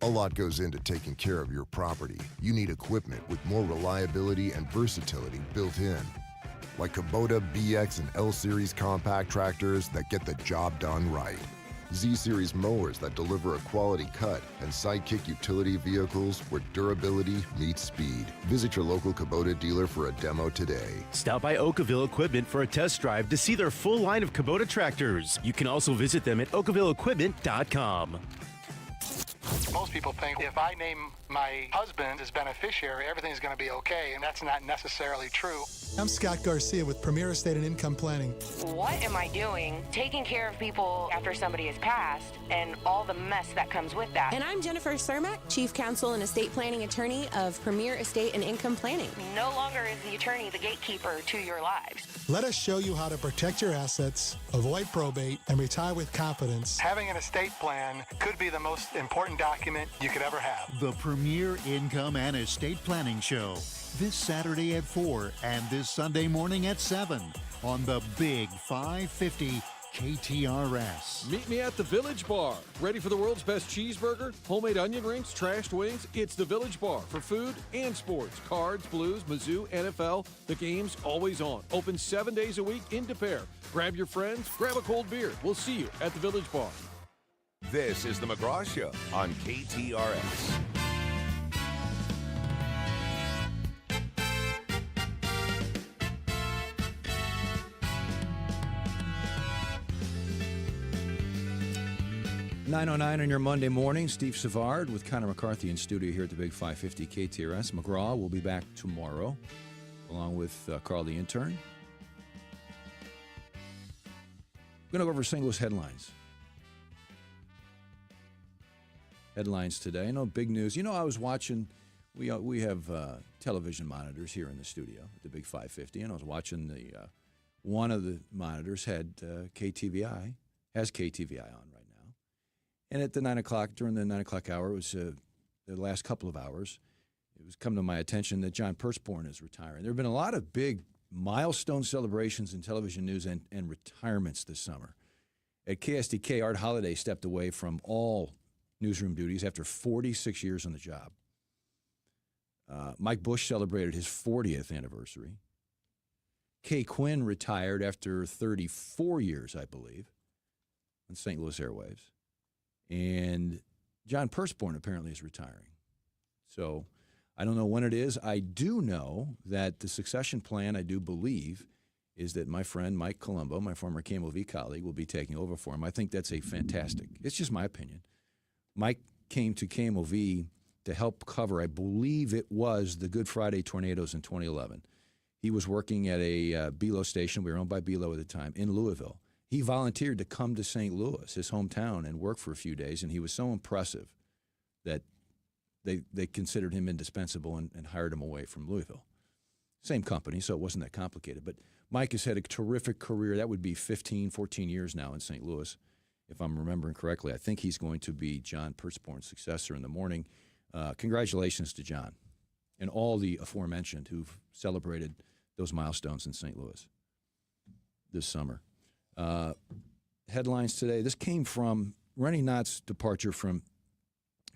A lot goes into taking care of your property. You need equipment with more reliability and versatility built in. Like Kubota BX and L Series compact tractors that get the job done right. Z Series mowers that deliver a quality cut, and Sidekick utility vehicles where durability meets speed. Visit your local Kubota dealer for a demo today. Stop by Oakville Equipment for a test drive to see their full line of Kubota tractors. You can also visit them at oakvilleequipment.com. Most people think if I name my husband as beneficiary, everything's going to be okay, and that's not necessarily true. I'm Scott Garcia with Premier Estate and Income Planning. What am I doing taking care of people after somebody has passed and all the mess that comes with that? And I'm Jennifer Cermak, Chief Counsel and Estate Planning Attorney of Premier Estate and Income Planning. No longer is the attorney the gatekeeper to your lives. Let us show you how to protect your assets, avoid probate, and retire with confidence. Having an estate plan could be the most important document you could ever have. The Premier Income and Estate Planning Show, this Saturday at 4 and this Sunday morning at 7 on the Big 550 KTRS. Meet me at the Village Bar. Ready for the world's best cheeseburger, homemade onion rings, trashed wings? It's the Village Bar for food and sports. Cards, Blues, Mizzou, NFL, the game's always on. Open 7 days a week in Des Peres. Grab your friends, grab a cold beer. We'll see you at the Village Bar. This is the McGraw Show on KTRS. .909 on your Monday morning. Steve Savard with Connor McCarthy in studio here at the Big 550 KTRS. McGraw will be back tomorrow, along with Carl the intern. We're going to go over St. Louis headlines. Headlines today. No big news. You know, I was watching. We have television monitors here in the studio at the Big 550, and I was watching the one of the monitors had KTVI, has KTVI on right now, and at the 9 o'clock during the 9 o'clock hour, it was the last couple of hours. It was come to my attention that John Perseborn is retiring. There have been a lot of big milestone celebrations in television news and retirements this summer. At KSDK, Art Holliday stepped away from all newsroom duties after 46 years on the job. Mike Bush celebrated his 40th anniversary. Kay Quinn retired after 34 years, I believe. on St. Louis Airwaves. And John Perseborn apparently is retiring. So I don't know when it is. I do know that the succession plan, I do believe, is that my friend Mike Colombo, my former KMOV colleague, will be taking over for him. I think that's a fantastic, it's just my opinion. Mike came to KMOV to help cover, I believe it was the Good Friday tornadoes in 2011. He was working at a Belo station, we were owned by Belo at the time, in Louisville. He volunteered to come to St. Louis, his hometown, and work for a few days, and he was so impressive that they considered him indispensable and hired him away from Louisville. Same company, so it wasn't that complicated. But Mike has had a terrific career. That would be 15, 14 years now in St. Louis, if I'm remembering correctly. I think he's going to be John Perseborn's successor in the morning. Congratulations to John and all the aforementioned who've celebrated those milestones in St. Louis this summer. Headlines today. This came from Rennie Knott's departure from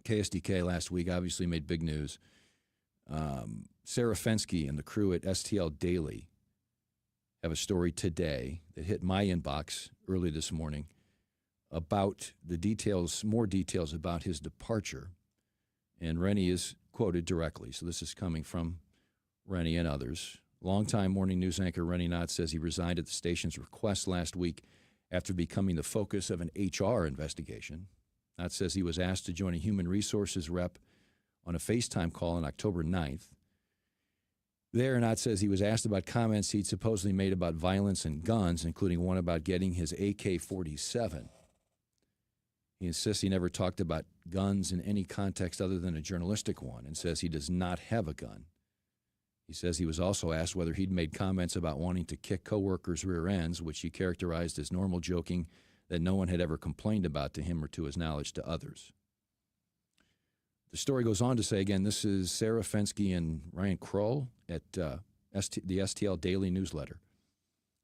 KSDK last week, obviously made big news. Sarah Fensky and the crew at STL Daily have a story today that hit my inbox early this morning about the details, more details about his departure. And Rennie is quoted directly. So this is coming from Rennie and others. Longtime morning news anchor Rennie Knott says he resigned at the station's request last week after becoming the focus of an HR investigation. Knott says he was asked to join a human resources rep on a FaceTime call on October 9th. There, Knott says he was asked about comments he'd supposedly made about violence and guns, including one about getting his AK-47. He insists he never talked about guns in any context other than a journalistic one and says he does not have a gun. He says he was also asked whether he'd made comments about wanting to kick coworkers' rear ends, which he characterized as normal joking that no one had ever complained about to him or to his knowledge to others. The story goes on to say, again, this is Sarah Fensky and Ryan Kroll at the STL Daily newsletter.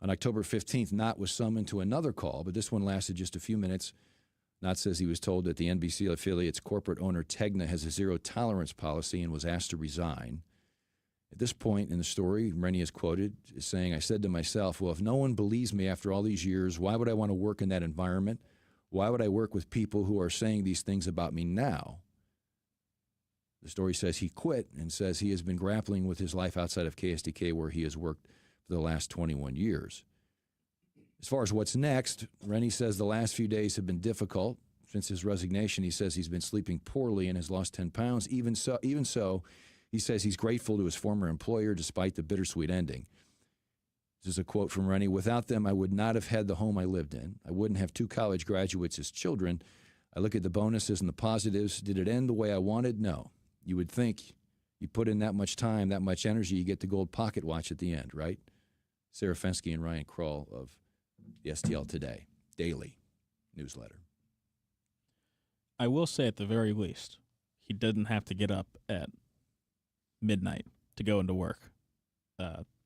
On October 15th, Knott was summoned to another call, but this one lasted just a few minutes. Knott says he was told that the NBC affiliate's corporate owner, Tegna, has a zero-tolerance policy and was asked to resign. At this point in the story, Rennie is quoted as saying, I said to myself, well, if no one believes me after all these years, why would I want to work in that environment? Why would I work with people who are saying these things about me now? The story says he quit and says he has been grappling with his life outside of KSDK, where he has worked for the last 21 years. As far as what's next, Rennie says the last few days have been difficult. Since his resignation, he says he's been sleeping poorly and has lost 10 pounds. Even so, he says he's grateful to his former employer despite the bittersweet ending. This is a quote from Rennie. Without them, I would not have had the home I lived in. I wouldn't have 2 college graduates as children. I look at the bonuses and the positives. Did it end the way I wanted? No. You would think you put in that much time, that much energy, you get the gold pocket watch at the end, right? Sarah Fensky and Ryan Kroll of the STL Today Daily newsletter. I will say at the very least, he didn't have to get up at midnight to go into work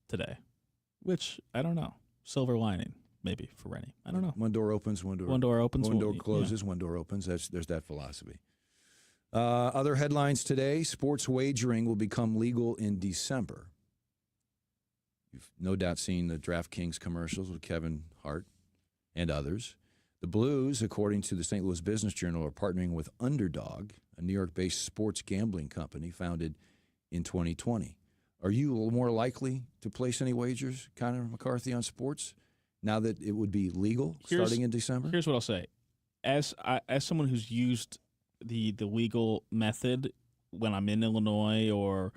today, which I don't know. Silver lining, maybe, for Rennie. I don't know. One door opens, one door opens, one door closes, one door opens. There's that philosophy. Other headlines today: sports wagering will become legal in December. You've no doubt seen the DraftKings commercials with Kevin Hart and others. The Blues, according to the St. Louis Business Journal, are partnering with Underdog, a New York-based sports gambling company founded in 2020. Are you more likely to place any wagers, Connor McCarthy, on sports now that it would be legal starting in December? Here's what I'll say. As someone who's used the legal method when I'm in Illinois or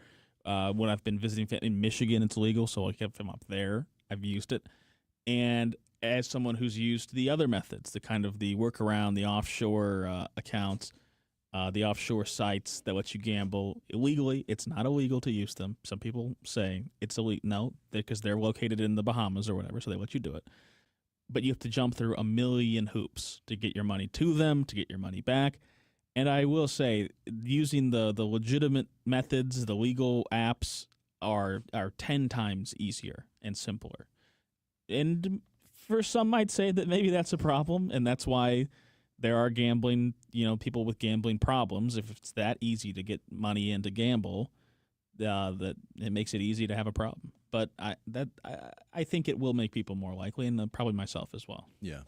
when I've been visiting in Michigan, it's legal, so I kept them up there. I've used it. And as someone who's used the other methods, the kind of the workaround, the offshore accounts, the offshore sites that let you gamble illegally. It's not illegal to use them. Some people say it's illegal. No, because they're located in the Bahamas or whatever, so they let you do it. But you have to jump through a million hoops to get your money to them, to get your money back. And I will say, using the legitimate methods, the legal apps are 10 times easier and simpler. And for some might say that maybe that's a problem, and that's why there are gambling, people with gambling problems. If it's that easy to get money in to gamble, that it makes it easy to have a problem. But I think it will make people more likely, and probably myself as well. Yeah.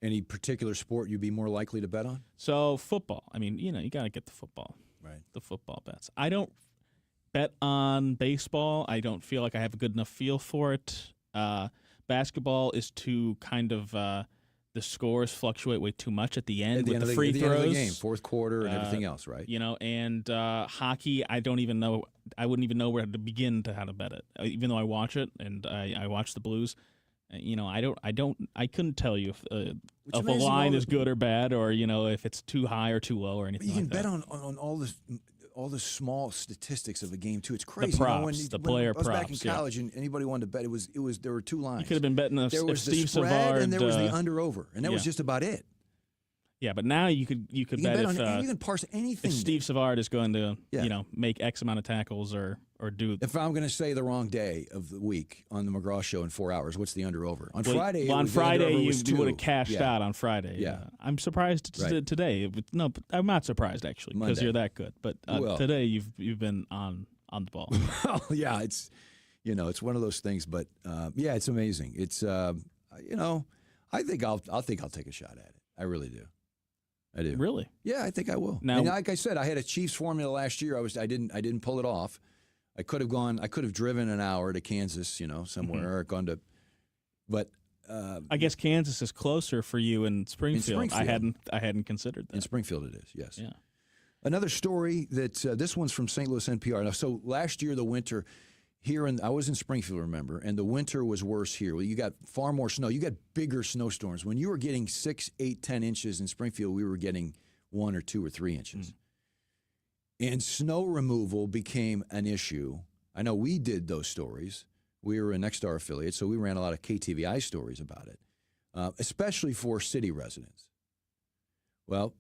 Any particular sport you'd be more likely to bet on? So football. I mean, you got to get the football. Right. The football bets. I don't bet on baseball. I don't feel like I have a good enough feel for it. Basketball is too kind of the scores fluctuate way too much at the end with the free throws. At the end of the game, fourth quarter and everything else, right? And hockey, I don't even know. I wouldn't even know where to begin to how to bet it. Even though I watch it and I watch the Blues, I couldn't tell you if a line is good or bad, or if it's too high or too low or anything. You can like bet that. on all the small statistics of a game too. It's crazy. The props, the player props. I was back in college, and anybody wanted to bet. It was there were two lines. You could have been betting there was the Steve spread Savard, and there was the under over, and that was just about it. Yeah, but now you could bet if you can parse anything. If Steve Savard is going to make X amount of tackles or do. If I'm going to say the wrong day of the week on the McGraw Show in 4 hours, what's the under over on Friday? Well, on Friday you would have two. cashed out on Friday. Yeah, I'm surprised today. No, I'm not surprised actually because you're that good. But today you've been on the ball. Well, yeah, it's it's one of those things. But it's amazing. It's I think I'll take a shot at it. I really do. I do. Really? Yeah, I think I will. Now, like I said, I had a Chiefs formula last year. I didn't pull it off. I could have driven an hour to Kansas, somewhere, or gone to, but I guess Kansas is closer for you in Springfield. I hadn't considered that. In Springfield, it is. Yes. Yeah. Another story that this one's from St. Louis NPR. Now, so last year the winter here I was in Springfield, remember, and the winter was worse here. Well, you got far more snow. You got bigger snowstorms. When you were getting 6, 8, 10 inches in Springfield, we were getting 1 or 2 or 3 inches. And snow removal became an issue. I know we did those stories. We were a Nexstar affiliate, so we ran a lot of KTVI stories about it, especially for city residents. Well,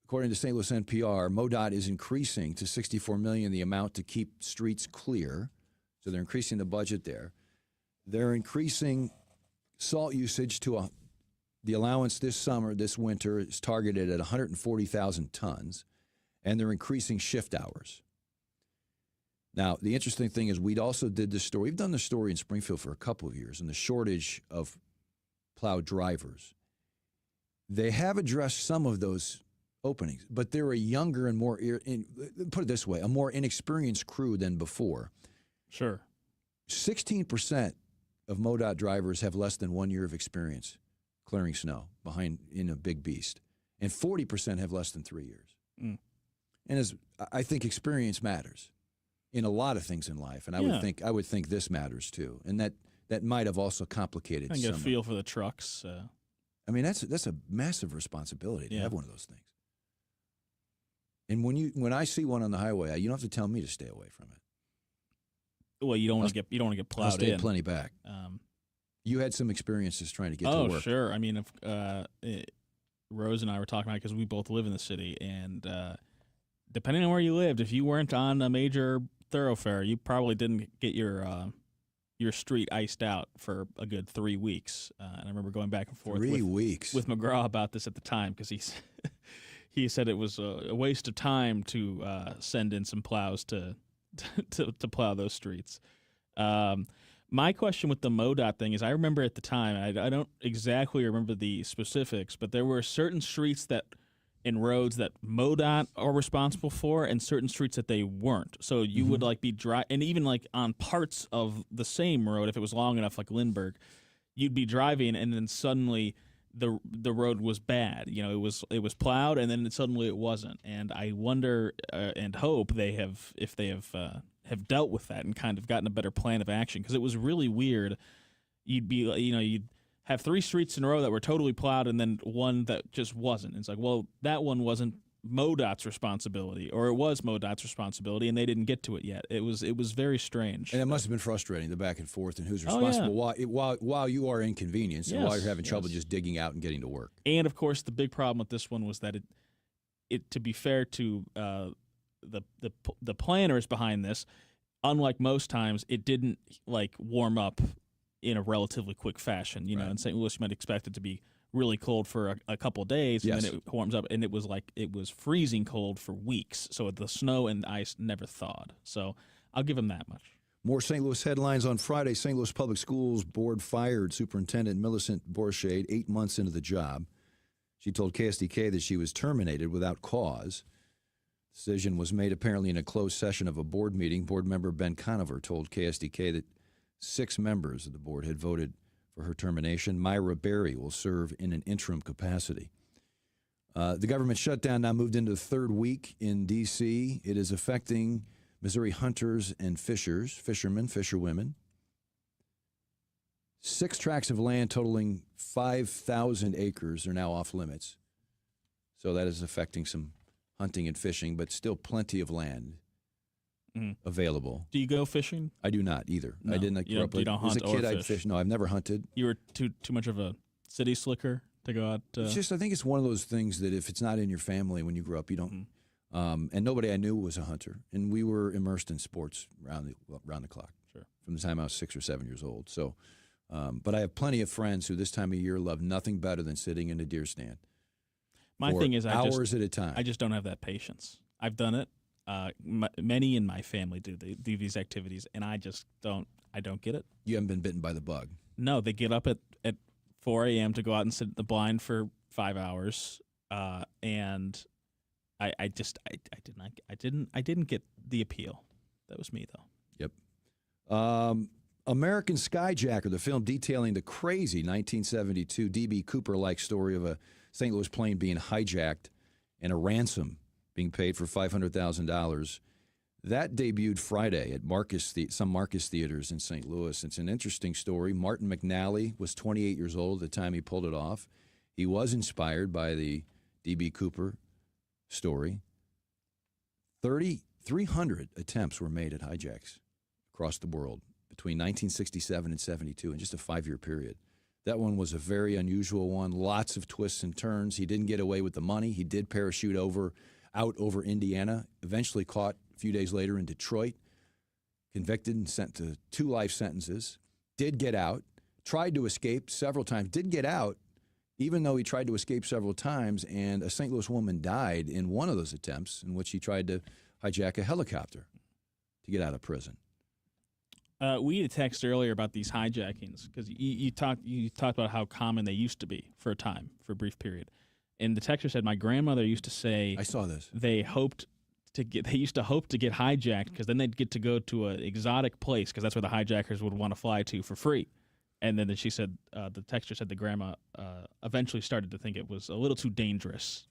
according to St. Louis NPR, MoDOT is increasing to $64 million the amount to keep streets clear. So they're increasing the budget there. They're increasing salt usage to the allowance this winter is targeted at 140,000 tons, and they're increasing shift hours. Now, the interesting thing is we also did this story. We've done this story in Springfield for a couple of years, and the shortage of plowed drivers. They have addressed some of those openings, but they're a younger and put it this way, a more inexperienced crew than before. Sure. 16% of MoDOT drivers have less than 1 year of experience clearing snow in a big beast, and 40% have less than 3 years. And I think experience matters in a lot of things in life, and I would think this matters too, and that might have also complicated. I get a feel for the trucks. I mean, that's a massive responsibility to have one of those things. And when I see one on the highway, you don't have to tell me to stay away from it. Well, you don't want to get plowed I'll stay in. Plenty back. You had some experiences trying to get to work. Oh, sure. I mean, Rose and I were talking about it because we both live in the city, and depending on where you lived, if you weren't on a major thoroughfare, you probably didn't get your street iced out for a good 3 weeks. And I remember going back and forth 3 weeks with McGraw about this at the time because he said it was a waste of time to send in some plows to plow those streets. My question with the MoDOT thing is I remember at the time, I don't exactly remember the specifics, but there were certain streets and roads that MoDOT are responsible for and certain streets that they weren't. So you would be and even on parts of the same road, if it was long enough, like Lindbergh, you'd be driving and then suddenly the road was bad. It was plowed and then suddenly it wasn't. And I wonder and hope if they have dealt with that and kind of gotten a better plan of action, because it was really weird. You'd have 3 streets in a row that were totally plowed and then one that just wasn't. It's like, well, that one wasn't MoDOT's responsibility, or it was MoDOT's responsibility, and they didn't get to it yet. It was very strange. And it must have been frustrating, the back and forth and who's responsible while you are inconvenienced and while you're having trouble just digging out and getting to work. And, of course, the big problem with this one was that it to be fair to the planners behind this, unlike most times, it didn't warm up in a relatively quick fashion. In St. Louis, you might expect it to be really cold for a couple of days, and then it warms up, and it was freezing cold for weeks. So the snow and ice never thawed. So I'll give them that much. More St. Louis headlines on Friday. St. Louis Public Schools Board fired Superintendent Millicent Borchade 8 months into the job. She told KSDK that she was terminated without cause. Decision was made apparently in a closed session of a board meeting. Board member Ben Conover told KSDK that 6 members of the board had voted for her termination. Myra Berry will serve in an interim capacity. The government shutdown now moved into the third week in D.C. It is affecting Missouri hunters and fishermen, fisherwomen. 6 tracts of land totaling 5,000 acres are now off limits. So that is affecting some hunting and fishing, but still plenty of land available. Do you go fishing? I do not either. No, I didn't grow up. You don't hunt as a kid, or I'd fish. No, I've never hunted. You were too much of a city slicker to go out. It's just, I think it's one of those things that if it's not in your family when you grow up, you don't. And nobody I knew was a hunter, and we were immersed in sports round the clock. Sure. From the time I was 6 or 7 years old. So, but I have plenty of friends who this time of year love nothing better than sitting in a deer stand. My thing is, hours at a time. I just don't have that patience. I've done it. Many in my family do these activities, and I just don't. I don't get it. You haven't been bitten by the bug. No, they get up at 4 a.m. to go out and sit at the blind for 5 hours, and I didn't get the appeal. That was me though. Yep. American Skyjacker, the film detailing the crazy 1972 D.B. Cooper-like story of a St. Louis plane being hijacked and a ransom being paid for $500,000. That debuted Friday at some Marcus theaters in St. Louis. It's an interesting story. Martin McNally was 28 years old at the time he pulled it off. He was inspired by the D.B. Cooper story. 300 attempts were made at hijacks across the world between 1967 and 72 in just a 5-year period. That one was a very unusual one. Lots of twists and turns. He didn't get away with the money. He did parachute out over Indiana, eventually caught a few days later in Detroit, convicted and sent to 2 life sentences, did get out, tried to escape several times, did get out, even though he tried to escape several times, and a St. Louis woman died in one of those attempts in which he tried to hijack a helicopter to get out of prison. We had a text earlier about these hijackings because you talked about how common they used to be for a time, for a brief period. And the texter said, my grandmother used to say, I saw this. They used to hope to get hijacked because then they'd get to go to an exotic place because that's where the hijackers would want to fly to for free. And then she said, the texter said the grandma eventually started to think it was a little too dangerous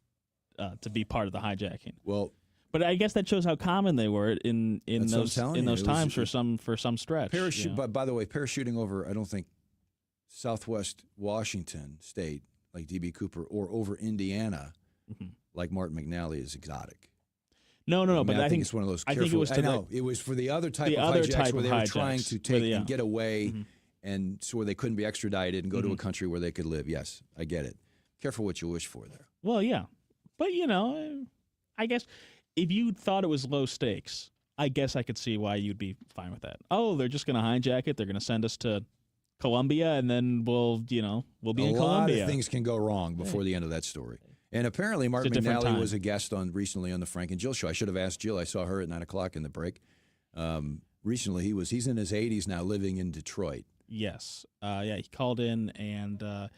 to be part of the hijacking. Well, but I guess that shows how common they were in those times for some stretch. But by the way, parachuting over, I don't think Southwest Washington State like D.B. Cooper or over Indiana like Martin McNally is exotic. No. But I think it's one of those. I think it was. It was for the other type of hijacks where they were trying to take and get away, and so where they couldn't be extradited and go to a country where they could live. Yes, I get it. Careful what you wish for there. Well, yeah, but I guess. If you thought it was low stakes, I guess I could see why you'd be fine with that. Oh, they're just going to hijack it. They're going to send us to Colombia, and then we'll be in Colombia. A lot of things can go wrong before the end of that story. And apparently, Martin McNally was a guest recently on the Frank and Jill show. I should have asked Jill. I saw her at 9 o'clock in the break. Recently, he's in his 80s now, living in Detroit. Yes. He called in and.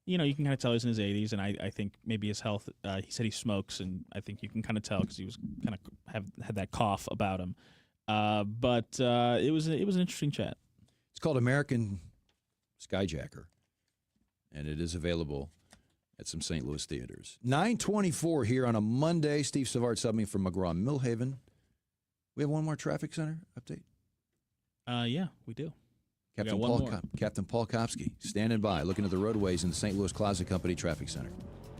You can kind of tell he's in his 80s, and I think maybe his health. He said he smokes, and I think you can kind of tell because he was kind of had that cough about him. But it was an interesting chat. It's called American Skyjacker, and it is available at some St. Louis theaters. 9:24 here on a Monday. Steve Savard subbing from McGraw Millhaven. We have one more traffic center update. Yeah, we do. Captain Paul Kopsky, standing by, looking at the roadways in the St. Louis Closet Company Traffic Center.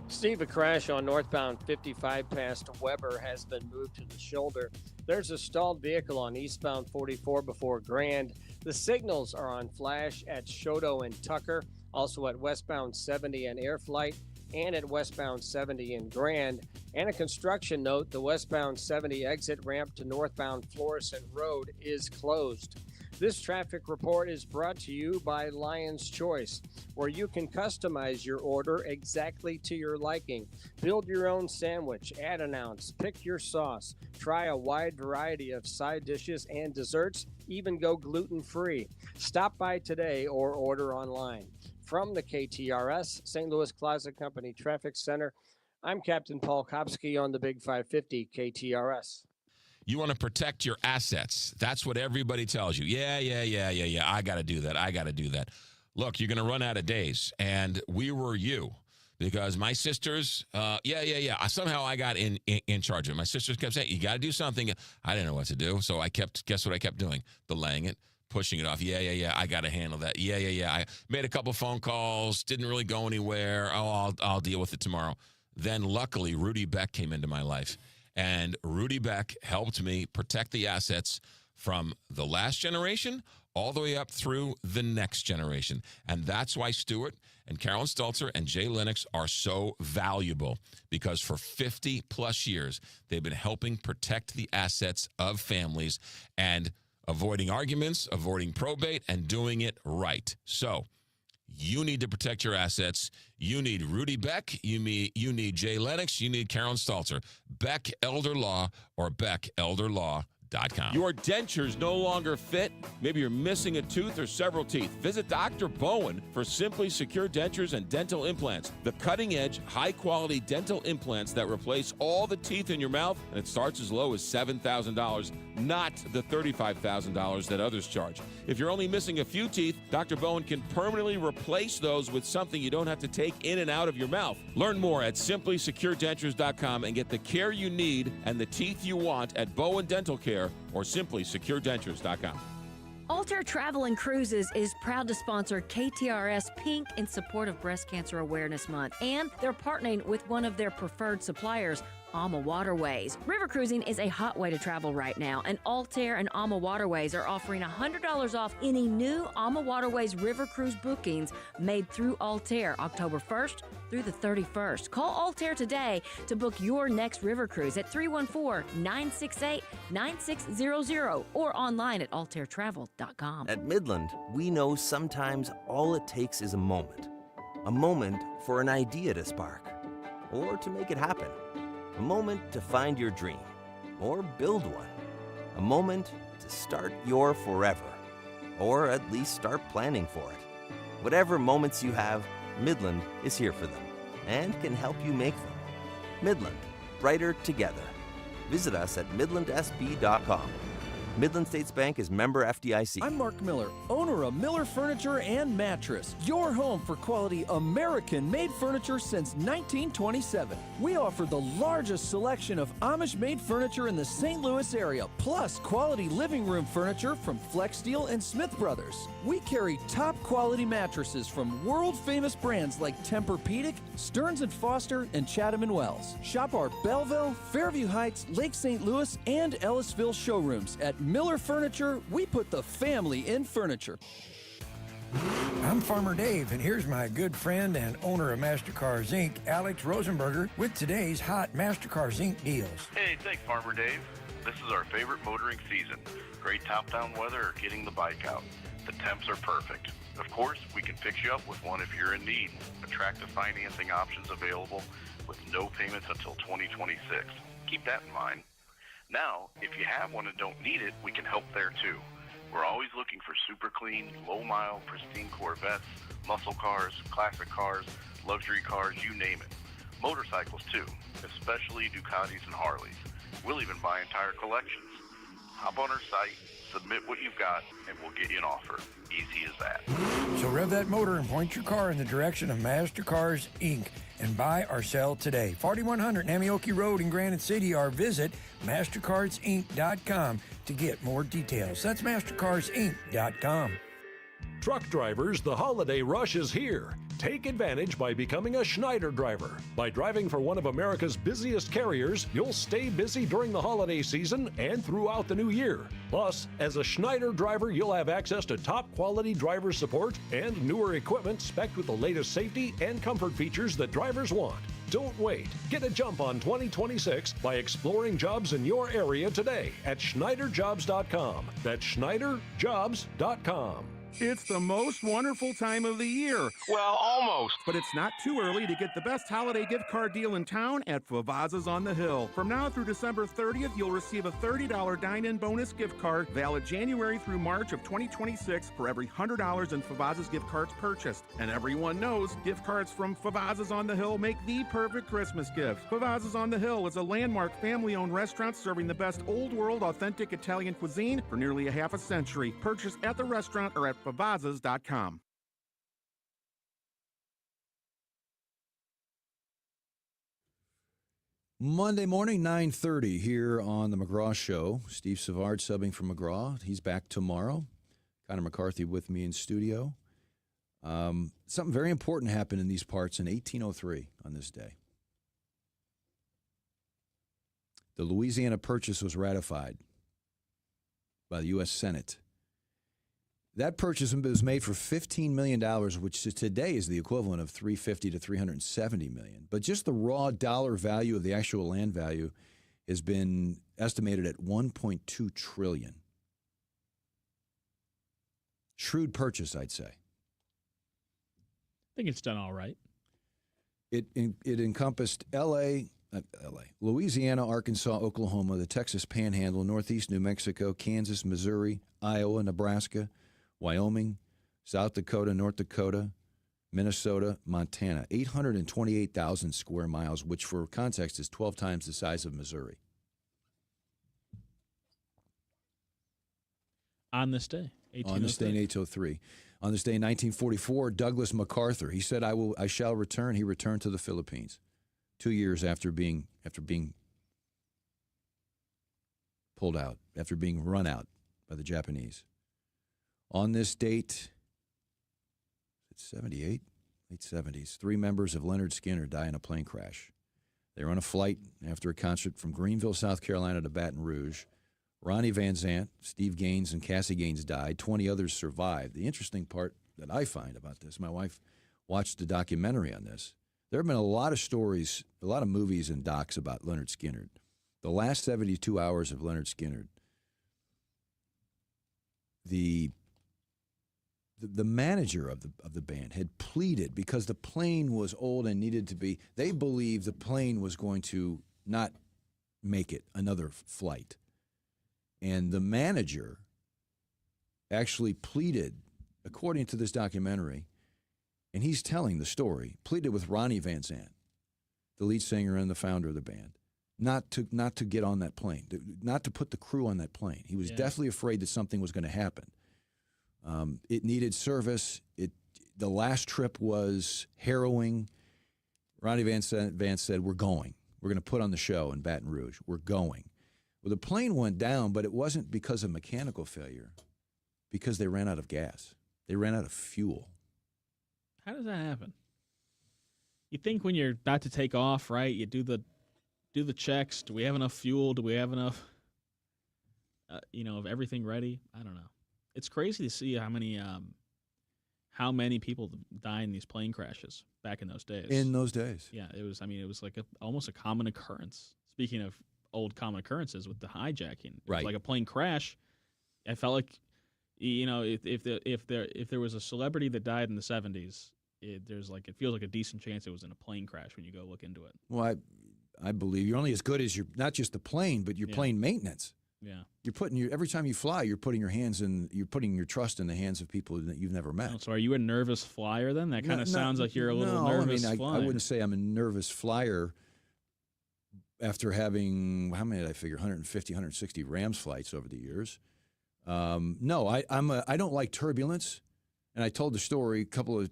Steve, a crash on northbound 55 past Weber has been moved to the shoulder. There's a stalled vehicle on eastbound 44 before Grand. The signals are on flash at Choteau and Tucker, also at westbound 70 and Air Flight, and at westbound 70 in Grand. And a construction note, the westbound 70 exit ramp to northbound Florissant Road is closed. This traffic report is brought to you by Lion's Choice, where you can customize your order exactly to your liking. Build your own sandwich, add an ounce, pick your sauce, try a wide variety of side dishes and desserts, even go gluten-free. Stop by today or order online. From the KTRS St. Louis Closet Company Traffic Center, I'm Captain Paul Kopsky on the Big 550 KTRS. You want to protect your assets. That's what everybody tells you. Yeah. I got to do that. Look, you're going to run out of days. And we were you. Because my sisters, somehow I got in charge of it. My sisters kept saying, you got to do something. I didn't know what to do. So guess what I kept doing? Delaying it, pushing it off. I got to handle that. I made a couple phone calls, didn't really go anywhere. Oh, I'll deal with it tomorrow. Then luckily, Rudy Beck came into my life. And Rudy Beck helped me protect the assets from the last generation all the way up through the next generation. And that's why Stuart and Carolyn Stelzer and Jay Lennox are so valuable, because for 50-plus years, they've been helping protect the assets of families and avoiding arguments, avoiding probate, and doing it right. So you need to protect your assets. You need Rudy Beck. You need Jay Lennox. You need Carolyn Stelzer. Beck Elder Law or BeckElderLaw.com. Your dentures no longer fit? Maybe you're missing a tooth or several teeth. Visit Dr. Bowen for Simply Secure Dentures and Dental Implants. The cutting-edge, high-quality dental implants that replace all the teeth in your mouth, and it starts as low as $7,000, not the $35,000 that others charge. If you're only missing a few teeth, Dr. Bowen can permanently replace those with something you don't have to take in and out of your mouth. Learn more at SimplySecureDentures.com and get the care you need and the teeth you want at Bowen Dental Care or SimplySecureDentures.com. Altair Travel and Cruises is proud to sponsor KTRS Pink in support of Breast Cancer Awareness Month, and they're partnering with one of their preferred suppliers, Alma Waterways. River cruising is a hot way to travel right now, and Altair and Alma Waterways are offering $100 off any new Alma Waterways river cruise bookings made through Altair October 1st through the 31st. Call Altair today to book your next river cruise at 314-968-9600 or online at altairtravel.com. At Midland, we know sometimes all it takes is a moment for an idea to spark or to make it happen. A moment to find your dream, or build one. A moment to start your forever, or at least start planning for it. Whatever moments you have, Midland is here for them, and can help you make them. Midland, brighter together. Visit us at midlandsb.com. Midland States Bank is member FDIC. I'm Mark Miller, owner of Miller Furniture and Mattress, your home for quality American-made furniture since 1927. We offer the largest selection of Amish-made furniture in the St. Louis area, plus quality living room furniture from Flex Steel and Smith Brothers. We carry top-quality mattresses from world-famous brands like Tempur-Pedic, Stearns & Foster, and Chatham & Wells. Shop our Belleville, Fairview Heights, Lake St. Louis, and Ellisville showrooms at Miller Furniture. We put the family in furniture. I'm Farmer Dave, and here's my good friend and owner of MasterCars Inc., Alex Rosenberger, with today's hot MasterCars Inc. deals. Hey, thanks, Farmer Dave. This is our favorite motoring season. Great top-down weather or getting the bike out. The temps are perfect. Of course, we can fix you up with one if you're in need. Attractive financing options available with no payments until 2026. Keep that in mind. Now, if you have one and don't need it, we can help there too. We're always looking for super clean, low-mile, pristine Corvettes, muscle cars, classic cars, luxury cars, you name it. Motorcycles too, especially Ducatis and Harleys. We'll even buy entire collections. Hop on our site, submit what you've got, and we'll get you an offer. Easy as that. So rev that motor and point your car in the direction of MasterCars Inc. and buy or sell today. 4100 Namioki Road in Granite City, or visit MasterCarsInc.com to get more details. That's MasterCarsInc.com. Truck drivers, the holiday rush is here. Take advantage by becoming a Schneider driver. By driving for one of America's busiest carriers, you'll stay busy during the holiday season and throughout the new year. Plus, as a Schneider driver, you'll have access to top-quality driver support and newer equipment spec'd with the latest safety and comfort features that drivers want. Don't wait. Get a jump on 2026 by exploring jobs in your area today at SchneiderJobs.com. That's SchneiderJobs.com. It's the most wonderful time of the year. Well, almost. But it's not too early to get the best holiday gift card deal in town at Favazza's on the Hill. From now through December 30th, you'll receive a $30 dine-in bonus gift card valid January through March of 2026 for every $100 in Favazza's gift cards purchased. And everyone knows gift cards from Favazza's on the Hill make the perfect Christmas gift. Favazza's on the Hill is a landmark family-owned restaurant serving the best old-world authentic Italian cuisine for nearly a half a century. Purchase at the restaurant or at Favazza's.com. Monday morning, 9:30 here on the McGraw Show. Steve Savard subbing for McGraw. He's back tomorrow. Connor McCarthy with me in studio. Something very important happened in these parts in 1803 on this day. The Louisiana Purchase was ratified by the U.S. Senate. That purchase was made for $15 million, which today is the equivalent of $350 to $370 million. But just the raw dollar value of the actual land value has been estimated at $1.2 trillion. Shrewd purchase, I'd say. I think it's done all right. It encompassed Louisiana, Arkansas, Oklahoma, the Texas Panhandle, Northeast New Mexico, Kansas, Missouri, Iowa, Nebraska, Wyoming, South Dakota, North Dakota, Minnesota, Montana. 828,000 square miles, which for context is 12 times the size of Missouri. On this day, 1803. On this day in 1803. On this day in 1944, Douglas MacArthur, he said, I shall return. He returned to the Philippines 2 years after being pulled out, after being run out by the Japanese. On this date, it's 78, late 70s, 3 members of Leonard Skinner die in a plane crash. They were on a flight after a concert from Greenville, South Carolina to Baton Rouge. Ronnie Van Zant, Steve Gaines, and Cassie Gaines died. 20 others survived. The interesting part that I find about this, my wife watched a documentary on this. There have been a lot of stories, a lot of movies and docs about Leonard Skinner. The last 72 hours of Leonard Skinner, the manager of the band had pleaded because the plane was old and needed to be, they believed the plane was going to not make it another flight. And the manager actually pleaded, according to this documentary, and he's telling the story, pleaded with Ronnie Van Zant, the lead singer and the founder of the band, not to get on that plane, not to put the crew on that plane. He was deathly afraid that something was going to happen. It needed service. The last trip was harrowing. Ronnie Van Zant said, we're going. We're going to put on the show in Baton Rouge. We're going. Well, the plane went down, but it wasn't because of mechanical failure, because they ran out of gas. They ran out of fuel. How does that happen? You think when you're about to take off, right? You do the checks. Do we have enough fuel? Do we have enough, of everything ready? I don't know. It's crazy to see how many people die in these plane crashes back in those days. In those days. Yeah, it was like almost a common occurrence. Speaking of old common occurrences with the hijacking. It was like a plane crash. I felt like, if there was a celebrity that died in the 70s, it feels like a decent chance it was in a plane crash when you go look into it. Well, I believe you're only as good as your, not just the plane, but your plane maintenance. Yeah. You're putting every time you fly, you're putting your trust in the hands of people that you've never met. Oh, so are you a nervous flyer then? That kind of sounds like you're a little nervous flyer. I wouldn't say I'm a nervous flyer after having, how many did I figure, 150, 160 Rams flights over the years. No, I don't like turbulence. And I told the story, a couple of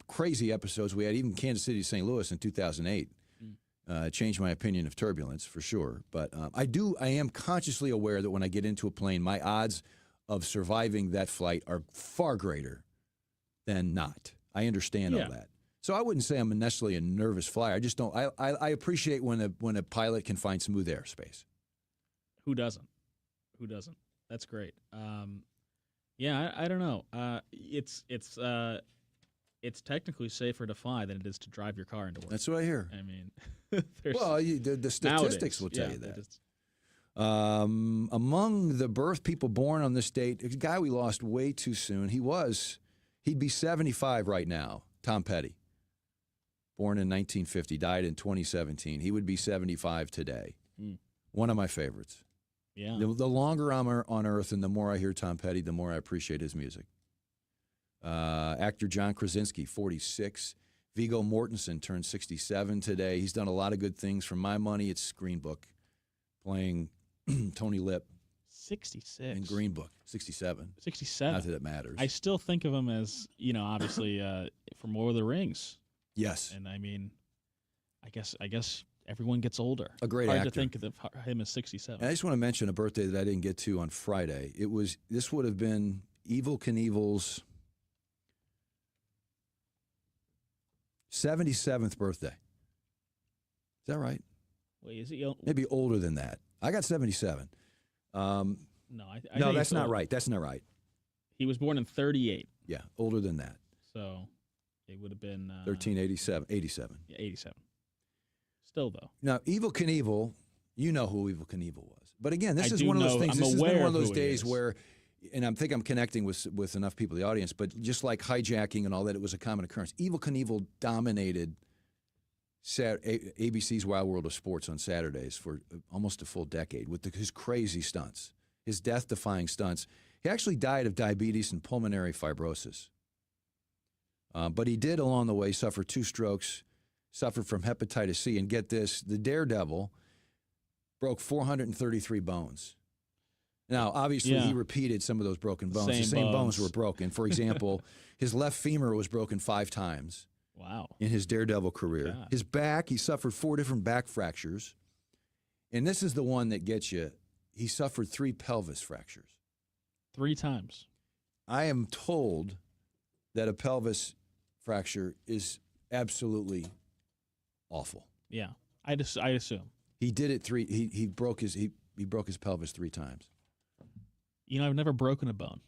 crazy episodes we had, even Kansas City to St. Louis in 2008. Changed my opinion of turbulence for sure. But I am consciously aware that when I get into a plane, my odds of surviving that flight are far greater than not. I understand all that. So I wouldn't say I'm necessarily a nervous flyer. I just don't. I appreciate when a pilot can find smooth airspace. Who doesn't? That's great. I don't know. It's technically safer to fly than it is to drive your car into work. That's what I hear. I mean, well, the statistics will tell you that. Among the people born on this date, a guy we lost way too soon. He'd be 75 right now. Tom Petty, born in 1950, died in 2017. He would be 75 today. One of my favorites. Yeah. The longer I'm on Earth and the more I hear Tom Petty, the more I appreciate his music. Actor John Krasinski, 46. Viggo Mortensen turned 67 today. He's done a lot of good things. For my money, it's Green Book, playing Tony Lip. 66. In Green Book, 67. 67. Not that it matters. I still think of him as, obviously from Lord of the Rings. Yes. And I mean, I guess everyone gets older. A great Hard actor. to think of him as 67. And I just want to mention a birthday that I didn't get to on Friday. This would have been Evel Knievel's 77th birthday. Is that right? Wait, is he? Maybe older than that. I got 77. No, no, that's not right. That's not right. He was born in 38. Yeah, older than that. So it would have been 1387. 87. Yeah, 87. Still though. Now, Evel Knievel, you know who Evel Knievel was. But again, this I is do one of those know- things. I'm This has been aware one of of those who he days is. where, and I think I'm connecting with enough people in the audience, but just like hijacking and all that, it was a common occurrence. Evel Knievel dominated ABC's Wild World of Sports on Saturdays for almost a full decade with his crazy stunts, his death-defying stunts. He actually died of diabetes and pulmonary fibrosis. But he did, along the way, suffer 2 strokes, suffered from hepatitis C, and get this, the Daredevil broke 433 bones. Now, obviously, he repeated some of those broken bones. The same bones were broken. For example, his left femur was broken 5 times. Wow. In his Daredevil career. God. His back, he suffered 4 different back fractures. And this is the one that gets you. He suffered 3 pelvis fractures. 3 times. I am told that a pelvis fracture is absolutely awful. Yeah, I assume. He did it 3. He broke his pelvis 3 times. I've never broken a bone.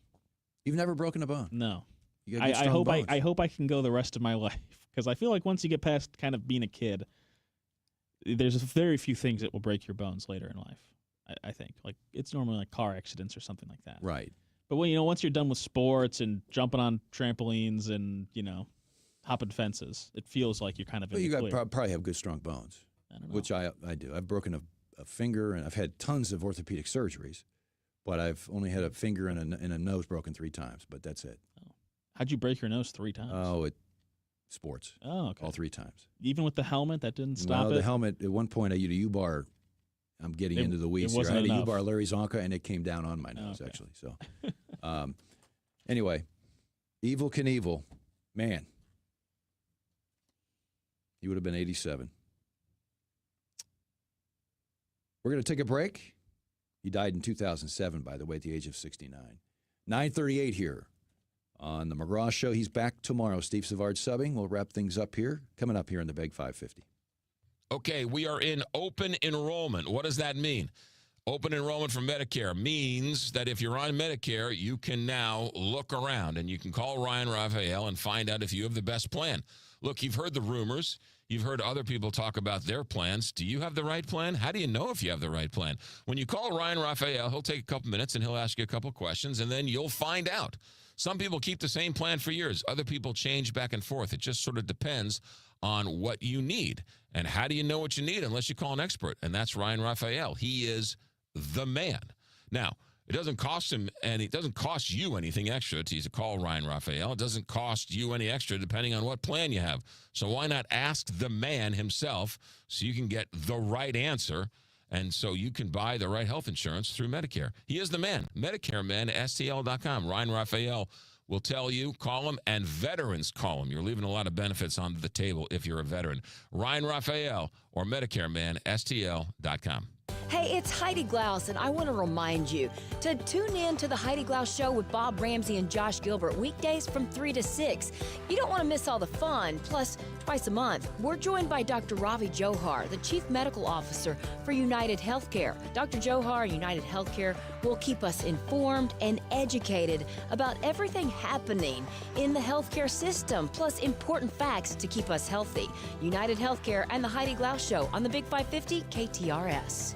You've never broken a bone? No. You got good, strong bones. I hope I can go the rest of my life, because I feel like once you get past kind of being a kid, there's very few things that will break your bones later in life. I think like it's normally like car accidents or something like that. Right. But when once you're done with sports and jumping on trampolines and hopping fences, it feels like you're kind of in the clear. Probably have good strong bones. I don't know. Which I do. I've broken a finger, and I've had tons of orthopedic surgeries, but I've only had a finger and a nose broken 3 times. But that's it. Oh. How'd you break your nose 3 times? Oh, sports. Oh, okay. All 3 times. Even with the helmet, that didn't stop it? The helmet, at one point I used a U-bar. I'm getting into the weeds here. I had a U-bar Larry Zonka, and it came down on my nose, actually. So, anyway, Evel Knievel, man, he would have been 87. We're going to take a break. He died in 2007, by the way, at the age of 69. 9:38 here on the McGraw Show. He's back tomorrow. Steve Savard subbing. We'll wrap things up here. Coming up here in the Big 550. Okay, we are in open enrollment. What does that mean? Open enrollment for Medicare means that if you're on Medicare, you can now look around and you can call Ryan Raphael and find out if you have the best plan. Look, you've heard the rumors. You've heard other people talk about their plans. Do you have the right plan? How do you know if you have the right plan? When you call Ryan Raphael, he'll take a couple minutes and he'll ask you a couple questions, and then you'll find out. Some people keep the same plan for years. Other people change back and forth. It just sort of depends on what you need. And how do you know what you need unless you call an expert? And that's Ryan Raphael. He is the man. Now, it doesn't cost him, and it doesn't cost you anything extra to call Ryan Raphael. It doesn't cost you any extra depending on what plan you have. So why not ask the man himself so you can get the right answer, and so you can buy the right health insurance through Medicare. He is the man. MedicareMan.stl.com. Ryan Raphael will tell you, call him, and veterans call him. You're leaving a lot of benefits on the table if you're a veteran. Ryan Raphael or MedicareMan.stl.com. Hey, it's Heidi Glaus, and I want to remind you to tune in to the Heidi Glaus Show with Bob Ramsey and Josh Gilbert weekdays from 3 to 6. You don't want to miss all the fun. Plus, Twice a month, we're joined by Dr. Ravi Johar, the Chief Medical Officer for United Healthcare. Dr. Johar and United Healthcare will keep us informed and educated about everything happening in the healthcare system, plus important facts to keep us healthy. United Healthcare and the Heidi Glaus Show on the Big 550 KTRS.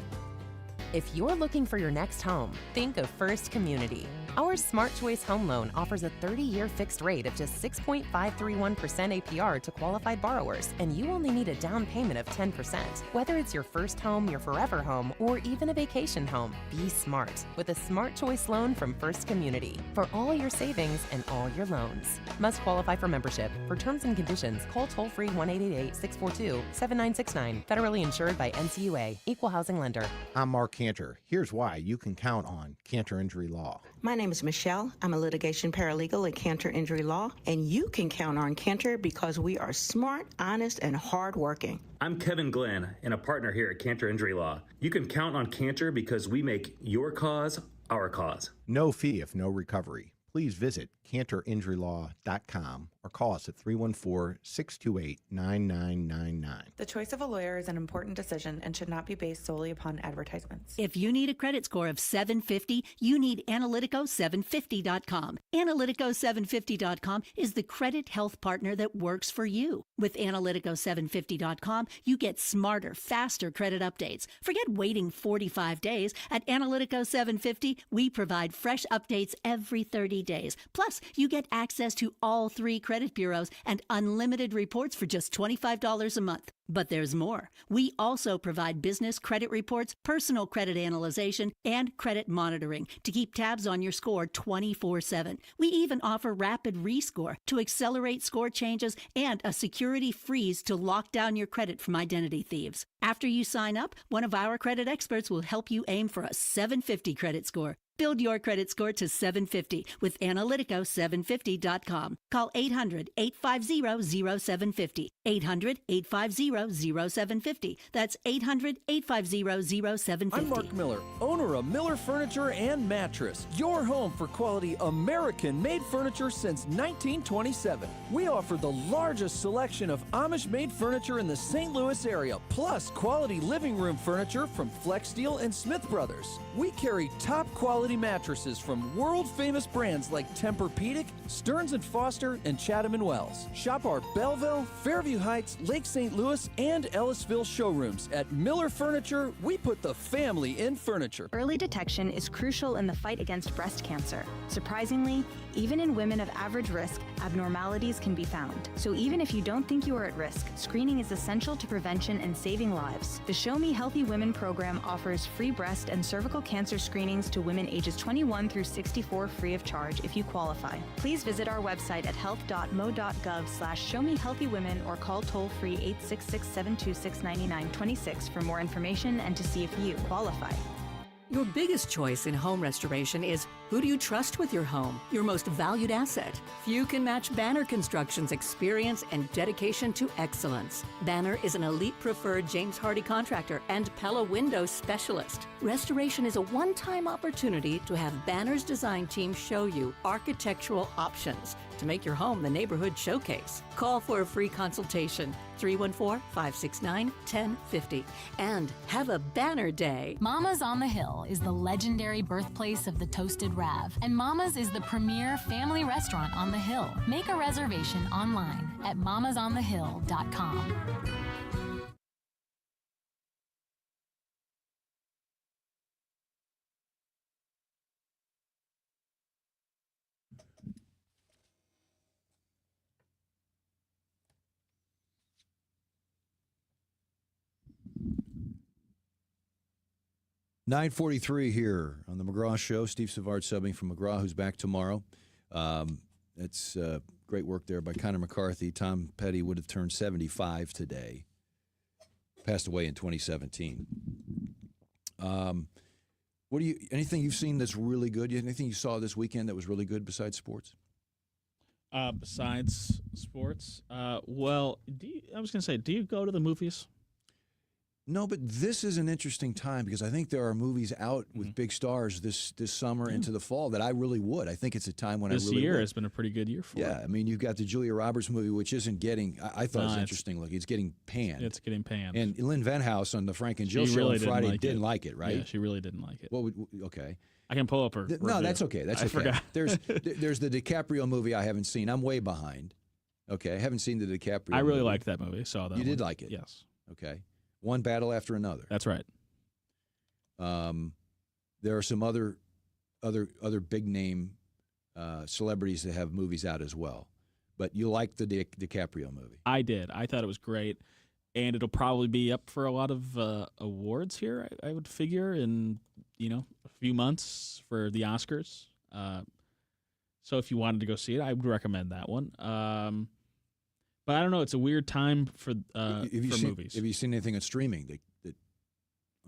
If you're looking for your next home, think of First Community. Our Smart Choice Home Loan offers a 30-year fixed rate of just 6.531% APR to qualified borrowers, and you only need a down payment of 10%. Whether it's your first home, your forever home, or even a vacation home, be smart with a Smart Choice loan from First Community for all your savings and all your loans. Must qualify for membership. For terms and conditions, call toll-free 1-888-642-7969. Federally insured by NCUA. Equal housing lender. I'm Mark Cantor. Here's why you can count on Cantor Injury Law. My name is Michelle. I'm a litigation paralegal at Cantor Injury Law, and you can count on Cantor because we are smart, honest, and hardworking. I'm Kevin Glenn, and a partner here at Cantor Injury Law. You can count on Cantor because we make your cause our cause. No fee if no recovery. Please visit CantorInjuryLaw.com or call us at 314-628-9999. The choice of a lawyer is an important decision and should not be based solely upon advertisements. If you need a credit score of 750, you need Analytico750.com. Analytico750.com is the credit health partner that works for you. With Analytico750.com, you get smarter, faster credit updates. Forget waiting 45 days. At Analytico750, we provide fresh updates every 30 days. Plus, you get access to all 3 credit bureaus and unlimited reports for just $25 a month. But there's more. We also provide business credit reports, personal credit analyzation, and credit monitoring to keep tabs on your score 24/7. We even offer rapid rescore to accelerate score changes and a security freeze to lock down your credit from identity thieves. After you sign up, one of our credit experts will help you aim for a 750 credit score. Build your credit score to 750 with Analytico750.com. Call 800-850-0750. 800-850-0750. That's 800-850-0750. I'm Mark Miller, owner of Miller Furniture and Mattress, your home for quality American-made furniture since 1927. We offer the largest selection of Amish-made furniture in the St. Louis area, plus quality living room furniture from Flex Steel and Smith Brothers. We carry top-quality mattresses from world-famous brands like Tempur-Pedic, Stearns & Foster, and Chatham & Wells. Shop our Belleville, Fairview Heights, Lake St. Louis, and Ellisville showrooms. At Miller Furniture, we put the family in furniture. Early detection is crucial in the fight against breast cancer. Surprisingly, even in women of average risk, abnormalities can be found. So even if you don't think you are at risk, screening is essential to prevention and saving lives. The Show Me Healthy Women program offers free breast and cervical cancer screenings to women ages 21 through 64 free of charge if you qualify. Please visit our website at health.mo.gov/showmehealthywomen or call toll-free 866-726-9926 for more information and to see if you qualify. Your biggest choice in home restoration is who do you trust with your home, your most valued asset? Few can match Banner Construction's experience and dedication to excellence. Banner is an elite preferred James Hardie contractor and Pella window specialist. Restoration is a one-time opportunity to have Banner's design team show you architectural options to make your home the neighborhood showcase. Call for a free consultation, 314-569-1050. And have a banner day. Mama's on the Hill is the legendary birthplace of the Toasted Rav, and Mama's is the premier family restaurant on the Hill. Make a reservation online at mamasonthehill.com. $9:43 here on the McGraw Show. Steve Savard subbing from McGraw, who's back tomorrow. It's great work there by Connor McCarthy. Tom Petty would have turned 75 today. Passed away in 2017. Anything you've seen that's really good? Anything you saw this weekend that was really good besides sports? Besides sports, well, I was going to say, do you go to the movies? No, but this is an interesting time because I think there are movies out with big stars this summer into the fall that I really would. I think it's a time when this I really year would. has been a pretty good year for it. Yeah, I mean, you've got the Julia Roberts movie, which isn't getting. I thought it was interesting. Look, it's getting panned. It's getting panned. And Lynn Van House on the Frank and Jill show on Friday didn't like it, right? Yeah, she really didn't like it. Well, okay. I can pull up her. No, that's okay. That's okay. Forgot. There's the DiCaprio movie I haven't seen. I'm way behind. Okay, I haven't seen the DiCaprio. I really movie. liked that movie. Saw that. You did like it. Yes. Okay. One battle after another. That's right. There are some other big name celebrities that have movies out as well, but you liked the DiCaprio movie. I did. I thought it was great, and it'll probably be up for a lot of awards here. I would figure in a few months for the Oscars. So if you wanted to go see it, I would recommend that one. But I don't know. It's a weird time for movies. Have you seen anything on streaming that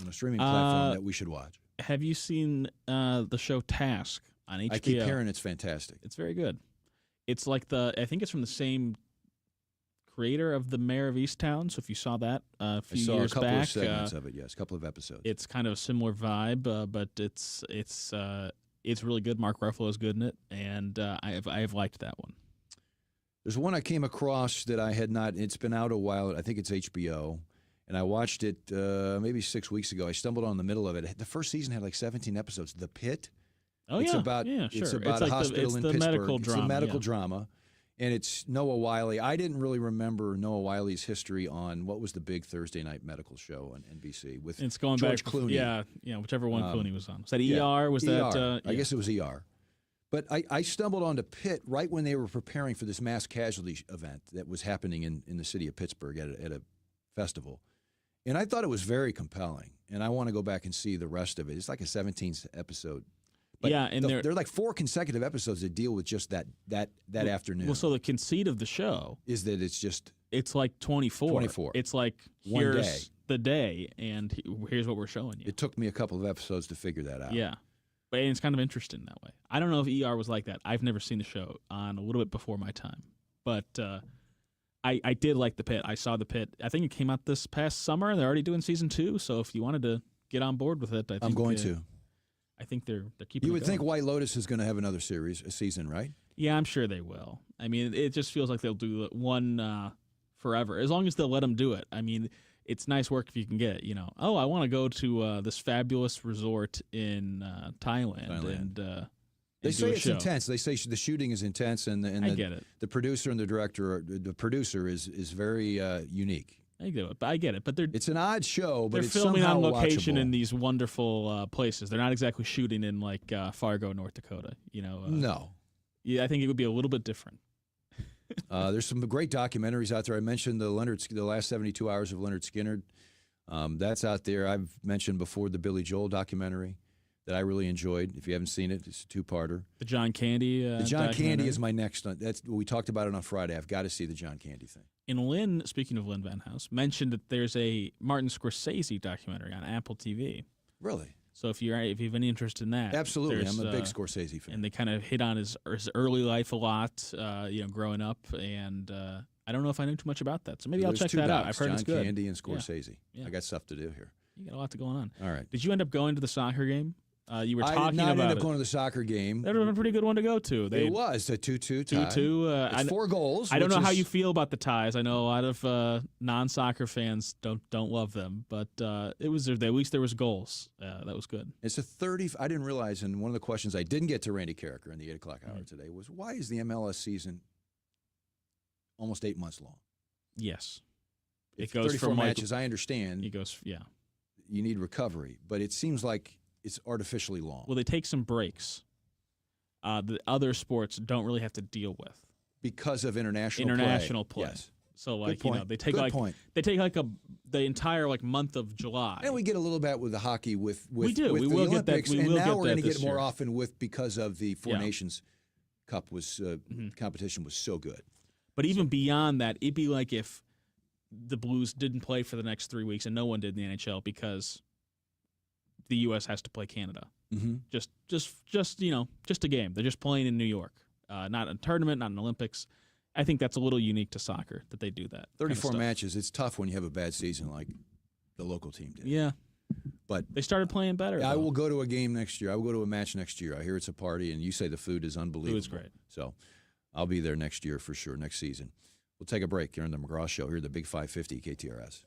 on a streaming platform that we should watch? Have you seen the show Task on HBO? I keep hearing it's fantastic. It's very good. It's like I think it's from the same creator of The Mayor of Easttown. So if you saw that a few years back, I saw a couple of segments of it. Yes, a couple of episodes. It's kind of a similar vibe, but it's really good. Mark Ruffalo is good in it, and I have liked that one. There's one I came across that I had not. It's been out a while. I think it's HBO. And I watched it maybe 6 weeks ago. I stumbled on the middle of it. The first season had like 17 episodes. The Pit. Oh, it's yeah. About, yeah, sure. It's about a hospital in the Pittsburgh. Medical it's drama, a medical drama. And it's Noah Wyle. I didn't really remember Noah Wyle's history on what was the big Thursday night medical show on NBC with it's going George back, Clooney. Yeah, whichever one Clooney was on. Was that ER? Was ER. that? I guess it was ER. But I stumbled onto Pitt right when they were preparing for this mass casualty event that was happening in the city of Pittsburgh at a festival. And I thought it was very compelling. And I want to go back and see the rest of it. It's like a 17th episode. But yeah, and there are like 4 consecutive episodes that deal with just that afternoon. Well, so the conceit of the show is that it's like 24. 24. It's like One here's day. the day, and here's what we're showing you. It took me a couple of episodes to figure that out. Yeah. But it's kind of interesting that way. I don't know if ER was like that. I've never seen the show on a little bit before my time. But I did like The Pit. I saw The Pit. I think it came out this past summer. They're already doing season 2. So if you wanted to get on board with it, I'm going to. I think they're keeping You it would going. think White Lotus is going to have another season, right? Yeah, I'm sure they will. I mean, it just feels like they'll do one forever, as long as they'll let them do it. I mean, it's nice work if you can get, I want to go to this fabulous resort in Thailand. And they say it's show. intense. They say the shooting is intense, and I get it. The producer and the director, the producer is very unique. I get it, but it's an odd show, but they're it's filming somehow on location watchable. in these wonderful places. They're not exactly shooting in like Fargo, North Dakota. No. Yeah, I think it would be a little bit different. There's some great documentaries out there. I mentioned the last 72 hours of Leonard Skinner. That's out there. I've mentioned before the Billy Joel documentary that I really enjoyed. If you haven't seen it, it's a 2-parter. The John Candy. The John Candy is my next. We talked about it on Friday. I've got to see the John Candy thing. And Lynn, speaking of Lynn Van House, mentioned that there's a Martin Scorsese documentary on Apple TV. Really? So if you have any interest in that, absolutely, I'm a big Scorsese fan. And they kind of hit on his early life a lot, growing up. And I don't know if I knew too much about that, so maybe I'll check that out. I've heard it's good. John Candy and Scorsese. Yeah. I got stuff to do here. You got a lot going on. All right. Did you end up going to the soccer game? You were talking about I did not end up it. going to the soccer game. That would have been a pretty good one to go to. It was a 2-2 tie. 2-2. It's 4 goals. I don't know how you feel about the ties. I know a lot of non-soccer fans don't love them, but it was at least there was goals. That was good. It's a 30. I didn't realize, and one of the questions I didn't get to Randy Carricker in the 8 o'clock hour today was, why is the MLS season almost 8 months long? Yes. It goes 34 from matches. I understand. It goes, yeah. You need recovery, but it seems like it's artificially long. Well, they take some breaks. The other sports don't really have to deal with because of international play. Yes. So like they take Good like point. they take like the entire like month of July. And we get a little bit with the hockey with we do. With we the will Olympics, get that. We and will now get we're that going to this get more year. often because of the Four Nations Cup was competition was so good. But even beyond that, it'd be like if the Blues didn't play for the next 3 weeks and no one did in the NHL because the U.S. has to play Canada. Mm-hmm. Just a game. They're just playing in New York, not a tournament, not an Olympics. I think that's a little unique to soccer that they do that. 34 matches. It's tough when you have a bad season like The local team did. Yeah. But they started playing better. I will go to a game next year. I will go to a match next year. I hear it's a party, and you say the food is unbelievable. Food is great. So I'll be there next year for sure, next season. We'll take a break here on the McGraw Show here at the Big 550 KTRS.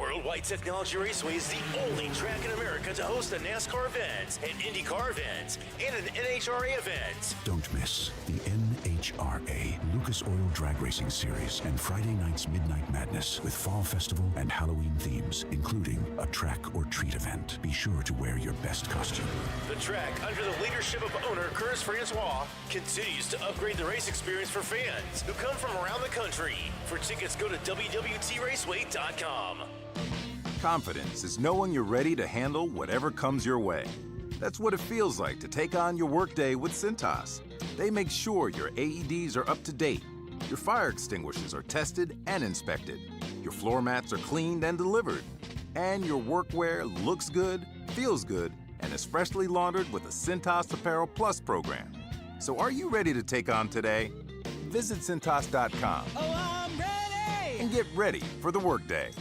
Worldwide Technology Raceway is the only track in America to host a NASCAR event, an IndyCar event, and an NHRA event. Don't miss the NHRA Lucas Oil Drag Racing Series and Friday night's Midnight Madness with Fall Festival and Halloween themes, including a track or treat event. Be sure to wear your best costume. The track, under the leadership of owner Curtis Francois, continues to upgrade the race experience for fans who come from around the country. For tickets, go to www.traceway.com. Confidence is knowing you're ready to handle whatever comes your way. That's what it feels like to take on your workday with Cintas. They make sure your AEDs are up to date, your fire extinguishers are tested and inspected, your floor mats are cleaned and delivered, and your workwear looks good, feels good, and is freshly laundered with a Cintas Apparel Plus program. So are you ready to take on today? Visit Cintas.com and get ready for the workday.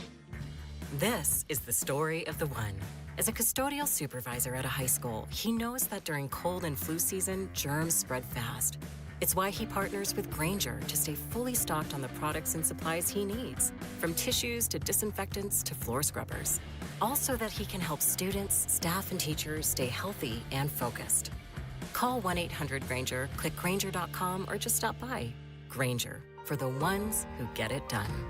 This is the story of the one. As a custodial supervisor at a high school, he knows that during cold and flu season, germs spread fast. It's why he partners with Grainger to stay fully stocked on the products and supplies he needs, from tissues to disinfectants to floor scrubbers. All so that he can help students, staff, and teachers stay healthy and focused. Call 1-800-GRAINGER, click Grainger.com, or just stop by. Grainger, for the ones who get it done.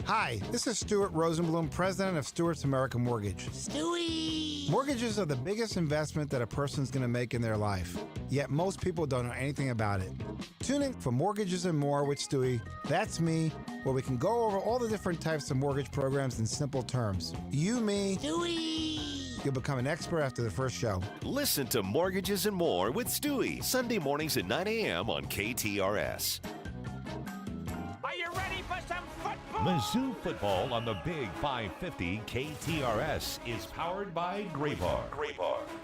Hi, this is Stuart Rosenblum, president of Stewart's American Mortgage. Stewie! Mortgages are the biggest investment that a person's going to make in their life, yet most people don't know anything about it. Tune in for Mortgages and More with Stewie. That's me, where we can go over all the different types of mortgage programs in simple terms. You, me, Stewie! You'll become an expert after the first show. Listen to Mortgages and More with Stewie, Sunday mornings at 9 a.m. on KTRS. Are you ready for some football? Mizzou football on the Big 550 KTRS is powered by Graybar.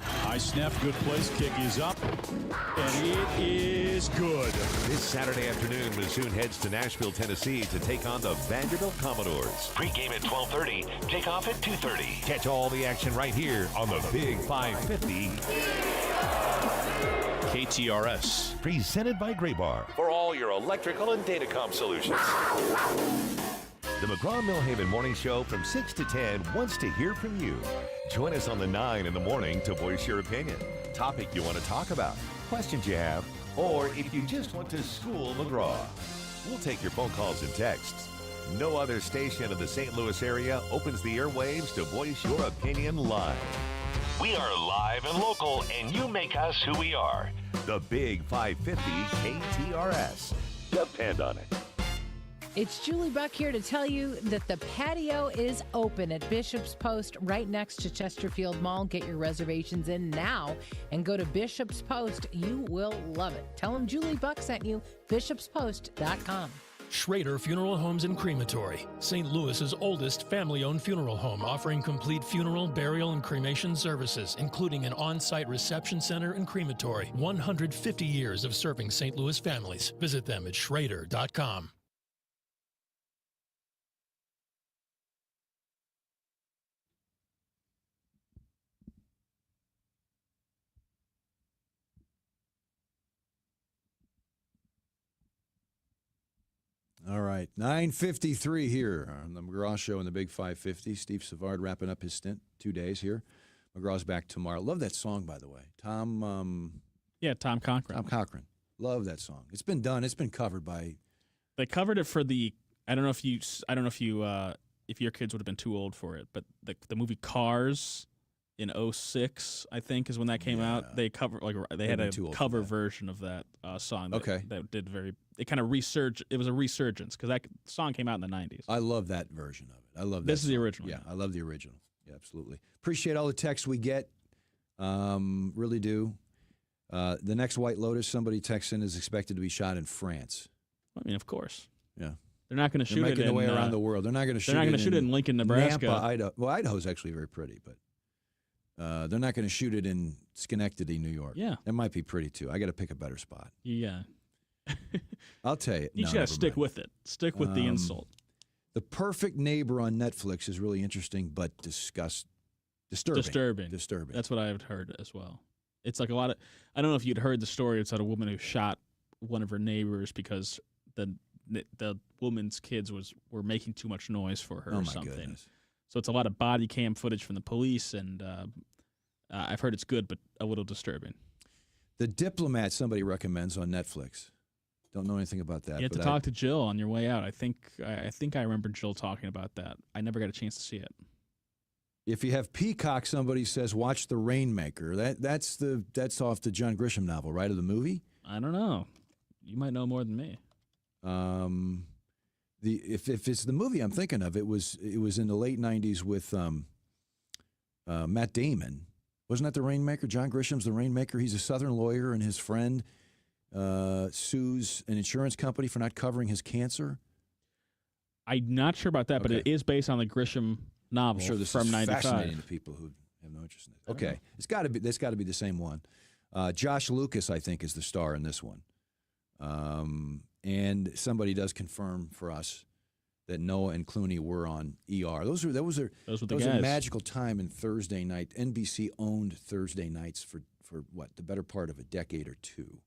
High snap, good place, kick is up, and it is good. This Saturday afternoon, Mizzou heads to Nashville, Tennessee to take on the Vanderbilt Commodores. Pre-game at 12:30, kickoff at 2:30. Catch all the action right here on the Big 550 KTRS. Presented by Graybar for all your electrical and datacom solutions. The McGraw-Millhaven Morning Show from 6 to 10 wants to hear from you. Join us on the 9 in the morning to voice your opinion, topic you want to talk about, questions you have, or if you just want to school McGraw. We'll take your phone calls and texts. No other station in the St. Louis area opens the airwaves to voice your opinion live. We are live and local, and you make us who we are. The Big 550 KTRS. Depend on it. It's Julie Buck here to tell you that the patio is open at Bishop's Post right next to Chesterfield Mall. Get your reservations in now and go to Bishop's Post. You will love it. Tell them Julie Buck sent you. bishopspost.com. Schrader Funeral Homes and Crematory, St. Louis's oldest family-owned funeral home, offering complete funeral, burial, and cremation services, including an on-site reception center and crematory. 150 years of serving St. Louis families. Visit them at schrader.com. All right, 9:53 here on the McGraw Show in the Big 550. Steve Savard wrapping up his stint, 2 days here. McGraw's back tomorrow. Love that song, by the way. Tom Cochran. Tom Cochran. Love that song. It's been done. It's been covered by. They covered it for the. I don't know if your kids would have been too old for it, but the movie Cars in 2006, I think, is when that came out. They had a cover version of that song. That did very. It kind of resurged. It was a resurgence because that song came out in the 90s. I love that version of it. I love that. This is the original. Yeah, I love the original. Yeah, absolutely. Appreciate all the texts we get. Really do. The next White Lotus somebody texts in is expected to be shot in France. I mean, of course. Yeah. They're not going to shoot it making the way around the world. They're not going to shoot it in Lincoln, Nebraska. Nampa, Idaho. Well, Idaho's actually very pretty, but they're not going to shoot it in Schenectady, New York. Yeah. That might be pretty, too. I got to pick a better spot. Yeah. I'll tell you. You just got to stick with it. Stick with the insult. The Perfect Neighbor on Netflix is really interesting, but disturbing. Disturbing. That's what I've heard as well. It's like a lot of. I don't know if you'd heard the story. It's about a woman who shot one of her neighbors because the woman's kids were making too much noise for her or something. Goodness. So it's a lot of body cam footage from the police, and I've heard it's good, but a little disturbing. The Diplomat, somebody recommends on Netflix. Don't know anything about that. You have to talk to Jill on your way out. I think I remember Jill talking about that. I never got a chance to see it. If you have Peacock, somebody says watch The Rainmaker. That's off the John Grisham novel, right? Of the movie. I don't know. You might know more than me. If it's the movie I'm thinking of, it was in the late '90s with Matt Damon. Wasn't that The Rainmaker? John Grisham's The Rainmaker. He's a Southern lawyer, and his friend sues an insurance company for not covering his cancer. I'm not sure about that, but it is based on the Grisham novel. I'm sure this from is 95. fascinating to people who have no interest in it. Okay, that's got to be the same one. Josh Lucas, I think, is the star in this one. And somebody does confirm for us that Noah and Clooney were on ER. Those were a magical time in Thursday night. NBC owned Thursday nights for what, the better part of a decade or two,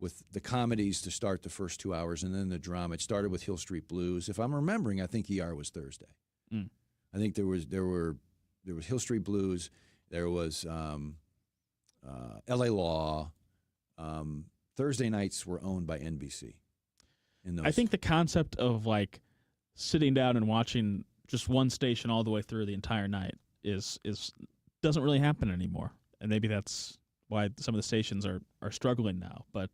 with the comedies to start the first 2 hours and then the drama. It started with Hill Street Blues. If I'm remembering, I think ER was Thursday. Mm. I think there was Hill Street Blues. There was L.A. Law. Thursday nights were owned by NBC. I think the concept of like sitting down and watching just one station all the way through the entire night is doesn't really happen anymore, and maybe that's why some of the stations are struggling now. But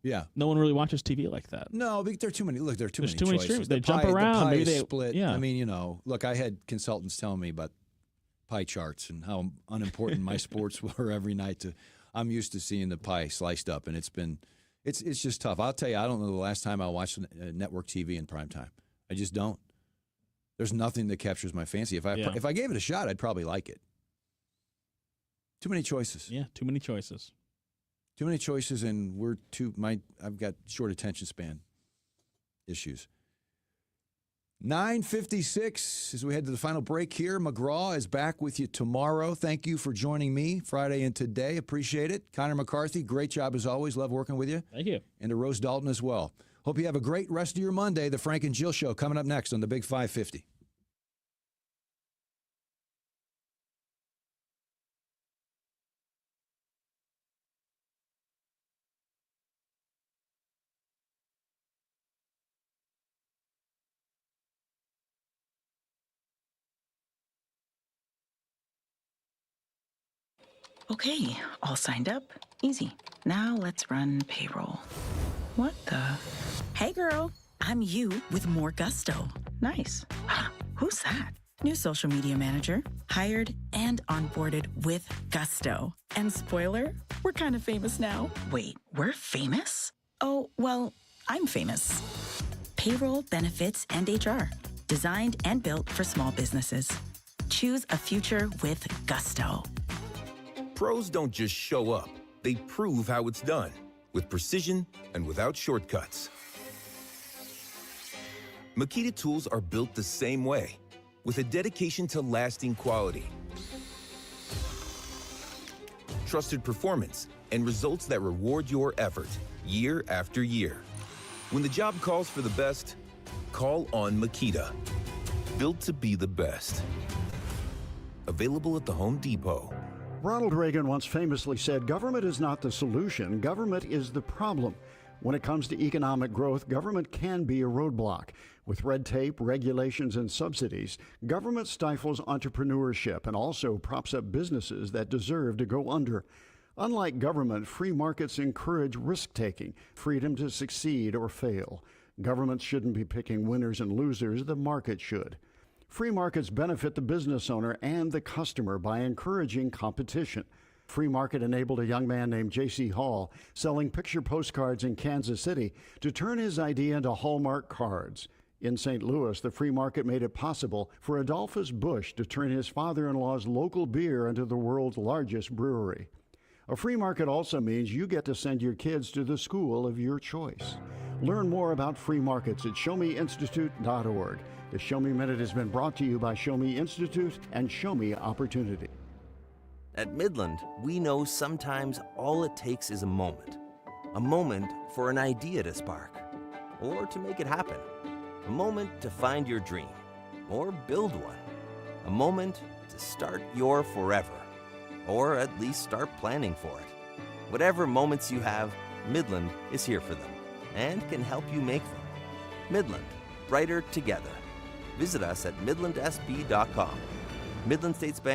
yeah, no one really watches TV like that. No, there are too many. Look, there are There's many too many choices. streams. They jump around. The pie Maybe is they split. Yeah. I mean, look, I had consultants telling me about pie charts and how unimportant my sports were every night. I'm used to seeing the pie sliced up, and it's just tough. I'll tell you, I don't know the last time I watched network TV in prime time. I just don't. There's nothing that captures my fancy. If I gave it a shot, I'd probably like it. Too many choices. Yeah, too many choices. Too many choices, and I've got short attention span issues. 9:56 as we head to the final break here. McGraw is back with you tomorrow. Thank you for joining me Friday and today. Appreciate it. Connor McCarthy, great job as always. Love working with you. Thank you. And to Rose Dalton as well. Hope you have a great rest of your Monday. The Frank and Jill Show coming up next on the Big 550. Okay, all signed up. Easy. Now let's run payroll. What the? Hey girl, I'm you with more gusto. Nice. Who's that? New social media manager. Hired and onboarded with gusto. And spoiler, we're kind of famous now. Wait, we're famous? Oh, well, I'm famous. Payroll, benefits, and HR. Designed and built for small businesses. Choose a future with gusto. Pros don't just show up. They prove how it's done, with precision and without shortcuts. Makita tools are built the same way, with a dedication to lasting quality, trusted performance, and results that reward your effort year after year. When the job calls for the best, call on Makita. Built to be the best. Available at the Home Depot. Ronald Reagan once famously said, "Government is not the solution, government is the problem." When it comes to economic growth, government can be a roadblock. With red tape, regulations, and subsidies, government stifles entrepreneurship and also props up businesses that deserve to go under. Unlike government, free markets encourage risk-taking, freedom to succeed or fail. Governments shouldn't be picking winners and losers, the market should. Free markets benefit the business owner and the customer by encouraging competition. Free Market enabled a young man named J.C. Hall selling picture postcards in Kansas City to turn his idea into Hallmark cards. In St. Louis, the free market made it possible for Adolphus Busch to turn his father-in-law's local beer into the world's largest brewery. A free market also means you get to send your kids to the school of your choice. Learn more about free markets at showmeinstitute.org. The Show Me Minute has been brought to you by Show Me Institute and Show Me Opportunity. At Midland, we know sometimes all it takes is a moment for an idea to spark, or to make it happen, a moment to find your dream, or build one, a moment to start your forever, or at least start planning for it. Whatever moments you have, Midland is here for them and can help you make them. Midland, brighter together. Visit us at midlandsb.com. Midland States Bank.